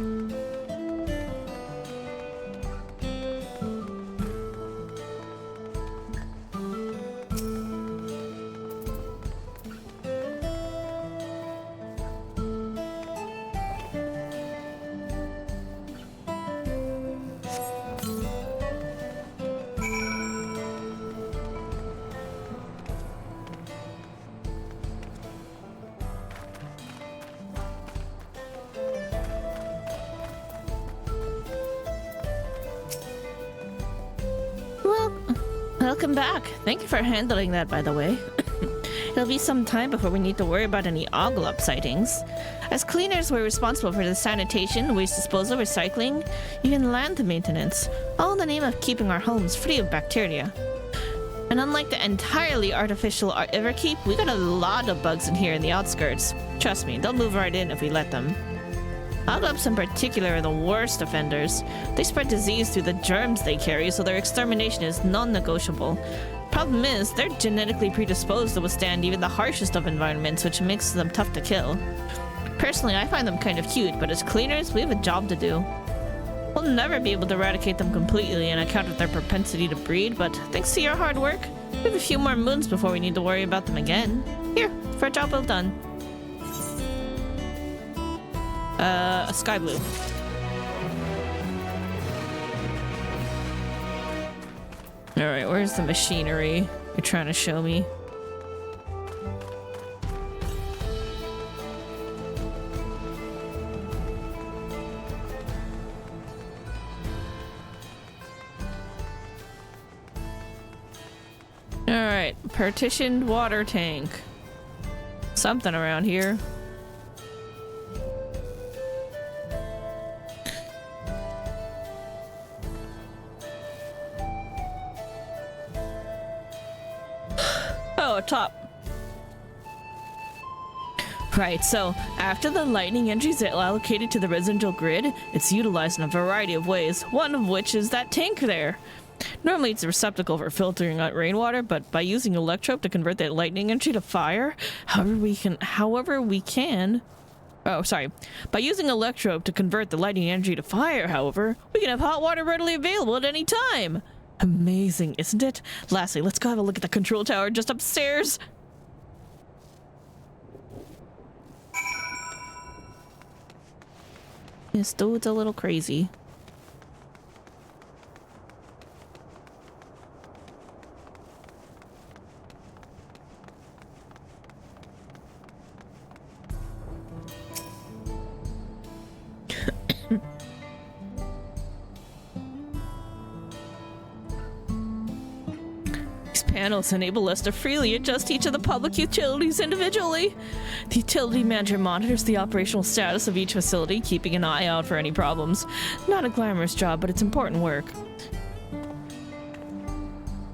Welcome back. Thank you for handling that, by the way. It'll be some time before we need to worry about any Oglop sightings. As cleaners, we're responsible for the sanitation, waste disposal, recycling, even land maintenance, all in the name of keeping our homes free of bacteria. And unlike the entirely artificial Everkeep, we got a lot of bugs in here in the outskirts. Trust me, they'll move right in if we let them. Oglops in particular are the worst offenders. They spread disease through the germs they carry, so their extermination is non-negotiable. Problem is, they're genetically predisposed to withstand even the harshest of environments, which makes them tough to kill. Personally, I find them kind of cute, but as cleaners, we have a job to do. We'll never be able to eradicate them completely on account of their propensity to breed, but thanks to your hard work, we have a few more moons before we need to worry about them again. Here, for a job well done. A sky blue. Alright, where's the machinery you're trying to show me? Alright, partitioned water tank. Something around here. Oh, top. Right, so after the lightning entry is allocated to the residential grid, it's utilized in a variety of ways, one of which is that tank there. Normally it's a receptacle for filtering out rainwater, but by using electrope to convert that lightning entry to fire, by using electrope to convert the lightning energy to fire, however, we can have hot water readily available at any time. Amazing, isn't it? Lastly, let's go have a look at the control tower just upstairs. This dude's a little crazy. These panels enable us to freely adjust each of the public utilities individually. The utility manager monitors the operational status of each facility, keeping an eye out for any problems. Not a glamorous job, but it's important work.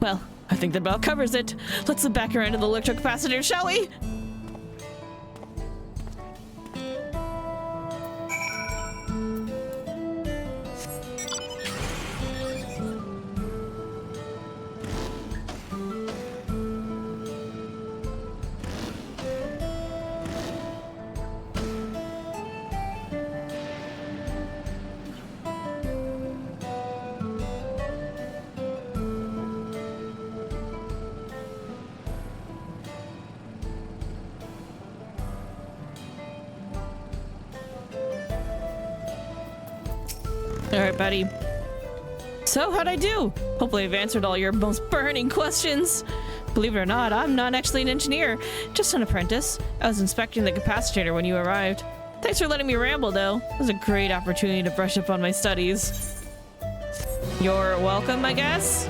Well, I think that about covers it. Let's look back around to the electrocapacitor, shall we? Alright, buddy. So, how'd I do? Hopefully I've answered all your most burning questions. Believe it or not, I'm not actually an engineer, just an apprentice. I was inspecting the capacitator when you arrived. Thanks for letting me ramble, though. It was a great opportunity to brush up on my studies. You're welcome, I guess?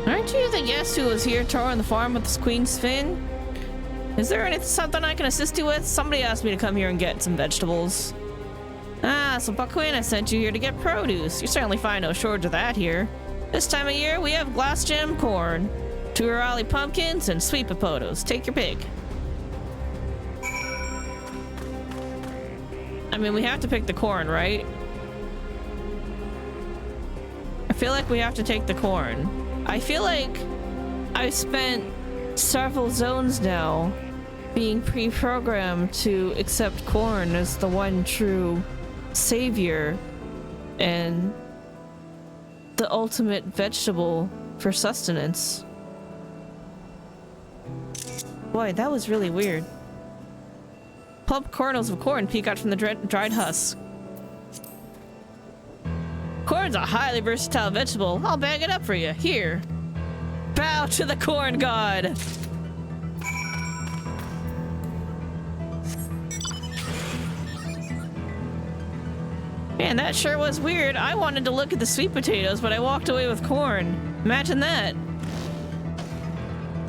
Aren't you the guest who was here touring the farm with the queen's fin? Is there something I can assist you with? Somebody asked me to come here and get some vegetables. Ah, so Buckwin, sent you here to get produce. You certainly find no shortage of that here. This time of year, we have glass gem corn, Turali pumpkins, and sweet potatoes. Take your pick. I mean, we have to pick the corn, right? I feel like we have to take the corn. I feel like I've spent several zones now being pre-programmed to accept corn as the one true savior and the ultimate vegetable for sustenance. Boy, that was really weird. Plump kernels of corn peek out from the dried husk. Corn's a highly versatile vegetable. I'll bag it up for you. Here. Bow to the corn god. Man, that sure was weird. I wanted to look at the sweet potatoes, but I walked away with corn. Imagine that.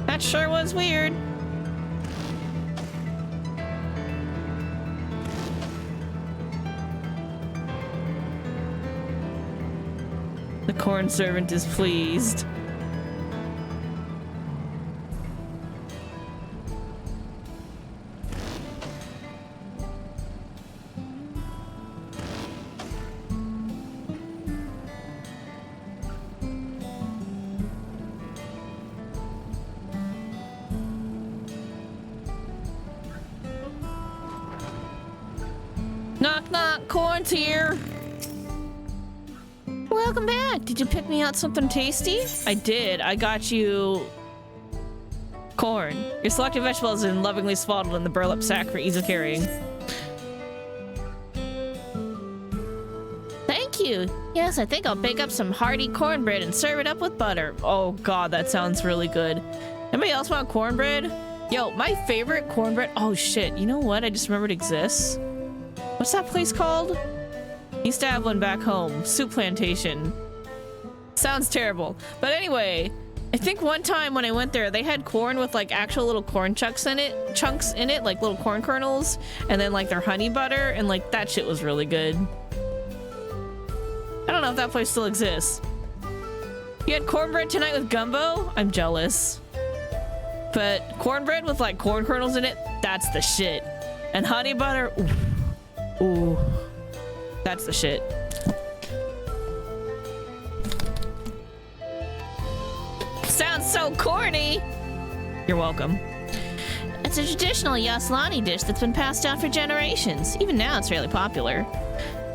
That sure was weird. The corn servant is pleased. Knock knock, corn's here. Welcome back. Did you pick me out something tasty? I did. I got you corn. Your selected vegetables are lovingly swaddled in the burlap sack for ease of carrying. Thank you. Yes, I think I'll bake up some hearty cornbread and serve it up with butter. Oh god, that sounds really good. Anybody else want cornbread? Yo, my favorite cornbread. Oh shit, you know what? I just remembered exists. What's that place called? Used to have one back home. Soup Plantation. Sounds terrible. But anyway, I think one time when I went there, they had corn with like actual little corn chunks in it, like little corn kernels, and then like their honey butter, and like that shit was really good. I don't know if that place still exists. You had cornbread tonight with gumbo? I'm jealous. But cornbread with like corn kernels in it, that's the shit. And honey butter, ooh. Ooh. That's the shit. Sounds so corny. You're welcome. It's a traditional Yaslani dish that's been passed down for generations. Even now it's fairly popular.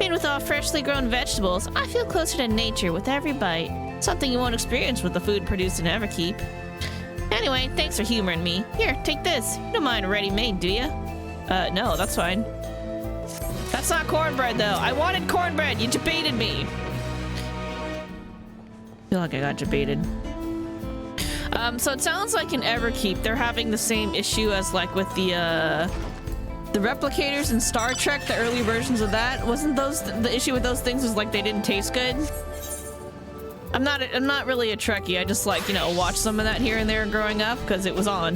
Made with all freshly grown vegetables, I feel closer to nature with every bite. Something you won't experience with the food produced in Everkeep. Anyway, thanks for humoring me. Here, take this. You don't mind ready-made, do you? No, that's fine. That's not cornbread, though. I wanted cornbread. You debated me. I feel like I got debated. So it sounds like in Everkeep, they're having the same issue as like with the replicators in Star Trek, the early versions of that. Wasn't those the issue with those things was like they didn't taste good? I'm not really a Trekkie. I just like, you know, watch some of that here and there growing up because it was on.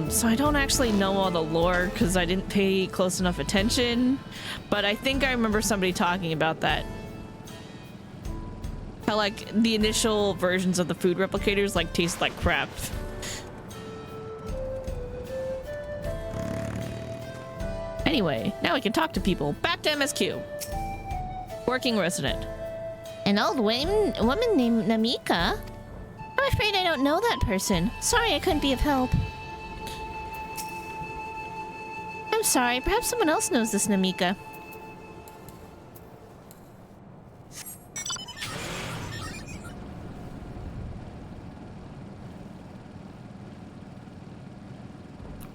So I don't actually know all the lore because I didn't pay close enough attention. But I think I remember somebody talking about that. How like the initial versions of the food replicators like taste like crap. Anyway, now we can talk to people. Back to MSQ. Working resident. An old woman named Namika? I'm afraid I don't know that person. Sorry I couldn't be of help. I'm sorry, perhaps someone else knows this Namika.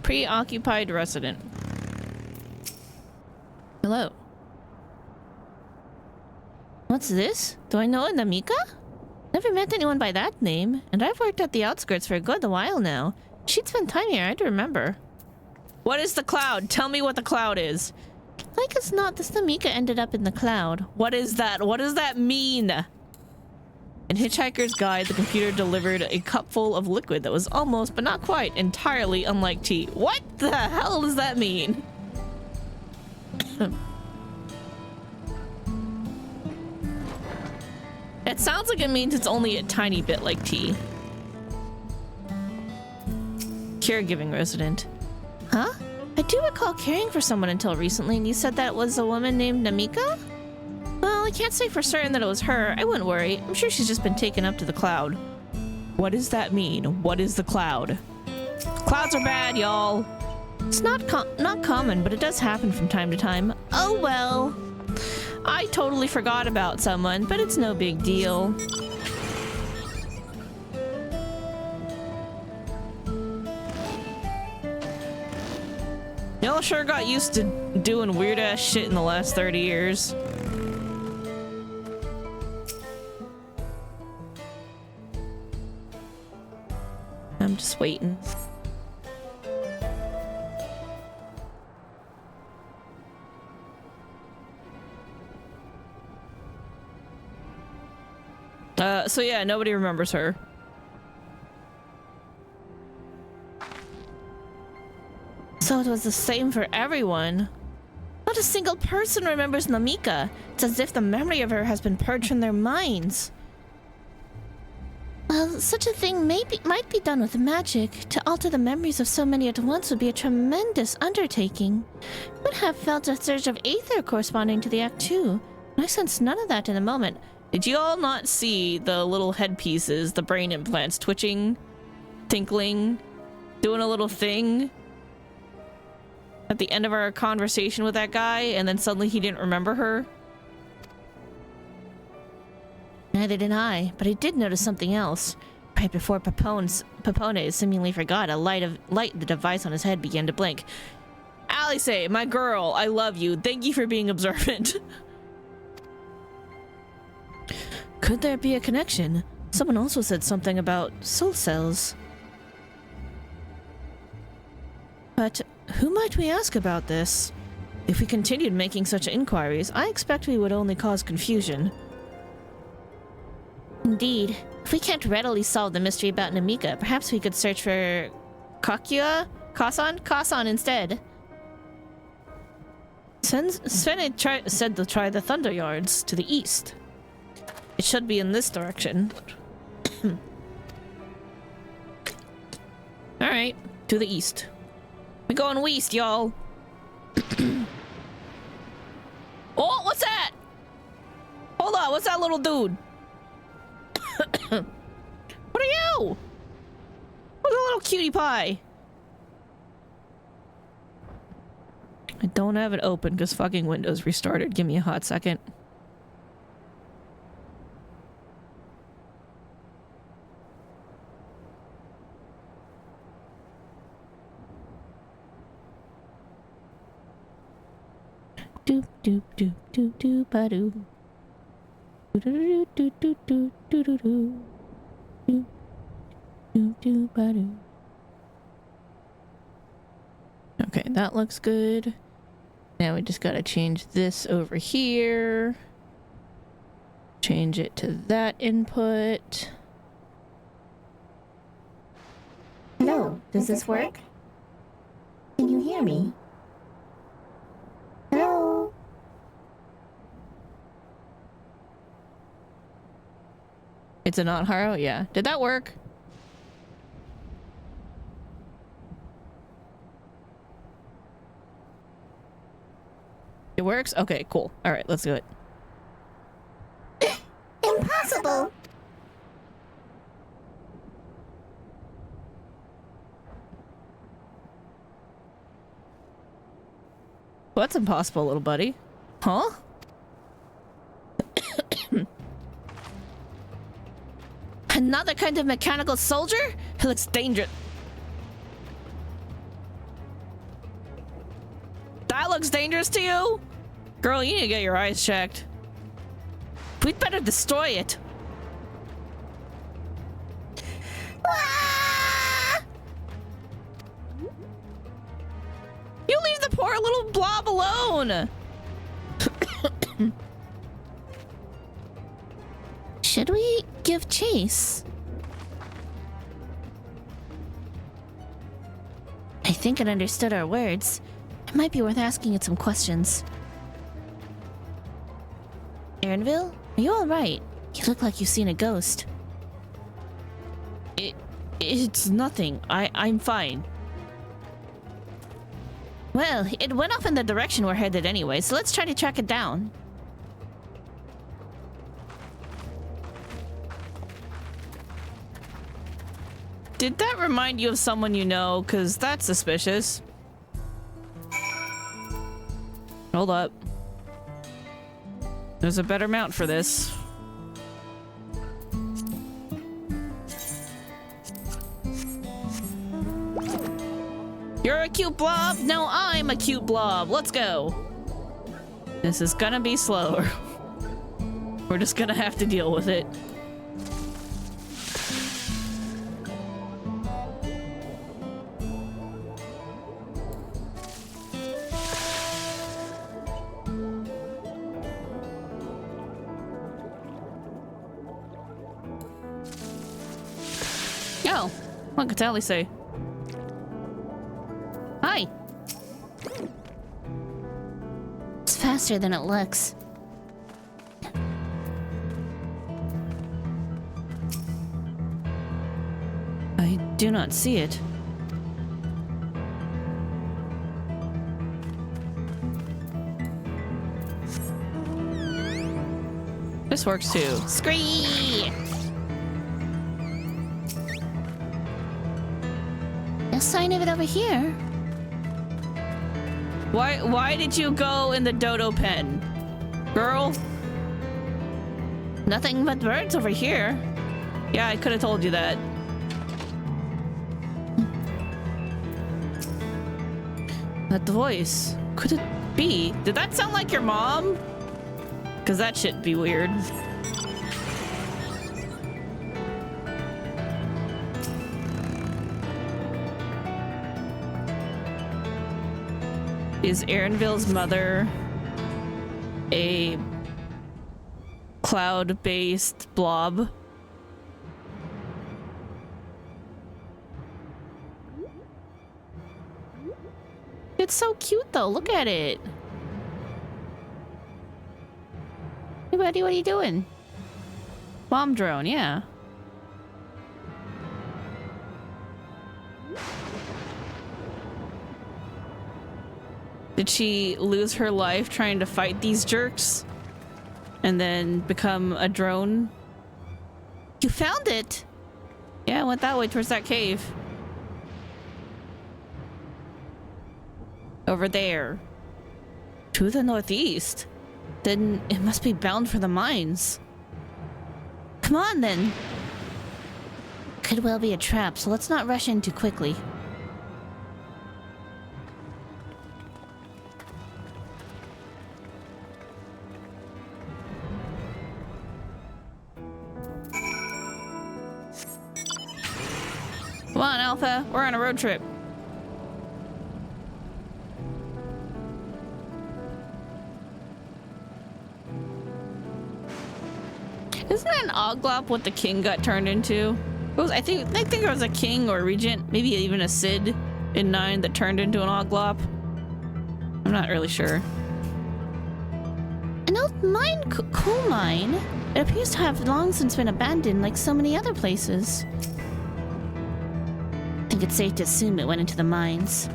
Preoccupied resident. Hello. What's this? Do I know a Namika? Never met anyone by that name, and I've worked at the outskirts for a good while now. She'd spent time here, I'd remember. What is the cloud? Tell me what the cloud is. Like as not, this Namika ended up in the cloud. What is that? What does that mean? In Hitchhiker's Guide, the computer delivered a cupful of liquid that was almost, but not quite, entirely unlike tea. What the hell does that mean? It sounds like it means it's only a tiny bit like tea. Caregiving resident. Huh? I do recall caring for someone until recently, and you said that was a woman named Namika? Well, I can't say for certain that it was her. I wouldn't worry. I'm sure she's just been taken up to the cloud. What does that mean? What is the cloud? Clouds are bad, y'all. It's not common, but it does happen from time to time. Oh well. I totally forgot about someone, but it's no big deal. Y'all sure got used to doing weird-ass shit in the last 30 years. I'm just waiting. So yeah, nobody remembers her. So it was the same for everyone. Not a single person remembers Namika. It's as if the memory of her has been purged from their minds. Well, such a thing might be done with magic. To alter the memories of so many at once would be a tremendous undertaking. You would have felt a surge of aether corresponding to the act too. I sensed none of that in the moment. Did you all not see the little headpieces, the brain implants twitching, tinkling, doing a little thing at the end of our conversation with that guy, and then suddenly he didn't remember her? Neither did I, but I did notice something else. Right before Papone seemingly forgot, a light the device on his head began to blink. Alice, my girl, I love you. Thank you for being observant. Could there be a connection? Someone also said something about soul cells. But who might we ask about this? If we continued making such inquiries, I expect we would only cause confusion. Indeed. If we can't readily solve the mystery about Namika, perhaps we could search for Kakuya? Kasan instead. Sven said to try the Thunder Yards to the east. It should be in this direction. Alright, to the east. We going west, y'all. Oh, what's that? Hold on, what's that little dude? What are you? What's a little cutie pie? I don't have it open because fucking Windows restarted. Give me a hot second. Doop doop doop doop doop ba doo. Doop doop doop doop doop doop doop. Doop doop doop ba doo. Okay, that looks good. Now we just gotta change this over here. Change it to that input. Hello, does this work? Can you hear me? Hello? It's a not Haro? Yeah. Did that work? It works? Okay, cool. Alright, let's do it. Impossible! What's impossible, little buddy? Huh? Another kind of mechanical soldier? He looks dangerous. That looks dangerous to you? Girl, you need to get your eyes checked. We'd better destroy it. Ah! You leave the poor little blob alone. Should we give chase? I think it understood our words. It might be worth asking it some questions. Erinville, are you alright? You look like you've seen a ghost. It's nothing. I'm fine. Well, it went off in the direction we're headed anyway, so let's try to track it down. Did that remind you of someone you know? Because that's suspicious. Hold up. There's a better mount for this. You're a cute blob? No, I'm a cute blob. Let's go. This is gonna be slower. We're just gonna have to deal with it. Oh, what could Tally say? Hi. It's faster than it looks. I do not see it. This works too. Scree! No sign of it over here. Why did you go in the dodo pen? Girl? Nothing but birds over here. Yeah, I could have told you that. That voice. Could it be? Did that sound like your mom? Because that shit'd be weird. Is Erinville's mother a cloud-based blob? It's so cute though, look at it. Hey buddy, what are you doing? Bomb drone, yeah. Did she lose her life trying to fight these jerks? And then become a drone? You found it! Yeah, I went that way towards that cave. Over there. To the northeast. Then it must be bound for the mines. Come on then. Could well be a trap, so let's not rush in too quickly. Come on, Alpha. We're on a road trip. Isn't that an Oglop what the king got turned into? It was, I think it was a king or a regent, maybe even a Cid in 9 that turned into an Oglop. I'm not really sure. An old coal mine. It appears to have long since been abandoned like so many other places. I think it's safe to assume it went into the mines.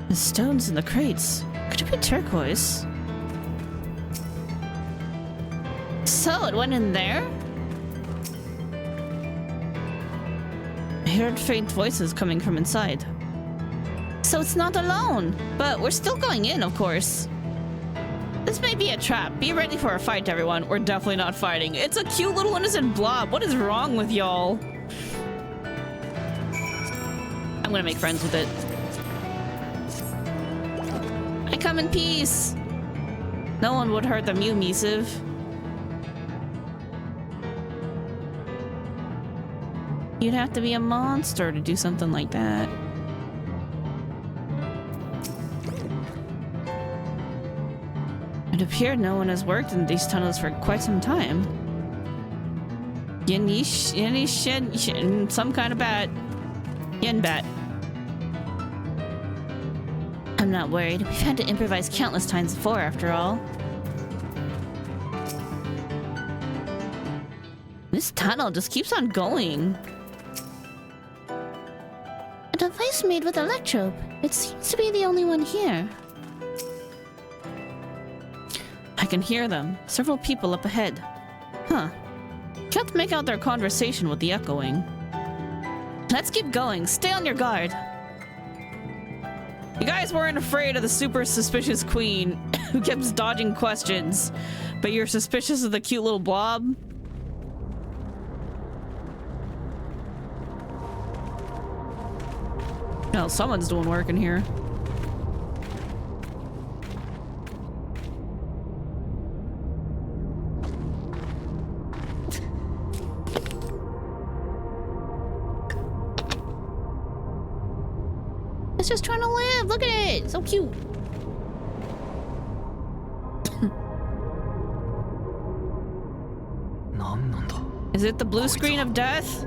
The stones in the crates. Could it be turquoise? So it went in there? I heard faint voices coming from inside. So it's not alone. But we're still going in, of course. This may be a trap. Be ready for a fight, everyone. We're definitely not fighting. It's a cute little innocent blob. What is wrong with y'all? I'm gonna make friends with it. I come in peace. No one would hurt the Mew Missive. You'd have to be a monster to do something like that. It appeared no one has worked in these tunnels for quite some time. Some kind of bat. Yen bat. I'm not worried. We've had to improvise countless times before, after all. This tunnel just keeps on going. A device made with electrobe. It seems to be the only one here. I can hear them. Several people up ahead. Huh. Can't make out their conversation with the echoing. Let's keep going. Stay on your guard. You guys weren't afraid of the super suspicious queen who keeps dodging questions, but you're suspicious of the cute little blob? No, someone's doing work in here. It's just trying to live. Look at it. So cute. Is it the blue screen of death?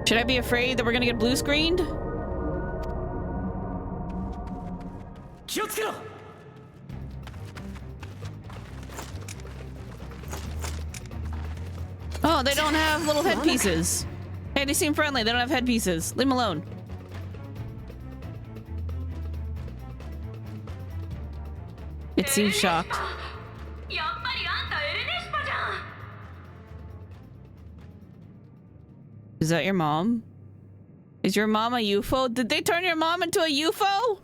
Should I be afraid that we're gonna get blue screened? Oh, they don't have little headpieces. Hey, they seem friendly. They don't have headpieces. Leave them alone. It seems shocked. Is that your mom? Is your mom a UFO? Did they turn your mom into a UFO?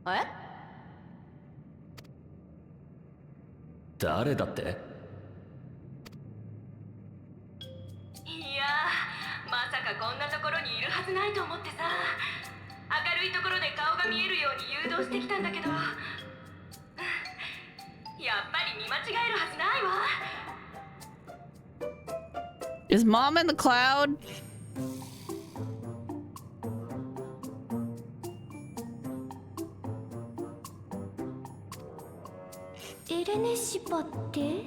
What? 誰だって？いやー、まさかこんなところにいるはずないと思ってさ、明るいところで顔が見えるように誘導してきたんだけど、やっぱり見間違えるはずないわ。Is mom in the cloud? エレネシパって？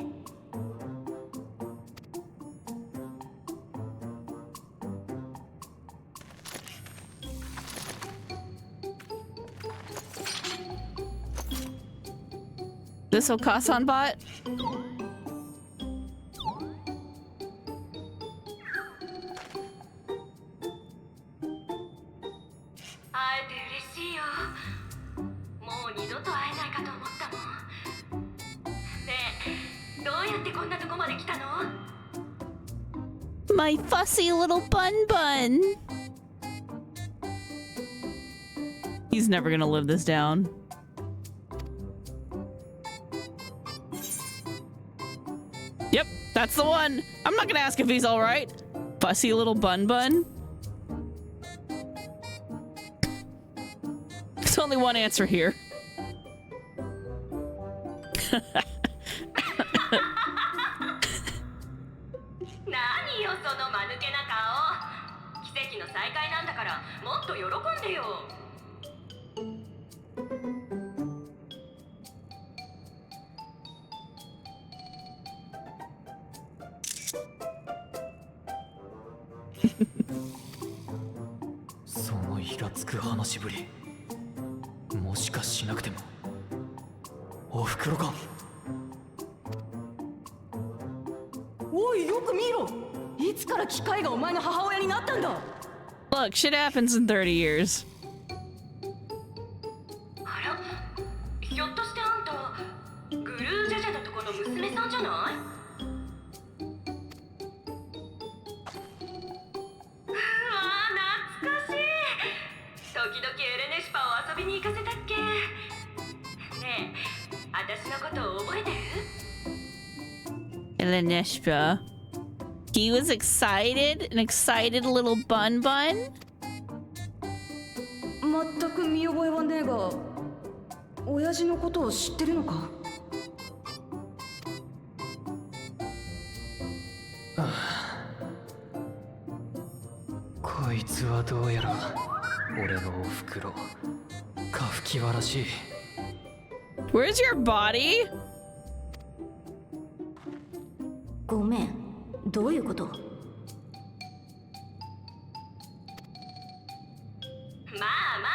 This Okasan bot? My fussy little bun bun. He's never gonna live this down. Yep, that's the one. I'm not gonna ask if he's all right. Fussy little bun bun. There's only one answer here. Look, shit happens in 30 years. Eleneshpa. He was excited? An excited little bun bun? 全く見覚えはねえが、親父のことを知ってるのか？こいつはどうやら俺のおふくろ、カフキワらしい。Where's your body? ごめん、どういうこと？まあま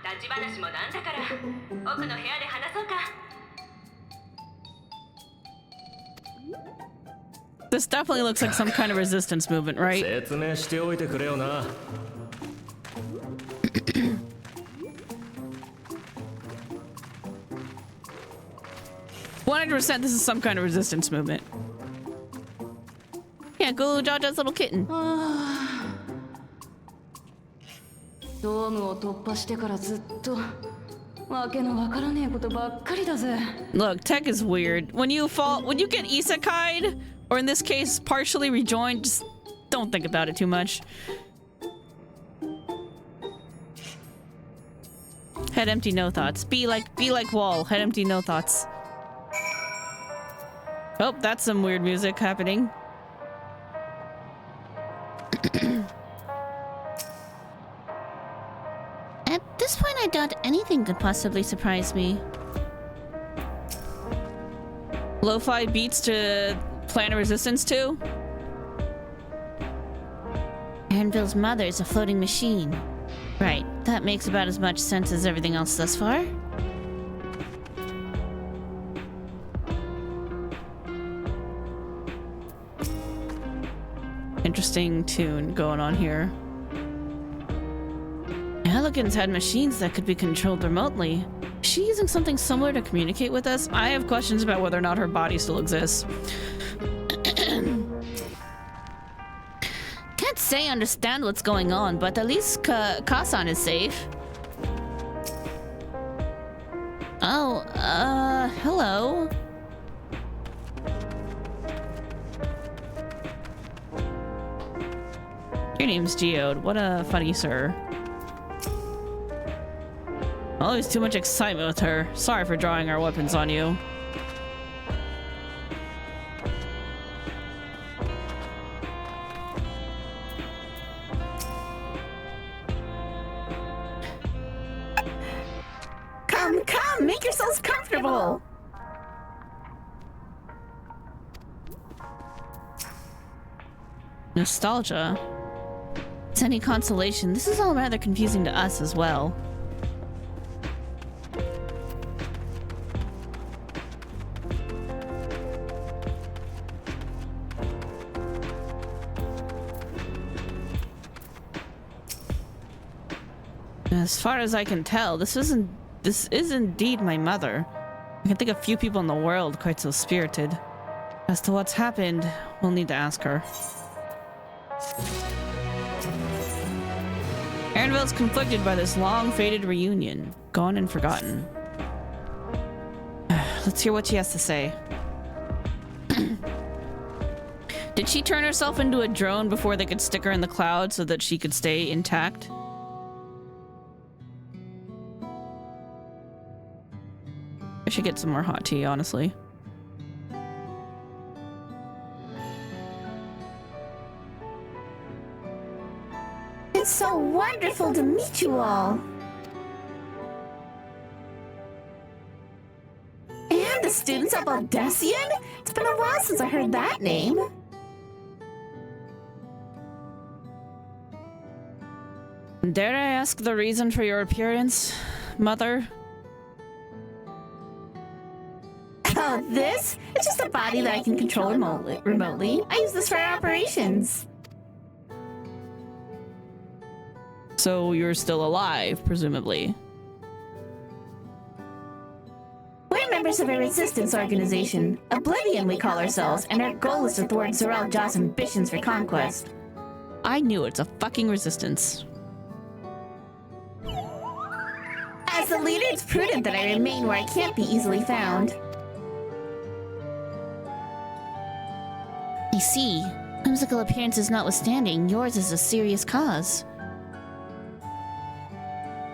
あ、立ち話もなんだから、奥の部屋で話そうか。This definitely looks like some kind of resistance movement, right? 説明しておいてくれよな。100% this is some kind of resistance movement. Yeah, go Jaja's little kitten. ドームを突破してからずっとわけのわからねえことばっかりだぜ。 Look, tech is weird. When you get isekai'd, or in this case, partially rejoined, just don't think about it too much. Head empty, no thoughts. Be like Wall. Head empty, no thoughts. Oh, that's some weird music happening. At this point, I doubt anything could possibly surprise me. Lo-fi beats to Plan of Resistance 2? Anvil's mother is a floating machine. Right, that makes about as much sense as everything else thus far. Interesting tune going on here. Elegans had machines that could be controlled remotely. Is she using something similar to communicate with us? I have questions about whether or not her body still exists. Can't say I understand what's going on, but at least Kasan is safe. Oh, hello. Your name's Geode. What a funny sir. Always too much excitement with her. Sorry for drawing our weapons on you. Come, make yourselves comfortable. Nostalgia. It's any consolation. This is all rather confusing to us as well. As far as I can tell, this is indeed my mother. I can think of few people in the world quite so spirited. As to what's happened, we'll need to ask her. Aaronville's conflicted by this long-fated reunion, gone and forgotten. Let's hear what she has to say. Did she turn herself into a drone before they could stick her in the cloud so that she could stay intact? I should get some more hot tea, honestly. It's so wonderful to meet you all. And the students of Aldessian? It's been a while since I heard that name. Dare I ask the reason for your appearance, Mother? Oh, this? It's just a body that I can control remotely. I use this for our operations. So you're still alive, presumably. We're members of a resistance organization. Oblivion, we call ourselves, and our goal is to thwart Zorel Jaw's ambitions for conquest. I knew it's a fucking resistance. As the leader, it's prudent that I remain where I can't be easily found. I see. Whimsical appearances notwithstanding, yours is a serious cause.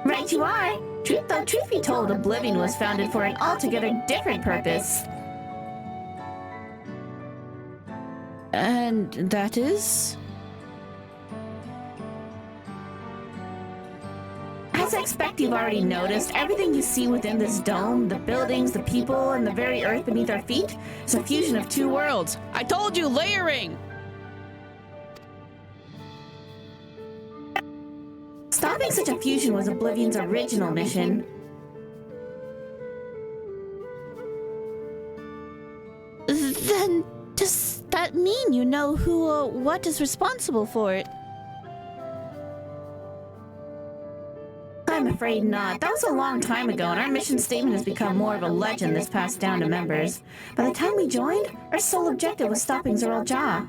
Right you are. Truth be told, Oblivion was founded for an altogether different purpose. And that is? As I expect you've already noticed, everything you see within this dome, the buildings, the people, and the very earth beneath our feet, is a fusion of two worlds. I told you, layering! Stopping such a fusion was Oblivion's original mission. Then, does that mean you know who or what is responsible for it? I'm afraid not. That was a long time ago, and our mission statement has become more of a legend that's passed down to members. By the time we joined, our sole objective was stopping Zorel Jaw.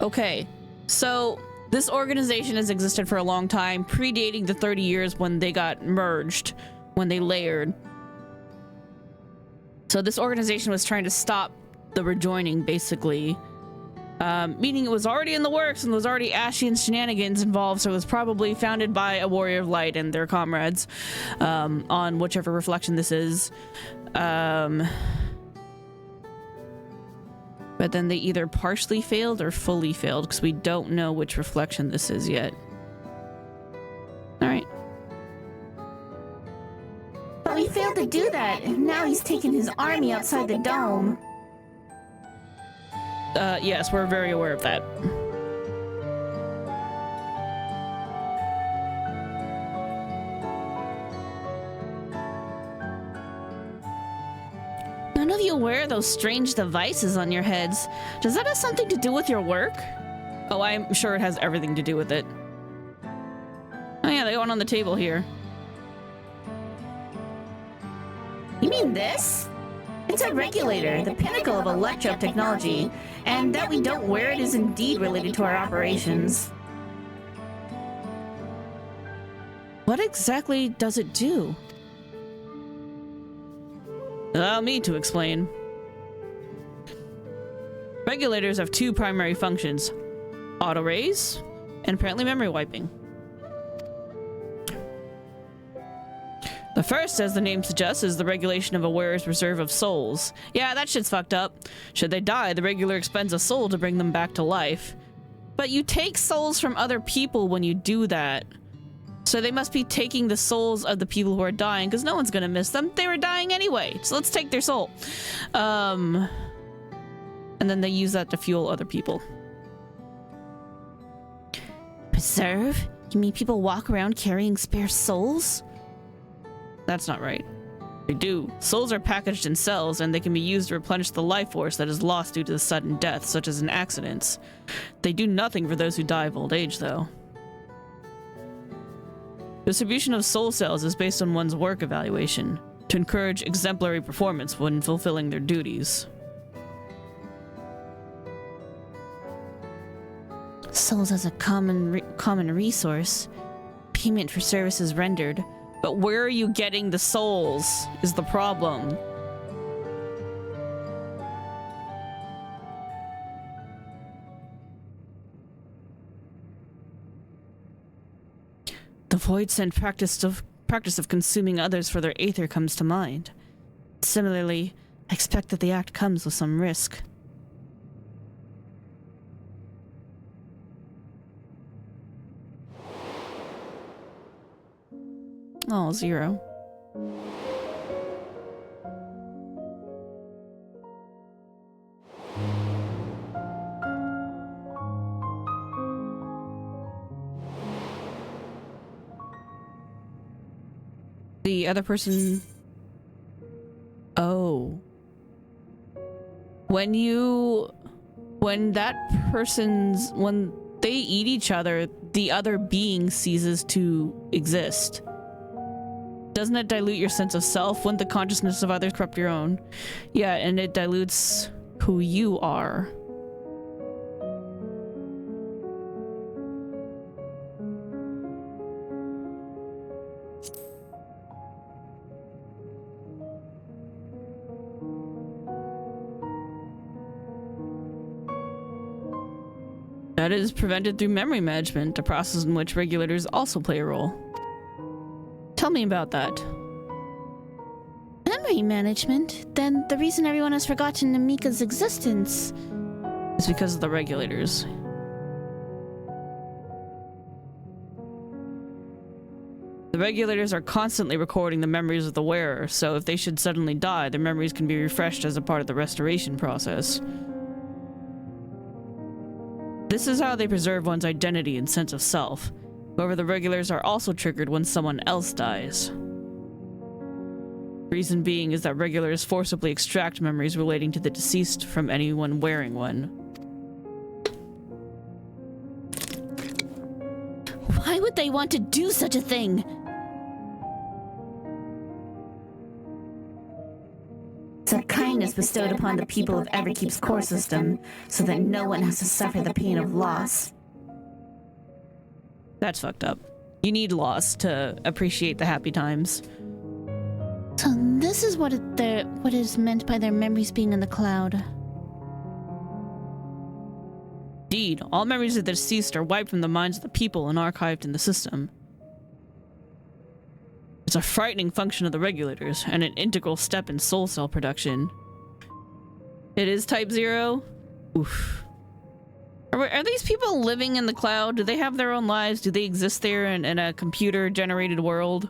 Okay, so this organization has existed for a long time, predating the 30 years when they got merged, when they layered. So this organization was trying to stop the rejoining, basically. Meaning it was already in the works and there was already Ashian shenanigans involved, so it was probably founded by a Warrior of Light and their comrades, on whichever reflection this is. But then they either partially failed or fully failed, because we don't know which reflection this is yet. Alright. But we failed to do that, and now he's taken his army outside the dome. Yes, we're very aware of that. None of you wear those strange devices on your heads. Does that have something to do with your work? Oh, I'm sure it has everything to do with it. Oh yeah, they go on the table here. You mean this? It's a regulator, the pinnacle of electro technology, and that we don't wear it is indeed related to our operations. What exactly does it do? Allow me to explain. Regulators have two primary functions: auto raise and apparently memory wiping. The first, as the name suggests, is the regulation of a wearer's reserve of souls. Yeah, that shit's fucked up. Should they die, the regular expends a soul to bring them back to life. But you take souls from other people when you do that. So they must be taking the souls of the people who are dying, because no one's gonna miss them. They were dying anyway, so let's take their soul. And then they use that to fuel other people. Preserve? You mean people walk around carrying spare souls? That's not right. They do. Souls are packaged in cells, and they can be used to replenish the life force that is lost due to the sudden death, such as in accidents. They do nothing for those who die of old age, though. Distribution of soul cells is based on one's work evaluation, to encourage exemplary performance when fulfilling their duties. Souls as a common resource. Payment for services rendered. But where are you getting the souls is the problem. The void sent practice of consuming others for their aether comes to mind. Similarly, I expect that the act comes with some risk. Oh, 0. The other person... Oh. When they eat each other, the other being ceases to exist. Doesn't it dilute your sense of self? Wouldn't the consciousness of others corrupt your own? Yeah, and it dilutes who you are. That is prevented through memory management, a process in which regulators also play a role. Tell me about that. Memory management? Then the reason everyone has forgotten Namika's existence is because of the regulators. The regulators are constantly recording the memories of the wearer, so if they should suddenly die, their memories can be refreshed as a part of the restoration process. This is how they preserve one's identity and sense of self. However, the regulators are also triggered when someone else dies. Reason being is that regulators forcibly extract memories relating to the deceased from anyone wearing one. Why would they want to do such a thing? It's a kindness bestowed upon the people of Everkeep's core system, so that no one has to suffer the pain of loss. That's fucked up. You need loss to appreciate the happy times. So this is what is meant by their memories being in the cloud. Indeed, all memories of the deceased are wiped from the minds of the people and archived in the system. It's a frightening function of the regulators, and an integral step in soul cell production. It is Type 0? Oof. Are these people living in the cloud? Do they have their own lives? Do they exist there in a computer-generated world?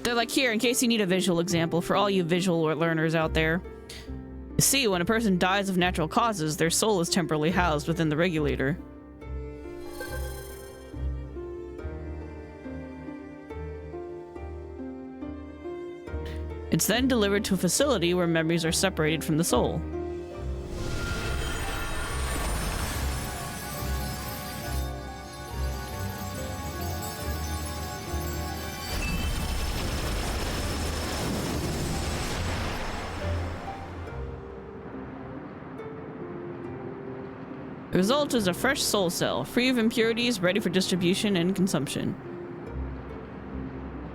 They're like, here, in case you need a visual example, for all you visual learners out there. You see, when a person dies of natural causes, their soul is temporarily housed within the regulator. It's then delivered to a facility where memories are separated from the soul. The result is a fresh soul cell, free of impurities, ready for distribution and consumption.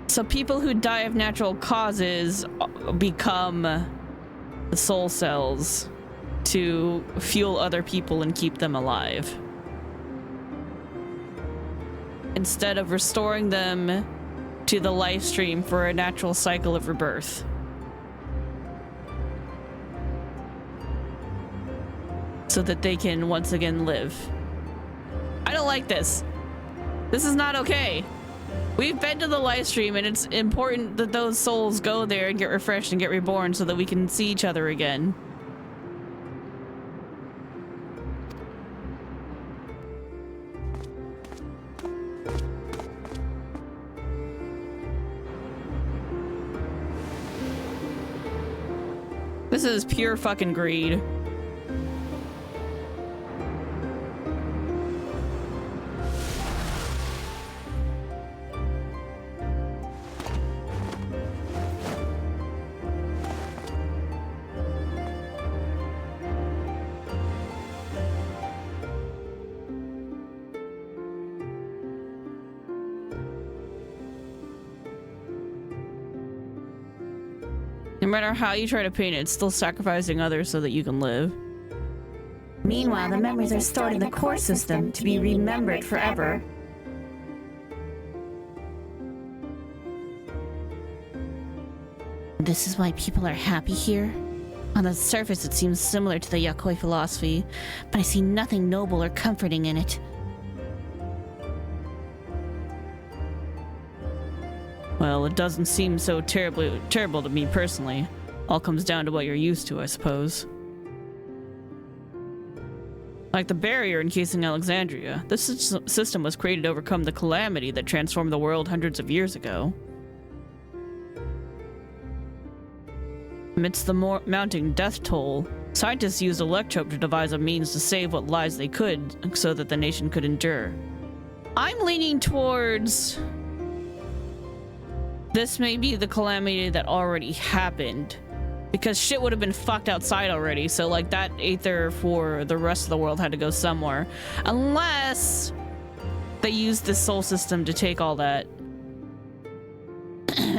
So people who die of natural causes become the soul cells to fuel other people and keep them alive. Instead of restoring them to the live stream for a natural cycle of rebirth. So that they can once again live. I don't like this. This is not okay. We've been to the live stream and it's important that those souls go there and get refreshed and get reborn so that we can see each other again. This is pure fucking greed. No matter how you try to paint it, it's still sacrificing others so that you can live. Meanwhile, the memories are stored in the core system to be remembered forever. This is why people are happy here? On the surface, it seems similar to the Yakoi philosophy, but I see nothing noble or comforting in it. Well, it doesn't seem so terrible to me personally. All comes down to what you're used to, I suppose. Like the barrier encasing Alexandria, this system was created to overcome the calamity that transformed the world hundreds of years ago. Amidst the mounting death toll, scientists used Electrope to devise a means to save what lives they could so that the nation could endure. I'm leaning towards... this may be the calamity that already happened. Because shit would have been fucked outside already, so like that aether for the rest of the world had to go somewhere. Unless they used this soul system to take all that.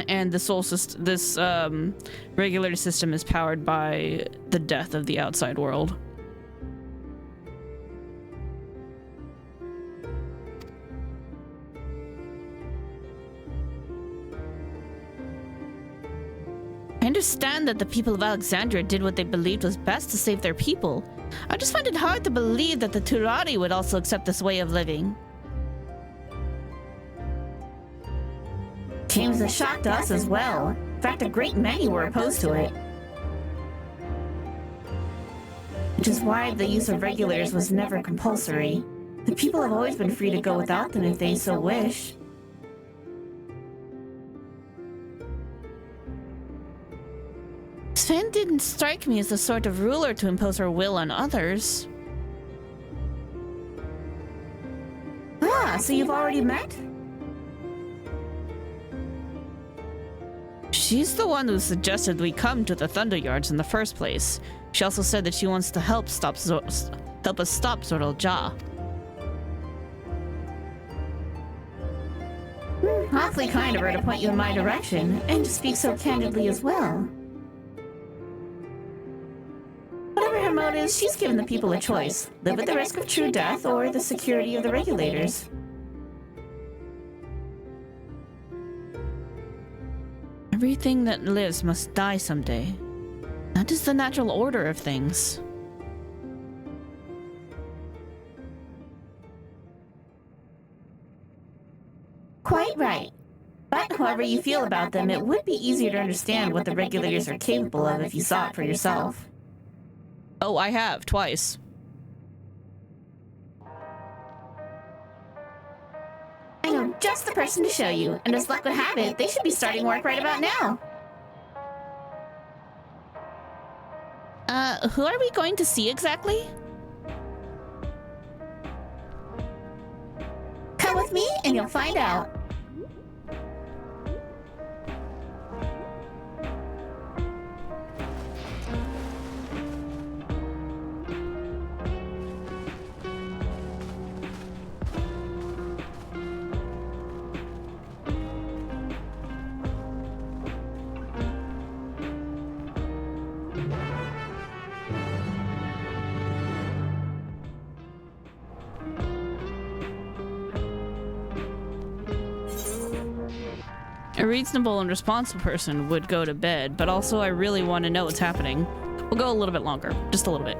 And the soul system, this regulator system is powered by the death of the outside world. I understand that the people of Alexandria did what they believed was best to save their people. I just find it hard to believe that the Turari would also accept this way of living. Came as a shock to us as well. In fact, a great many were opposed to it. Which is why the use of regulators was never compulsory. The people have always been free to go without them if they so wish. Sven didn't strike me as the sort of ruler to impose her will on others. Ah, so you've already met? She's the one who suggested we come to the Thunder Yards in the first place. She also said that she wants to help us stop Zordal Ja. Awfully kind of her to point you in my direction, and to speak so candidly as well. Whatever her motives, she's given the people a choice. Live at the risk of true death or the security of the regulators. Everything that lives must die someday. That is the natural order of things. Quite right. But however you feel about them, it would be easier to understand what the regulators are capable of if you saw it for yourself. Oh, I have, twice. I know just the person to show you, and as luck would have it, they should be starting work right about now. Who are we going to see exactly? Come with me, and you'll find out. A reasonable and responsible person would go to bed, but also I really want to know what's happening. We'll go a little bit longer, just a little bit.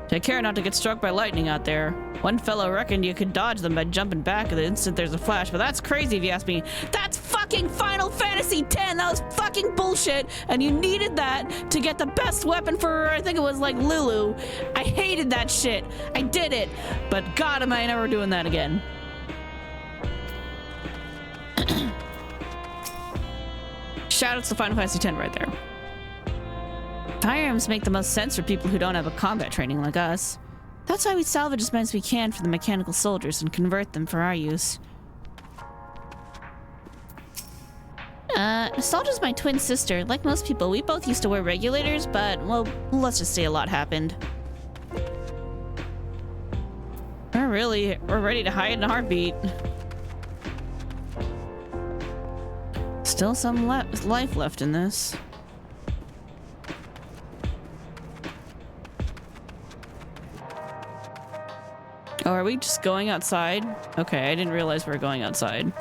Take care not to get struck by lightning out there. One fellow reckoned you could dodge them by jumping back the instant there's a flash, but that's crazy if you ask me. That's fucking Final Fantasy X! That was fucking bullshit, and you needed that to get the best weapon for, I think it was like Lulu. I hated that shit. I did it, but god am I never doing that again. Shoutouts to Final Fantasy X right there. Firearms make the most sense for people who don't have a combat training like us. That's why we salvage as many as we can for the mechanical soldiers and convert them for our use. Nostalgia's my twin sister. Like most people, we both used to wear regulators, but, well, let's just say a lot happened. We're ready to hide in a heartbeat. Still some life left in this. Oh, are we just going outside? Okay, I didn't realize we were going outside.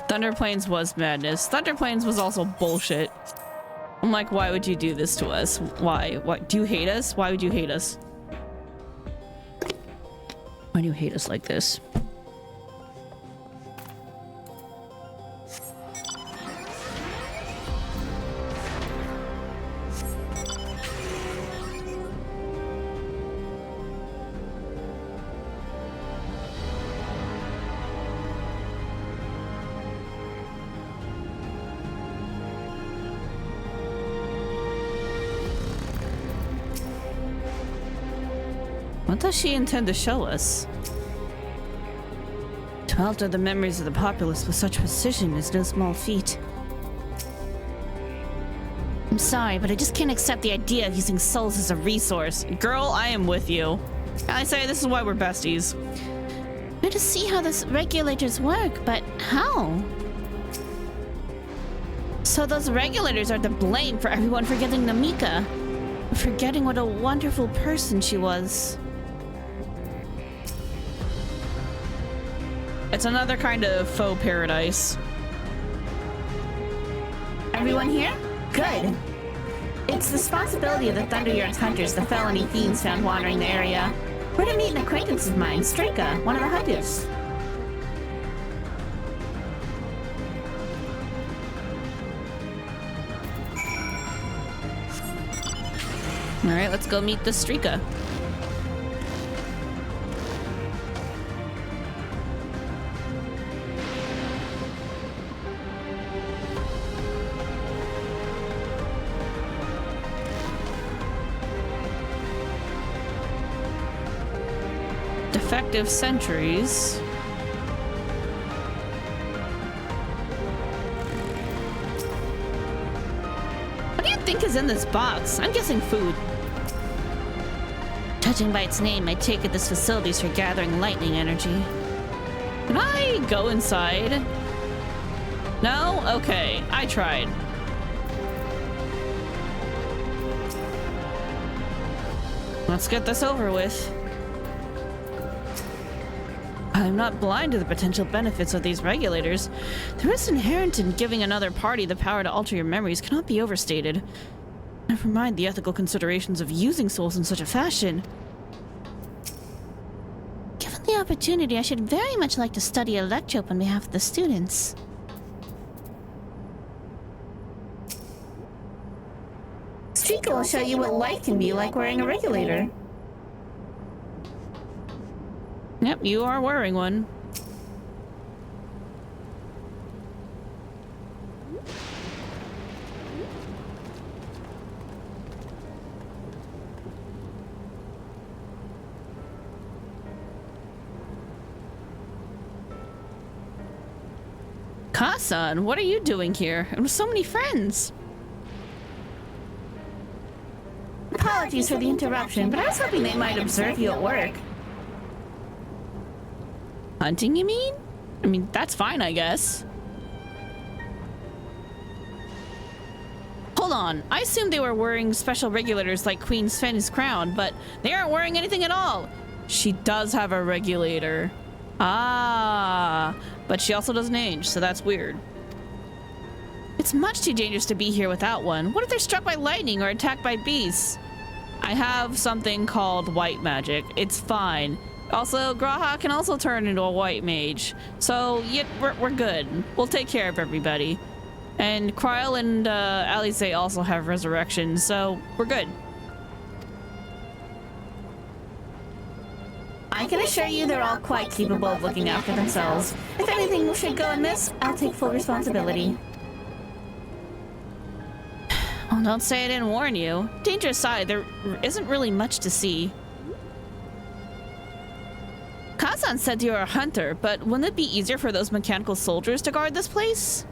Thunder Plains was madness. Thunder Plains was also bullshit. I'm like, why would you do this to us? Why? What? Do you hate us? Why would you hate us? Why do you hate us like this? What does she intend to show us? To alter the memories of the populace with such precision is no small feat. I'm sorry, but I just can't accept the idea of using souls as a resource. Girl, I am with you. I say this is why we're besties. I want to see how the regulators work, but how? So those regulators are to blame for everyone forgetting Namika. Forgetting what a wonderful person she was. It's another kind of faux paradise. Everyone here? Good. It's the responsibility of the Thunderyard's hunters, the felony fiends found wandering the area. We're to meet an acquaintance of mine, Strika, one of the hunters. Alright, let's go meet the Strika. Defective sentries. What do you think is in this box? I'm guessing food. Judging by its name, I take it this facility is for gathering lightning energy. Can I go inside? No? Okay, I tried. Let's get this over with. I'm not blind to the potential benefits of these regulators. The risk inherent in giving another party the power to alter your memories cannot be overstated. Never mind the ethical considerations of using souls in such a fashion. Given the opportunity, I should very much like to study Electrope on behalf of the students. Strika will show you what life can be like wearing a regulator. Yep, you are wearing one. Kasan, what are you doing here? And with so many friends? Apologies for the interruption, but I was hoping they might observe you at work. Hunting, you mean? I mean, that's fine, I guess. Hold on. I assumed they were wearing special regulators like Queen Sven's crown, but they aren't wearing anything at all. She does have a regulator. Ah, But she also doesn't age, so that's weird. It's much too dangerous to be here without one. What if they're struck by lightning or attacked by beasts? I have something called white magic. It's fine. Also, Graha can also turn into a white mage. So, yeah, we're good. We'll take care of everybody. And Kryl and Alice also have resurrection, so we're good. I can assure you they're all quite capable of looking after themselves. If anything should go amiss, I'll take full responsibility. Well, don't say I didn't warn you. Danger aside, there isn't really much to see. Kazan said you were a hunter, but wouldn't it be easier for those mechanical soldiers to guard this place?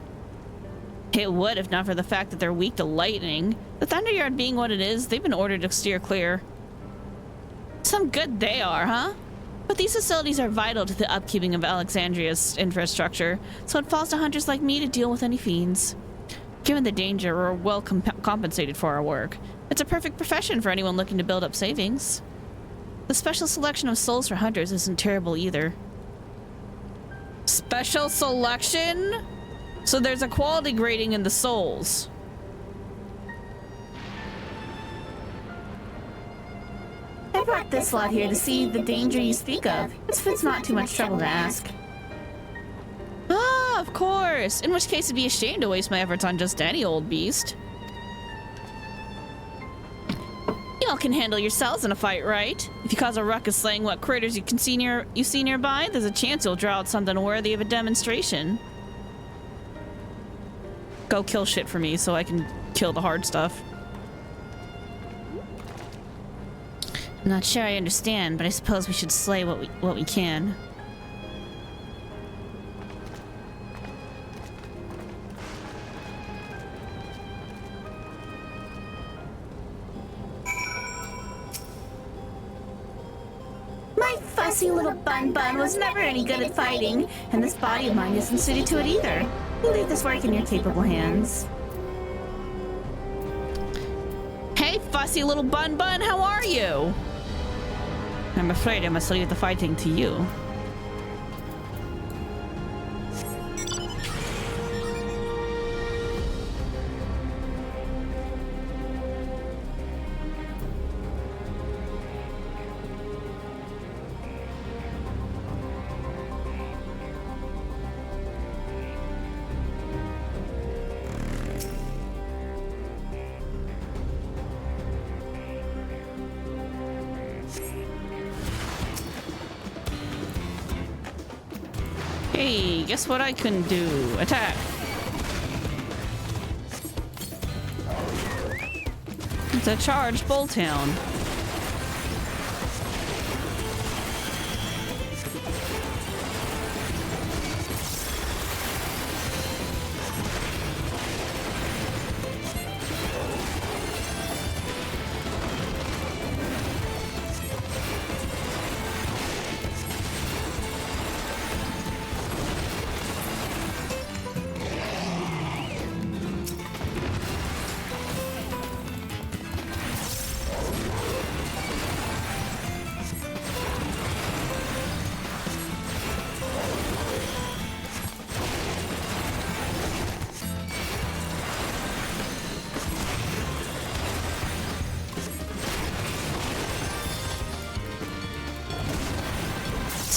It would, if not for the fact that they're weak to lightning. The Thunderyard being what it is, they've been ordered to steer clear. Some good they are, huh? But these facilities are vital to the upkeeping of Alexandria's infrastructure, so it falls to hunters like me to deal with any fiends. Given the danger, we're well compensated for our work. It's a perfect profession for anyone looking to build up savings. The special selection of souls for hunters isn't terrible either. Special selection? So there's a quality grading in the souls. I brought this lot here to see the danger you speak of. It's not too much trouble to ask. Ah, of course. In which case, I'd be ashamed to waste my efforts on just any old beast. Y'all can handle yourselves in a fight, right? If you cause a ruckus slaying what critters you see nearby, there's a chance you'll draw out something worthy of a demonstration. Go kill shit for me so I can kill the hard stuff. I'm not sure I understand, but I suppose we should slay what we can. My fussy little bun was never any good at fighting, and this body of mine isn't suited to it either. You leave this work in your capable hands. Hey, fussy little bun, how are you? I'm afraid I must leave the fighting to you. Hey, guess what I can do? Attack! It's a charged Bulltown.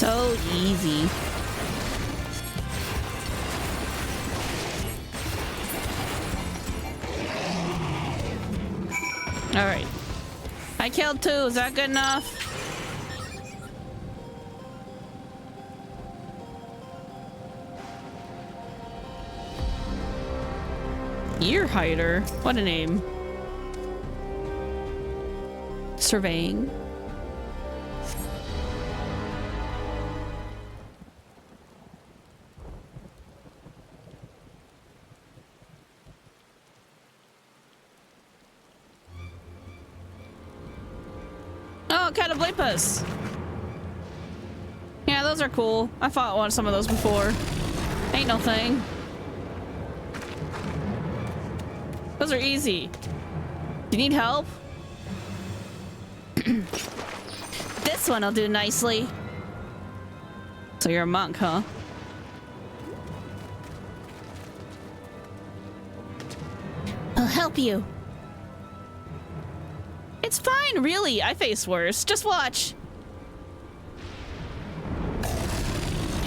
So easy. All right. I killed 2. Is that good enough? Ear hider. What a name. Surveying. Cataplepas. Yeah, those are cool. I fought some of those before. Ain't no thing. Those are easy. Do you need help? This one will do nicely. So you're a monk, huh? I'll help you. It's fine, really. I face worse. Just watch.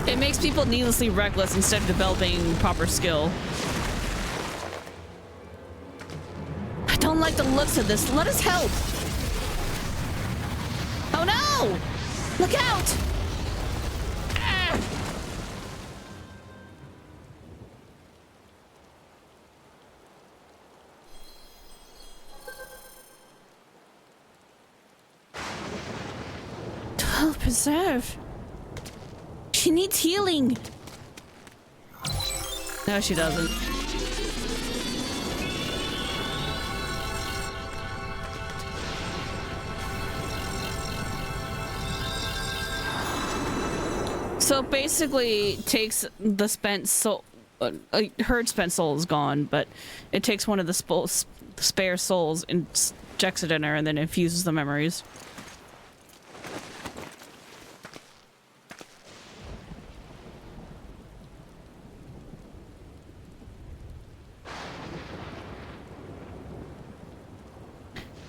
It makes people needlessly reckless instead of developing proper skill. I don't like the looks of this. Let us help. Oh no! Look out! Ah! Oh, preserve. She needs healing. No, she doesn't. So basically, it takes the spent soul. Her spent soul is gone, but it takes one of the spare souls and injects it in her, and then infuses the memories.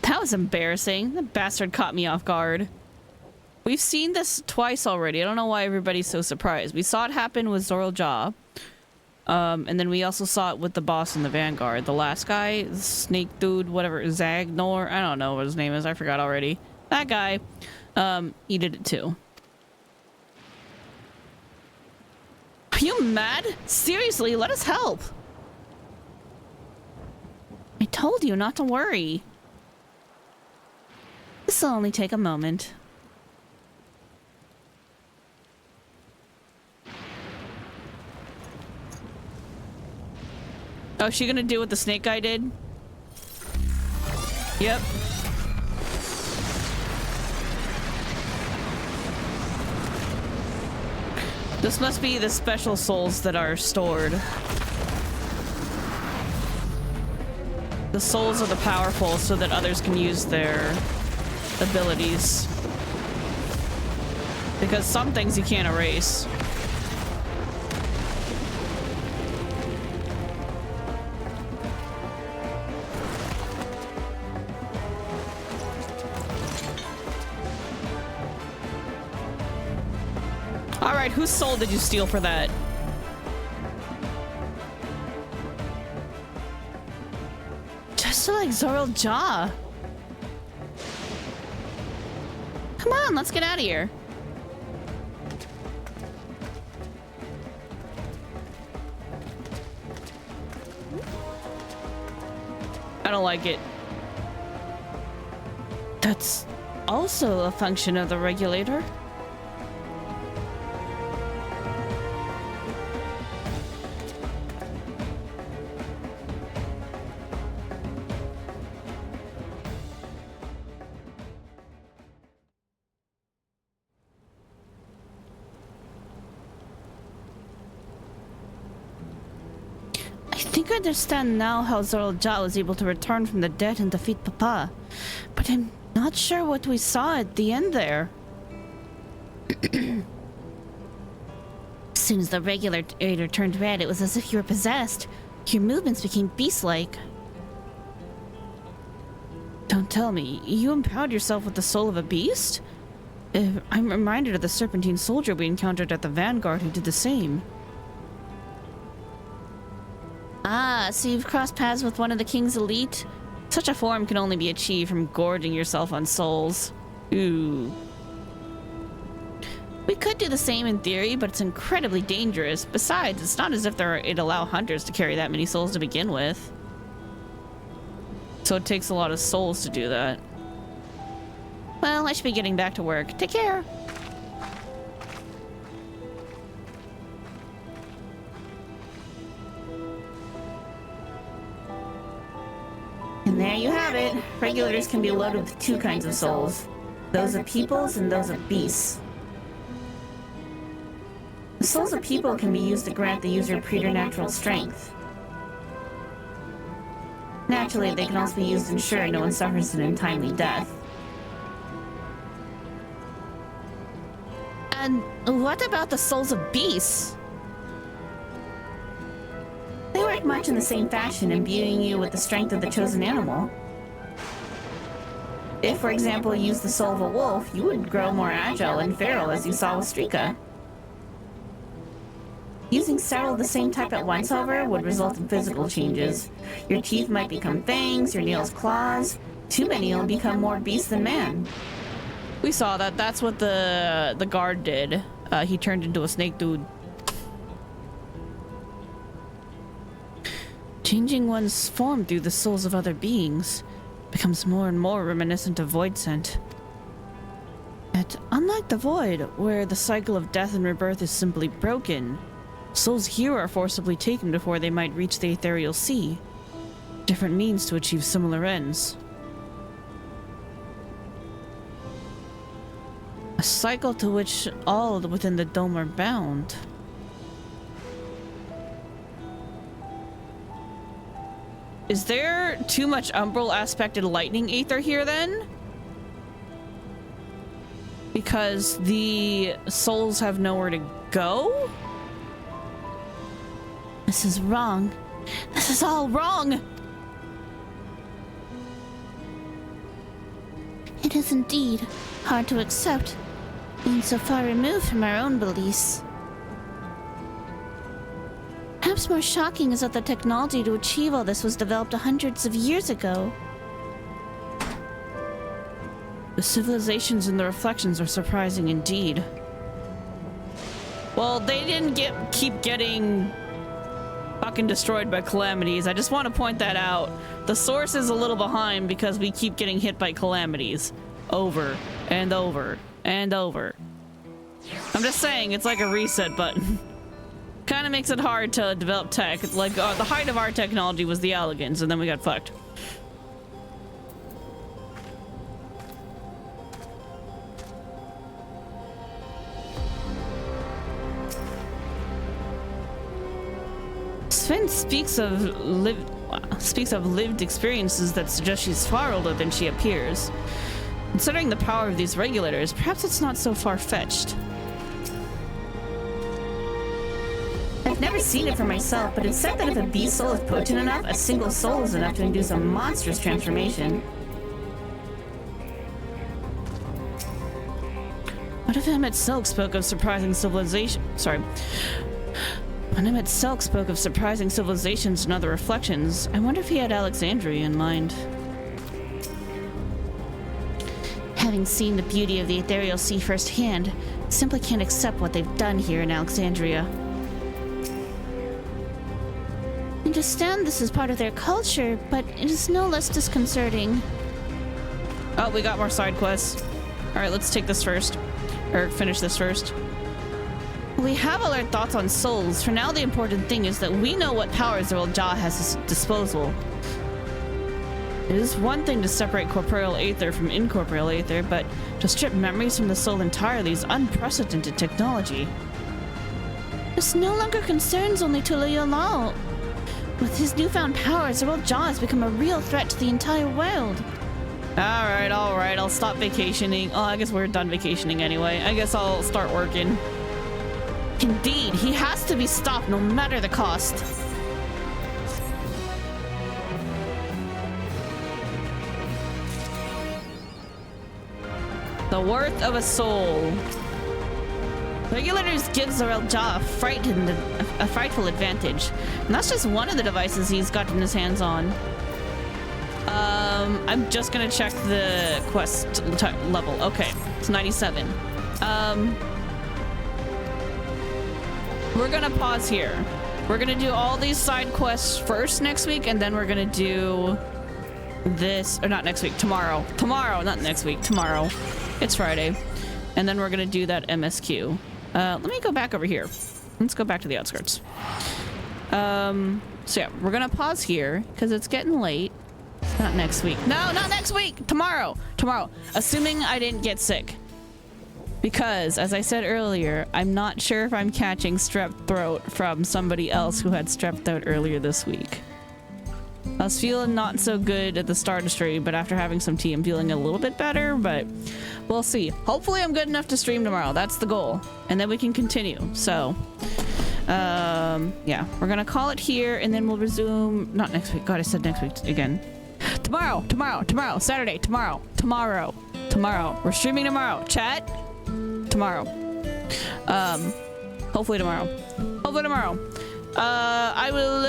That was embarrassing. That bastard caught me off guard. We've seen this twice already. I don't know why everybody's so surprised. We saw it happen with Zoral Jaw. And then we also saw it with the boss in the Vanguard. The last guy, the snake dude, whatever, Zagnor, I don't know what his name is. I forgot already. That guy, he did it too. Are you mad? Seriously, let us help. I told you not to worry. This will only take a moment. Oh, is she gonna do what the snake guy did? Yep. This must be the special souls that are stored. The souls of the powerful so that others can use their abilities. Because some things you can't erase. Alright, whose soul did you steal for that? Just like Zoral Jaw. Come on, let's get out of here. I don't like it. That's also a function of the regulator. I understand now how Zoral Jaw was able to return from the dead and defeat Papa, but I'm not sure what we saw at the end there. As soon as the regulator turned red, it was as if you were possessed. Your movements became beast-like. Don't tell me, you empowered yourself with the soul of a beast? I'm reminded of the serpentine soldier we encountered at the Vanguard who did the same. Ah, so you've crossed paths with one of the King's elite? Such a form can only be achieved from gorging yourself on souls. Ooh. We could do the same in theory, but it's incredibly dangerous. Besides, it's not as if it'd allow hunters to carry that many souls to begin with. So it takes a lot of souls to do that. Well, I should be getting back to work. Take care! And there you have it. Regulators can be loaded with two kinds of souls. Those of peoples and those of beasts. The souls of people can be used to grant the user preternatural strength. Naturally, they can also be used to ensure no one suffers an untimely death. And what about the souls of beasts? They were work much in the same fashion, imbuing you with the strength of the chosen animal. If, for example, you use the soul of a wolf, you would grow more agile and feral, as you saw with Strika. Using several of the same type at once, however, would result in physical changes. Your teeth might become fangs, your nails claws. Too many will become more beast than man. We saw that. That's what the guard did. He turned into a snake dude. Changing one's form through the souls of other beings becomes more and more reminiscent of Void Scent. Yet, unlike the Void, where the cycle of death and rebirth is simply broken, souls here are forcibly taken before they might reach the ethereal sea. Different means to achieve similar ends. A cycle to which all within the dome are bound. Is there too much umbral aspected lightning aether here then? Because the souls have nowhere to go? This is wrong. This is all wrong! It is indeed hard to accept, being so far removed from our own beliefs. Perhaps more shocking is that the technology to achieve all this was developed hundreds of years ago. The civilizations and the reflections are surprising indeed. Well, they didn't keep getting fucking destroyed by calamities. I just want to point that out. The source is a little behind because we keep getting hit by calamities. Over and over and over. I'm just saying, it's like a reset button. Kind of makes it hard to develop tech. It's like the height of our technology was the elegance, and then we got fucked. Sven speaks of lived experiences that suggest she's far older than she appears. Considering the power of these regulators, perhaps it's not so far-fetched. I've never seen it for myself, but it's said that if a beast soul is potent enough, a single soul is enough to induce a monstrous transformation. What if Emmett Silk spoke of surprising civilization? Sorry. When Emmett Silk spoke of surprising civilizations and other reflections, I wonder if he had Alexandria in mind. Having seen the beauty of the ethereal sea firsthand, I simply can't accept what they've done here in Alexandria. I understand this is part of their culture, but it is no less disconcerting. Oh, we got more side quests. Alright, let's take this first. Or finish this first. We have all our thoughts on souls. For now, the important thing is that we know what powers the Jaw has at his disposal. It is one thing to separate corporeal aether from incorporeal aether, but to strip memories from the soul entirely is unprecedented technology. This no longer concerns only Tuliolao. With his newfound powers, the Jaw has become a real threat to the entire world. Alright, I'll stop vacationing. Oh, I guess we're done vacationing anyway. I guess I'll start working. Indeed, he has to be stopped no matter the cost. The worth of a soul. Regulators gives the Jaw a frightful advantage. And that's just one of the devices he's gotten his hands on. I'm just gonna check the quest level. Okay, it's 97. We're gonna pause here. We're gonna do all these side quests first next week, and then we're gonna do this, or not next week, tomorrow. Tomorrow, not next week, tomorrow. It's Friday. And then we're gonna do that MSQ. Let me go back over here. Let's go back to the outskirts. So yeah, we're gonna pause here, because it's getting late. Not next week. No, not next week! Tomorrow! Tomorrow. Assuming I didn't get sick. Because, as I said earlier, I'm not sure if I'm catching strep throat from somebody else who had strep throat earlier this week. I was feeling not so good at the start of stream, but after having some tea, I'm feeling a little bit better, but we'll see. Hopefully I'm good enough to stream tomorrow. That's the goal. And then we can continue. So, Yeah, we're gonna call it here, and then we'll resume. Not next week. God, I said next week again. Tomorrow. Saturday. Tomorrow. We're streaming tomorrow. Chat. Tomorrow. Hopefully tomorrow. I will.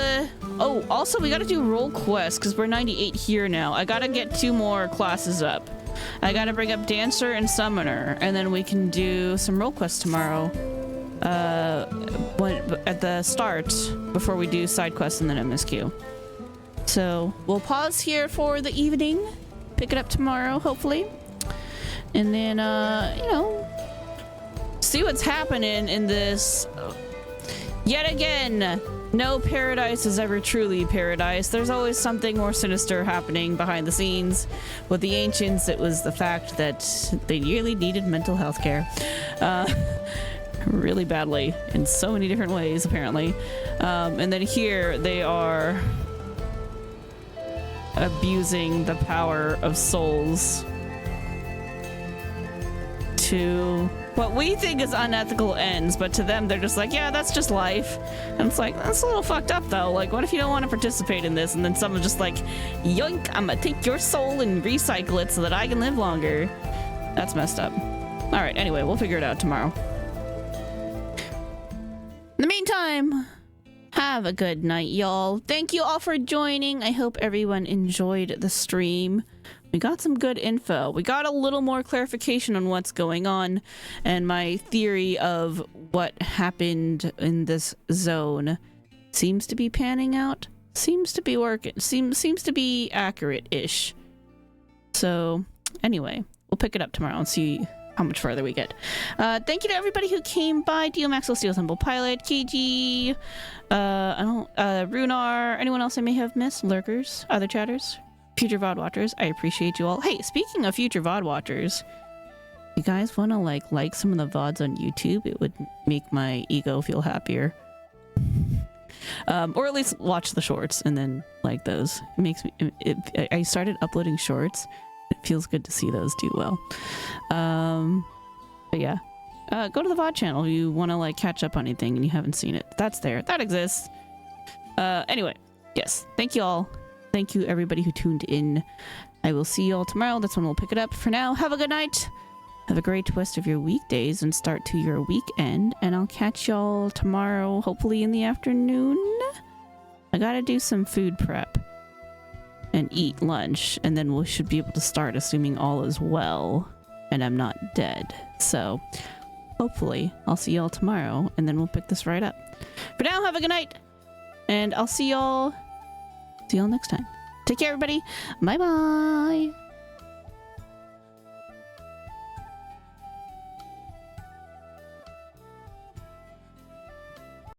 Oh, also we gotta do role quests because we're 98 here now. I gotta get 2 more classes up. I gotta bring up Dancer and Summoner, and then we can do some role quests tomorrow. At the start, before we do side quests and then MSQ. So we'll pause here for the evening, pick it up tomorrow, hopefully, and then you know, see what's happening in this. Yet again, no paradise is ever truly paradise. There's always something more sinister happening behind the scenes. With the ancients, it was the fact that they really needed mental health care. Really badly in so many different ways, apparently. And then here they are abusing the power of souls to what we think is unethical ends, but to them they're just like, yeah, that's just life. And it's like, that's a little fucked up though. Like, what if you don't want to participate in this, and then someone's just like, yoink, I'm gonna take your soul and recycle it so that I can live longer. That's messed up. All right, anyway, we'll figure it out tomorrow. In the meantime, have a good night, y'all. Thank you all for joining. I hope everyone enjoyed the stream. We got some good info. We got a little more clarification on what's going on, and my theory of what happened in this zone seems to be panning out. Seems to be working. Seems to be accurate-ish. So, anyway, we'll pick it up tomorrow and see how much further we get. Thank you to everybody who came by. Dio Maxwell, Steel Temple Pilot, KG, Runar, anyone else I may have missed, lurkers, other chatters, future VoD watchers. I appreciate you all. Hey, speaking of future VoD watchers, you guys want to like some of the VoDs on YouTube? It would make my ego feel happier. Or at least watch the shorts and then like those. It makes me. I started uploading shorts. It feels good to see those do well. But yeah, go to the VoD channel if you want to like catch up on anything and you haven't seen it. That's there. That exists. Anyway, yes. Thank you all. Thank you everybody who tuned in. I will see you all tomorrow. That's when we'll pick it up. For now, have a good night. Have a great rest of your weekdays and start to your weekend. And I'll catch y'all tomorrow, hopefully in the afternoon. I gotta do some food prep and eat lunch, and then we should be able to start, assuming all is well and I'm not dead. So hopefully I'll see y'all tomorrow, and then we'll pick this right up. For now, have a good night, and I'll see y'all next time. Take care, everybody. Bye bye.